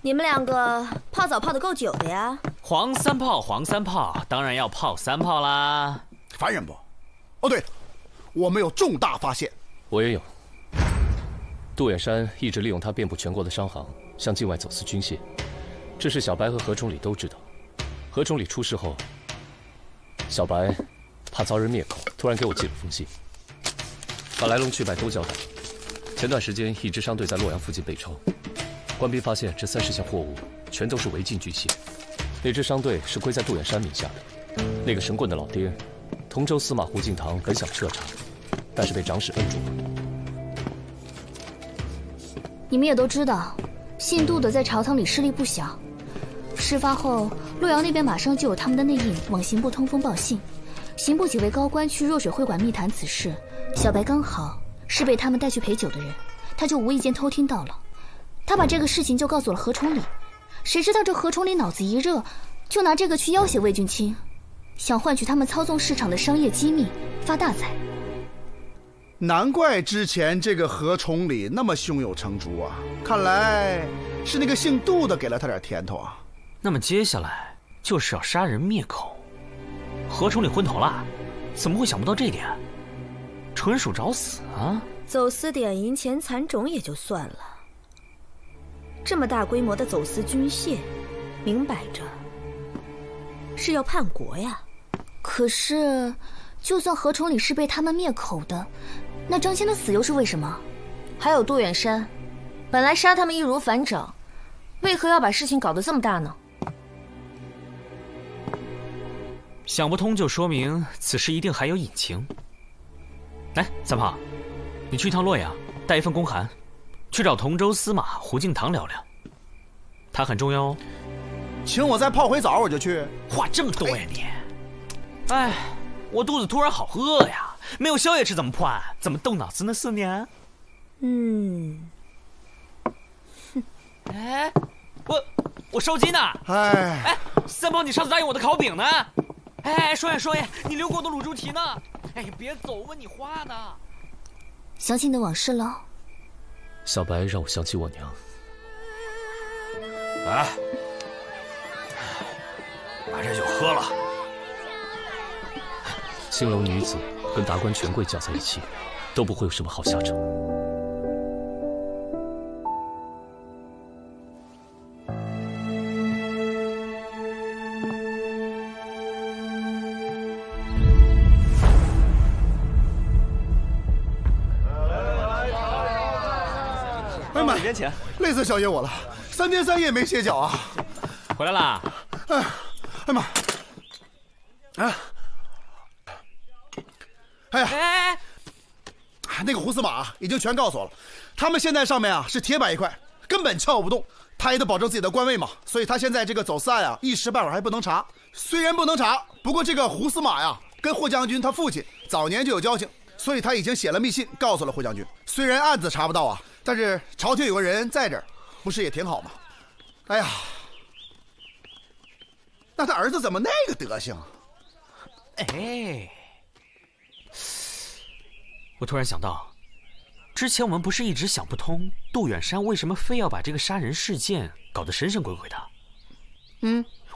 你们两个泡澡泡得够久的呀？黄三泡，黄三泡，当然要泡3泡啦。烦人不？哦，对了，我们有重大发现。我也有。杜远山一直利用他遍布全国的商行，向境外走私军械，这事小白和何崇礼都知道。何崇礼出事后，小白怕遭人灭口，突然给我寄了封信，把来龙去脉都交代了。前段时间，一支商队在洛阳附近被抄，官兵发现这30箱货物全都是违禁军械。那支商队是归在杜远山名下的。那个神棍的老爹，同州司马胡敬堂本想彻查，但是被长史摁住了。你们也都知道，姓杜的在朝堂里势力不小。事发后，洛阳那边马上就有他们的内应往刑部通风报信。刑部几位高官去若水会馆密谈此事，小白刚好是被他们带去陪酒的人，他就无意间偷听到了。他把这个事情就告诉了何崇礼，谁知道这何崇礼脑子一热，就拿这个去要挟魏俊卿，想换取他们操纵市场的商业机密，发大财。难怪之前这个何崇礼那么胸有成竹啊！看来是那个姓杜的给了他点甜头啊。那么接下来就是要杀人灭口。何崇礼昏头了，怎么会想不到这一点？纯属找死啊！走私点银钱蚕种也就算了，这么大规模的走私军械，明摆着是要叛国呀。可是，就算何崇礼是被他们灭口的，那张骞的死又是为什么？还有杜远山，本来杀他们易如反掌，为何要把事情搞得这么大呢？想不通就说明此事一定还有隐情。来，三胖，你去一趟洛阳，带一份公函，去找同州司马胡敬堂聊聊，他很重要哦。请我再泡回澡，我就去。话这么多呀你！哎，我肚子突然好饿呀，没有宵夜吃怎么破案？怎么动脑子呢？4年？哎，我烧鸡呢！哎，三胖，你上次答应我的烤饼呢？哎，双眼，你留给我的卤猪蹄呢？哎呀，别走，问你话呢。想起你的往事了？小白让我想起我娘。哎，把这酒喝了。青楼女子跟达官权贵搅在一起，都不会有什么好下场。几年前，累死小爷我了，3天3夜没歇脚啊！回来啦！哎妈！哎呀！那个胡司马已经全告诉我了，他们现在上面啊是铁板一块，根本撬不动。他也得保证自己的官位嘛，所以他现在这个走私案啊，一时半会儿还不能查。虽然不能查，不过这个胡司马呀，跟霍将军他父亲早年就有交情，所以他已经写了密信告诉了霍将军。虽然案子查不到啊，但是朝廷有个人在这儿，不是也挺好吗？哎呀，那他儿子怎么那个德行？哎，我突然想到，之前我们不是一直想不通杜远山为什么非要把这个杀人事件搞得神神鬼鬼的？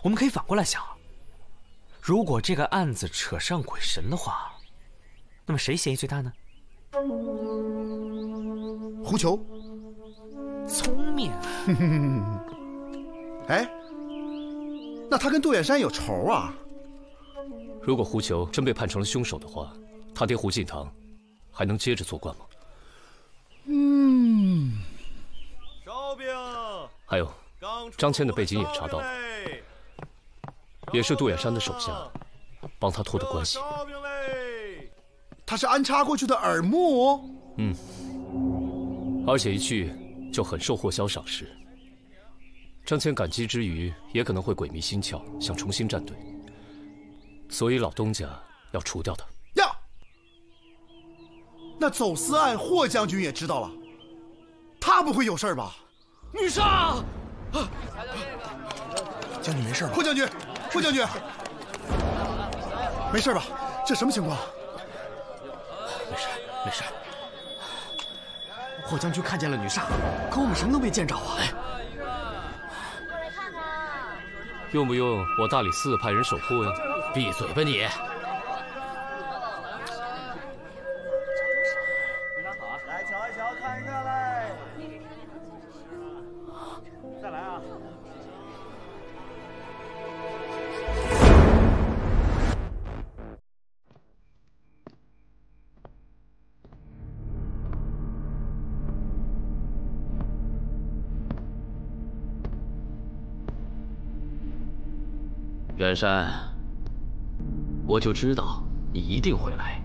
我们可以反过来想，如果这个案子扯上鬼神的话，那么谁嫌疑最大呢？胡球，聪明。哎，那他跟杜远山有仇啊？如果胡球真被判成了凶手的话，他爹胡进堂还能接着做官吗？烧饼。还有，张骞的背景也查到了，也是杜远山的手下帮他托的关系。他是安插过去的耳目。而且一去就很受霍萧赏识。张骞感激之余，也可能会鬼迷心窍，想重新站队。所以老东家要除掉他。呀，那走私案霍将军也知道了，他不会有事吧？女杀！将军没事吧？霍将军，霍将军，没事吧？这什么情况？没事，没事。霍将军看见了女煞，可我们什么都没见着啊！用不用我大理寺派人守护呀？闭嘴吧你！来瞧一瞧，看一看来。再来啊！远山，我就知道你一定会来。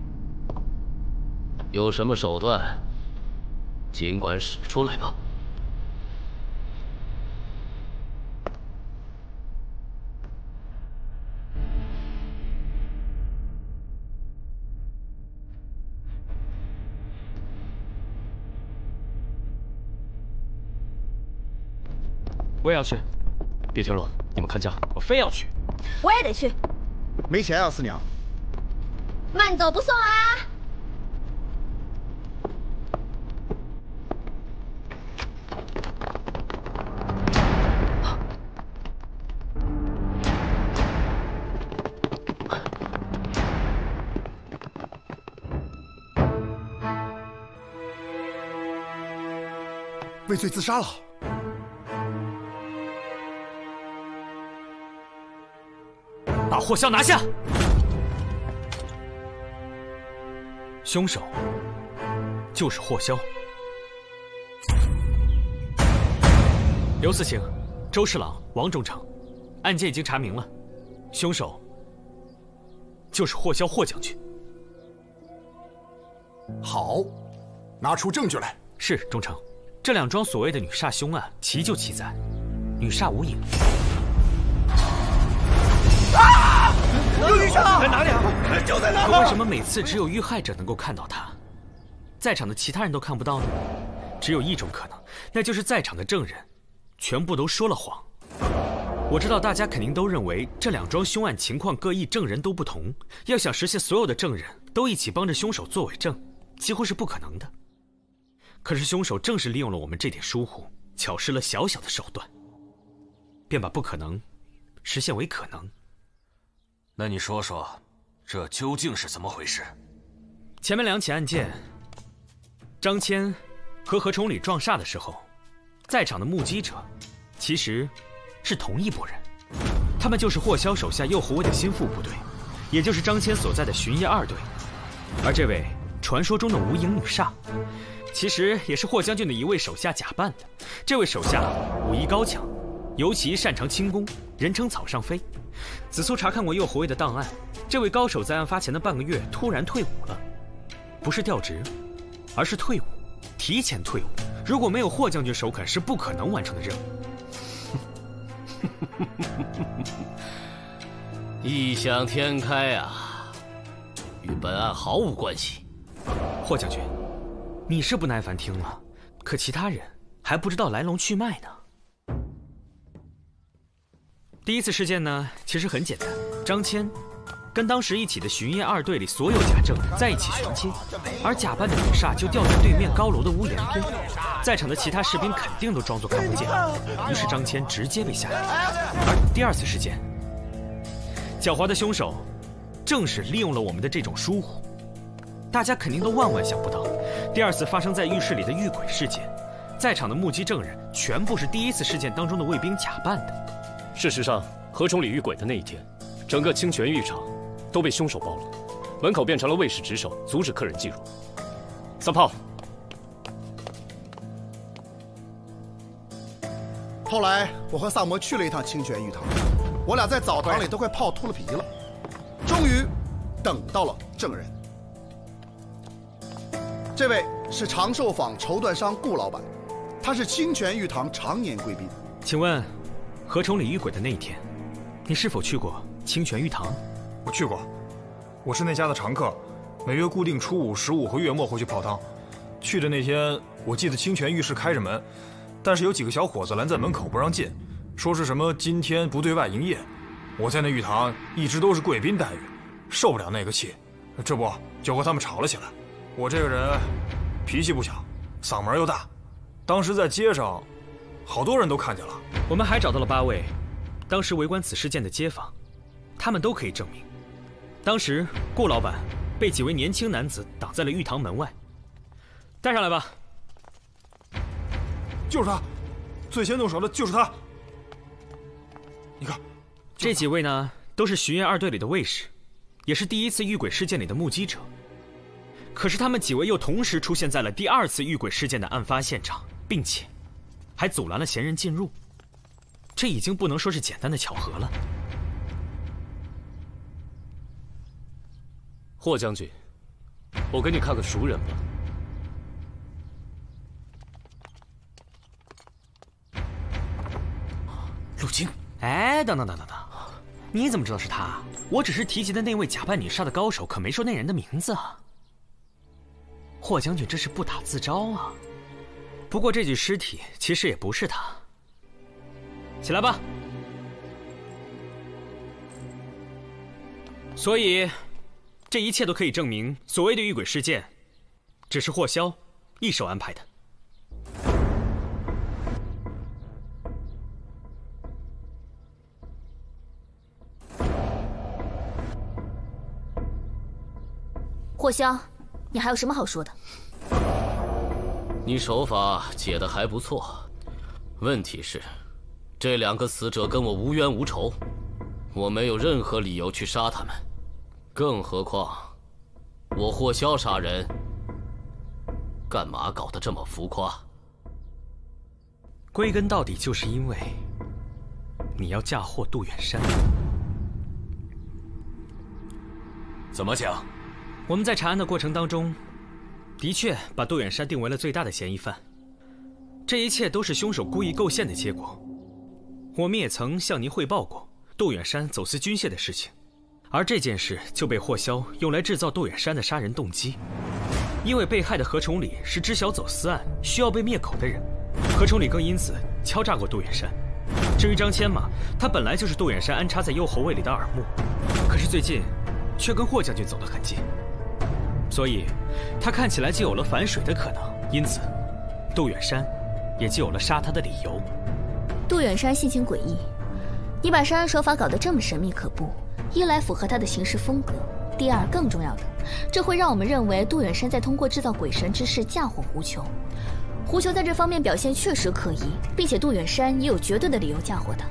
有什么手段，尽管使出来吧。我也要去。别停了，你们看家，我非要去。我也得去。没钱啊，四娘。慢走不送啊！畏罪自杀了。把霍萧拿下！凶手就是霍萧。刘四卿、周侍郎、王忠诚，案件已经查明了，凶手就是霍萧霍将军。好，拿出证据来。是，忠诚。这两桩所谓的女煞凶案，奇就奇在女煞无影。有女煞在哪里啊？就在那。可为什么每次只有遇害者能够看到她，在场的其他人都看不到呢？只有一种可能，那就是在场的证人全部都说了谎。我知道大家肯定都认为这两桩凶案情况各异，证人都不同，要想实现所有的证人都一起帮着凶手作伪证，几乎是不可能的。可是凶手正是利用了我们这点疏忽，巧施了小小的手段，便把不可能实现为可能。那你说说，这究竟是怎么回事？前面两起案件，张骞和何崇礼撞煞的时候，在场的目击者其实是同一拨人，他们就是霍萧手下右护卫的心腹部队，也就是张骞所在的巡夜2队。而这位传说中的无影女煞，其实也是霍将军的一位手下假扮的。这位手下武艺高强，尤其擅长轻功，人称草上飞。子苏查看过右护卫的档案，这位高手在案发前的半个月突然退伍了，不是调职，而是退伍，提前退伍。如果没有霍将军首肯，是不可能完成的任务。异想天开啊，与本案毫无关系。霍将军，你是不耐烦听了，可其他人还不知道来龙去脉呢。第一次事件呢，其实很简单，张骞跟当时一起的巡夜2队里所有甲正在一起全切，而假扮的李煞就吊在对面高楼的屋檐边，在场的其他士兵肯定都装作看不见，于是张骞直接被下药。而第二次事件，狡猾的凶手正是利用了我们的这种疏忽，大家肯定都万万想不到，第二次发生在浴室里的遇鬼事件，在场的目击证人全部是第一次事件当中的卫兵假扮的。事实上，何崇礼遇鬼的那一天，整个清泉浴场都被凶手包了，门口变成了卫士值守，阻止客人进入。三炮。后来我和萨摩去了一趟清泉浴堂，我俩在澡堂里都快泡秃了皮了，终于等到了证人。这位是长寿坊绸缎商顾老板，他是清泉浴堂常年贵宾。请问，何崇礼遇鬼的那一天，你是否去过清泉浴堂？我去过，我是那家的常客，每月固定初五、15和月末会去泡汤。去的那天，我记得清泉浴室开着门，但是有几个小伙子拦在门口不让进，说是什么今天不对外营业。我在那浴堂一直都是贵宾待遇，受不了那个气，这不就和他们吵了起来。我这个人脾气不小，嗓门又大，当时在街上，好多人都看见了。我们还找到了8位当时围观此事件的街坊，他们都可以证明，当时顾老板被几位年轻男子挡在了浴堂门外。带上来吧。就是他，最先动手的就是他。你看，这几位呢，都是巡夜2队里的卫士，也是第一次遇鬼事件里的目击者。可是他们几位又同时出现在了第2次遇鬼事件的案发现场，并且还阻拦了嫌人进入。这已经不能说是简单的巧合了。霍将军，我给你看个熟人吧。陆京。哎，等，你怎么知道是他？我只是提及的那位假扮女煞的高手，可没说那人的名字啊。霍将军这是不打自招啊。不过这具尸体其实也不是他。起来吧。所以，这一切都可以证明，所谓的遇鬼事件，只是霍萧一手安排的。霍萧，你还有什么好说的？你手法解得还不错，问题是，这2个死者跟我无冤无仇，我没有任何理由去杀他们，更何况，我霍萧杀人，干嘛搞得这么浮夸？归根到底，就是因为你要嫁祸杜远山。怎么讲？我们在查案的过程当中，的确把杜远山定为了最大的嫌疑犯。这一切都是凶手故意构陷的结果。我们也曾向您汇报过杜远山走私军械的事情，而这件事就被霍萧用来制造杜远山的杀人动机。因为被害的何崇礼是知晓走私案需要被灭口的人，何崇礼更因此敲诈过杜远山。至于张骞嘛，他本来就是杜远山安插在右后卫里的耳目，可是最近却跟霍将军走得很近，所以他看起来就有了反水的可能，因此杜远山也就有了杀他的理由。杜远山性情诡异，你把杀人手法搞得这么神秘可怖，一来符合他的行事风格，第二更重要的，这会让我们认为杜远山在通过制造鬼神之事嫁祸胡球。胡球在这方面表现确实可疑，并且杜远山也有绝对的理由嫁祸他。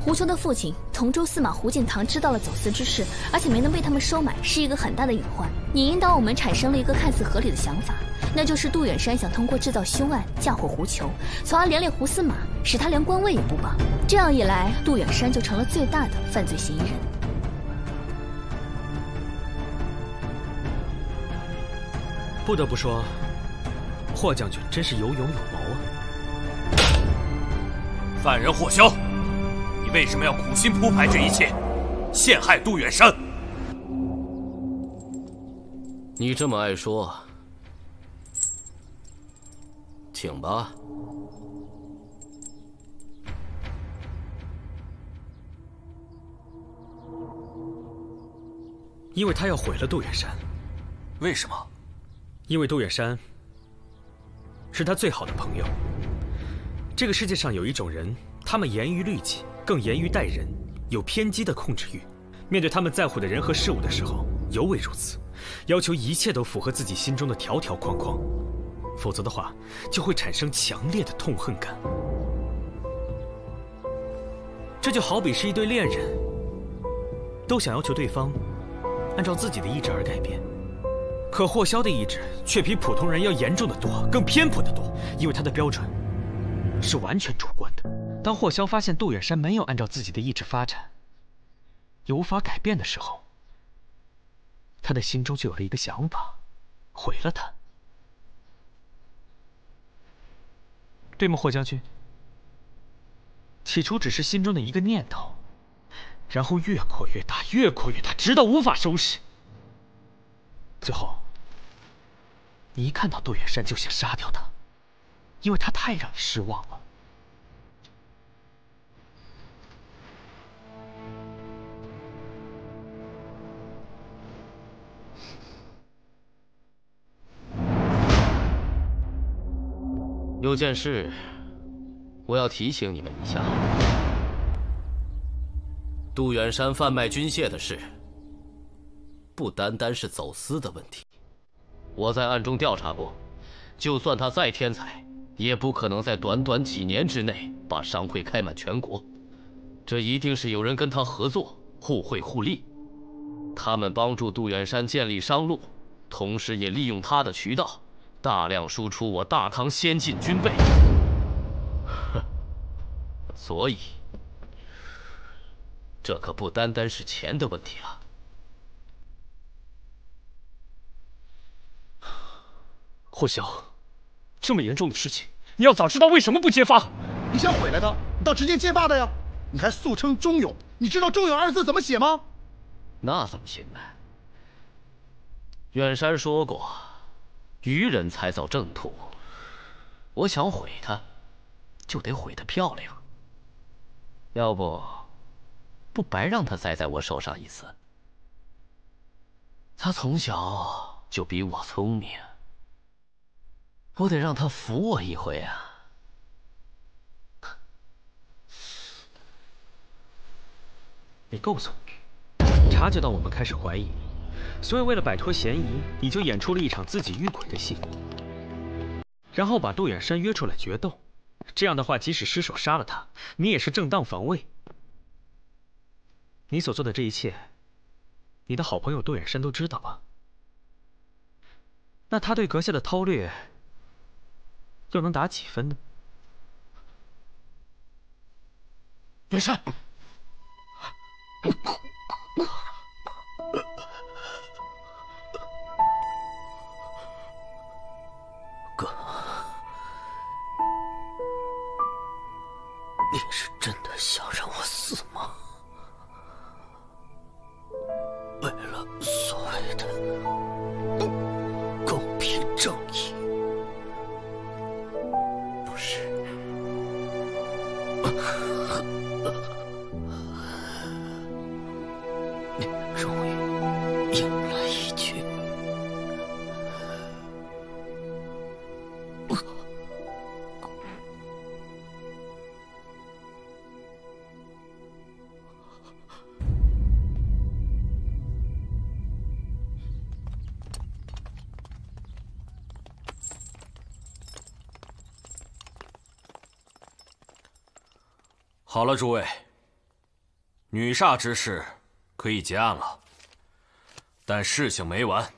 胡球的父亲同州司马胡敬堂知道了走私之事，而且没能被他们收买，是一个很大的隐患，也引导我们产生了一个看似合理的想法，那就是杜远山想通过制造凶案嫁祸胡球，从而连累胡司马，使他连官位也不保。这样一来，杜远山就成了最大的犯罪嫌疑人。不得不说，霍将军真是有勇有谋啊！犯人霍萧，你为什么要苦心铺排这一切，陷害杜远山？你这么爱说，请吧。因为他要毁了杜远山。为什么？因为杜远山是他最好的朋友。这个世界上有一种人，他们严于律己，更严于待人，有偏激的控制欲。面对他们在乎的人和事物的时候，尤为如此，要求一切都符合自己心中的条条框框，否则的话，就会产生强烈的痛恨感。这就好比是一对恋人，都想要求对方按照自己的意志而改变，可霍萧的意志却比普通人要严重的多，更偏颇的多，因为他的标准是完全主观的。当霍萧发现杜远山没有按照自己的意志发展，也无法改变的时候，他的心中就有了一个想法，毁了他。对吗，霍将军？起初只是心中的一个念头，然后越扩越大，越扩越大，直到无法收拾。最后，你一看到杜远山就想杀掉他，因为他太让你失望了。有件事，我要提醒你们一下。杜远山贩卖军械的事，不单单是走私的问题。我在暗中调查过，就算他再天才，也不可能在短短几年之内把商会开满全国。这一定是有人跟他合作，互惠互利。他们帮助杜远山建立商路，同时也利用他的渠道，大量输出我大唐先进军备。所以，这可不单单是钱的问题啊！霍萧，这么严重的事情，你要早知道为什么不揭发？你想毁了他，你倒直接揭发的呀！你还素称忠勇，你知道“忠勇”二字怎么写吗？那怎么行呢？远山说过，愚人才造正途。我想毁他，就得毁得漂亮。要不白让他栽在我手上一次。他从小就比我聪明，我得让他服我一回啊！你够聪明，察觉到我们开始怀疑你，所以为了摆脱嫌疑，你就演出了一场自己遇鬼的戏，然后把杜远山约出来决斗。这样的话，即使失手杀了他，你也是正当防卫。你所做的这一切，你的好朋友杜远山都知道吧？那他对阁下的韬略又能打几分呢？远山，哥，你是真的想让我死吗？为了所谓的公平正义，不是？你终于赢了一局。好了，诸位，女煞之事可以结案了，但事情没完。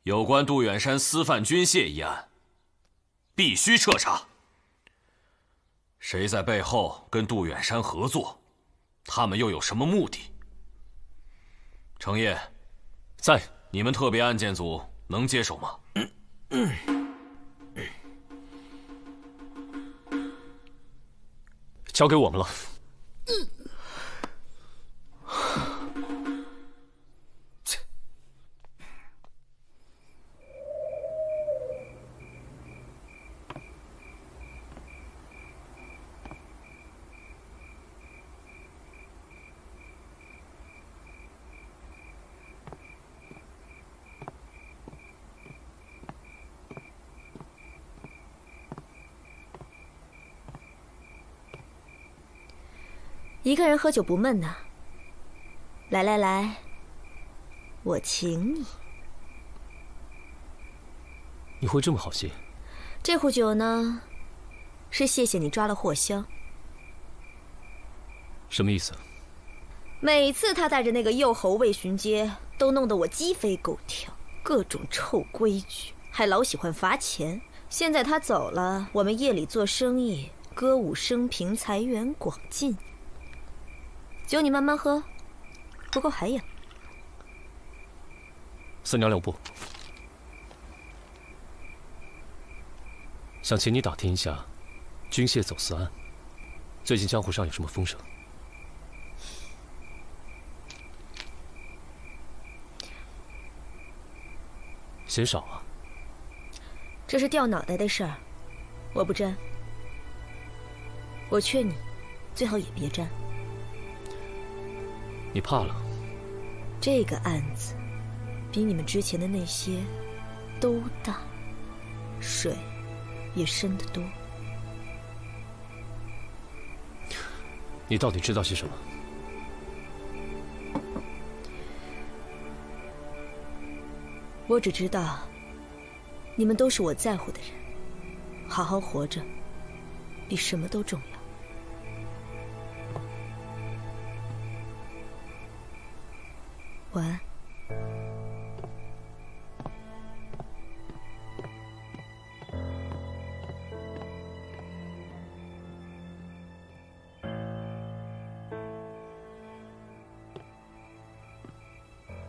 有关杜远山私贩军械一案，必须彻查。谁在背后跟杜远山合作？他们又有什么目的？程烨，在。你们特别案件组能接手吗？交给我们了。一个人喝酒不闷呐。来来来，我请你。你会这么好心？这壶酒呢，是谢谢你抓了霍香。什么意思？每次他带着那个幼猴卫巡街，都弄得我鸡飞狗跳，各种臭规矩，还老喜欢罚钱。现在他走了，我们夜里做生意，歌舞升平，财源广进。酒你慢慢喝，不够还有。三娘两步，想请你打听一下军械走私案，最近江湖上有什么风声？嫌少啊？这是掉脑袋的事儿，我不沾。我劝你，最好也别沾。你怕了？这个案子比你们之前的那些都大，水也深得多。你到底知道些什么？我只知道，你们都是我在乎的人，好好活着，比什么都重要。晚安。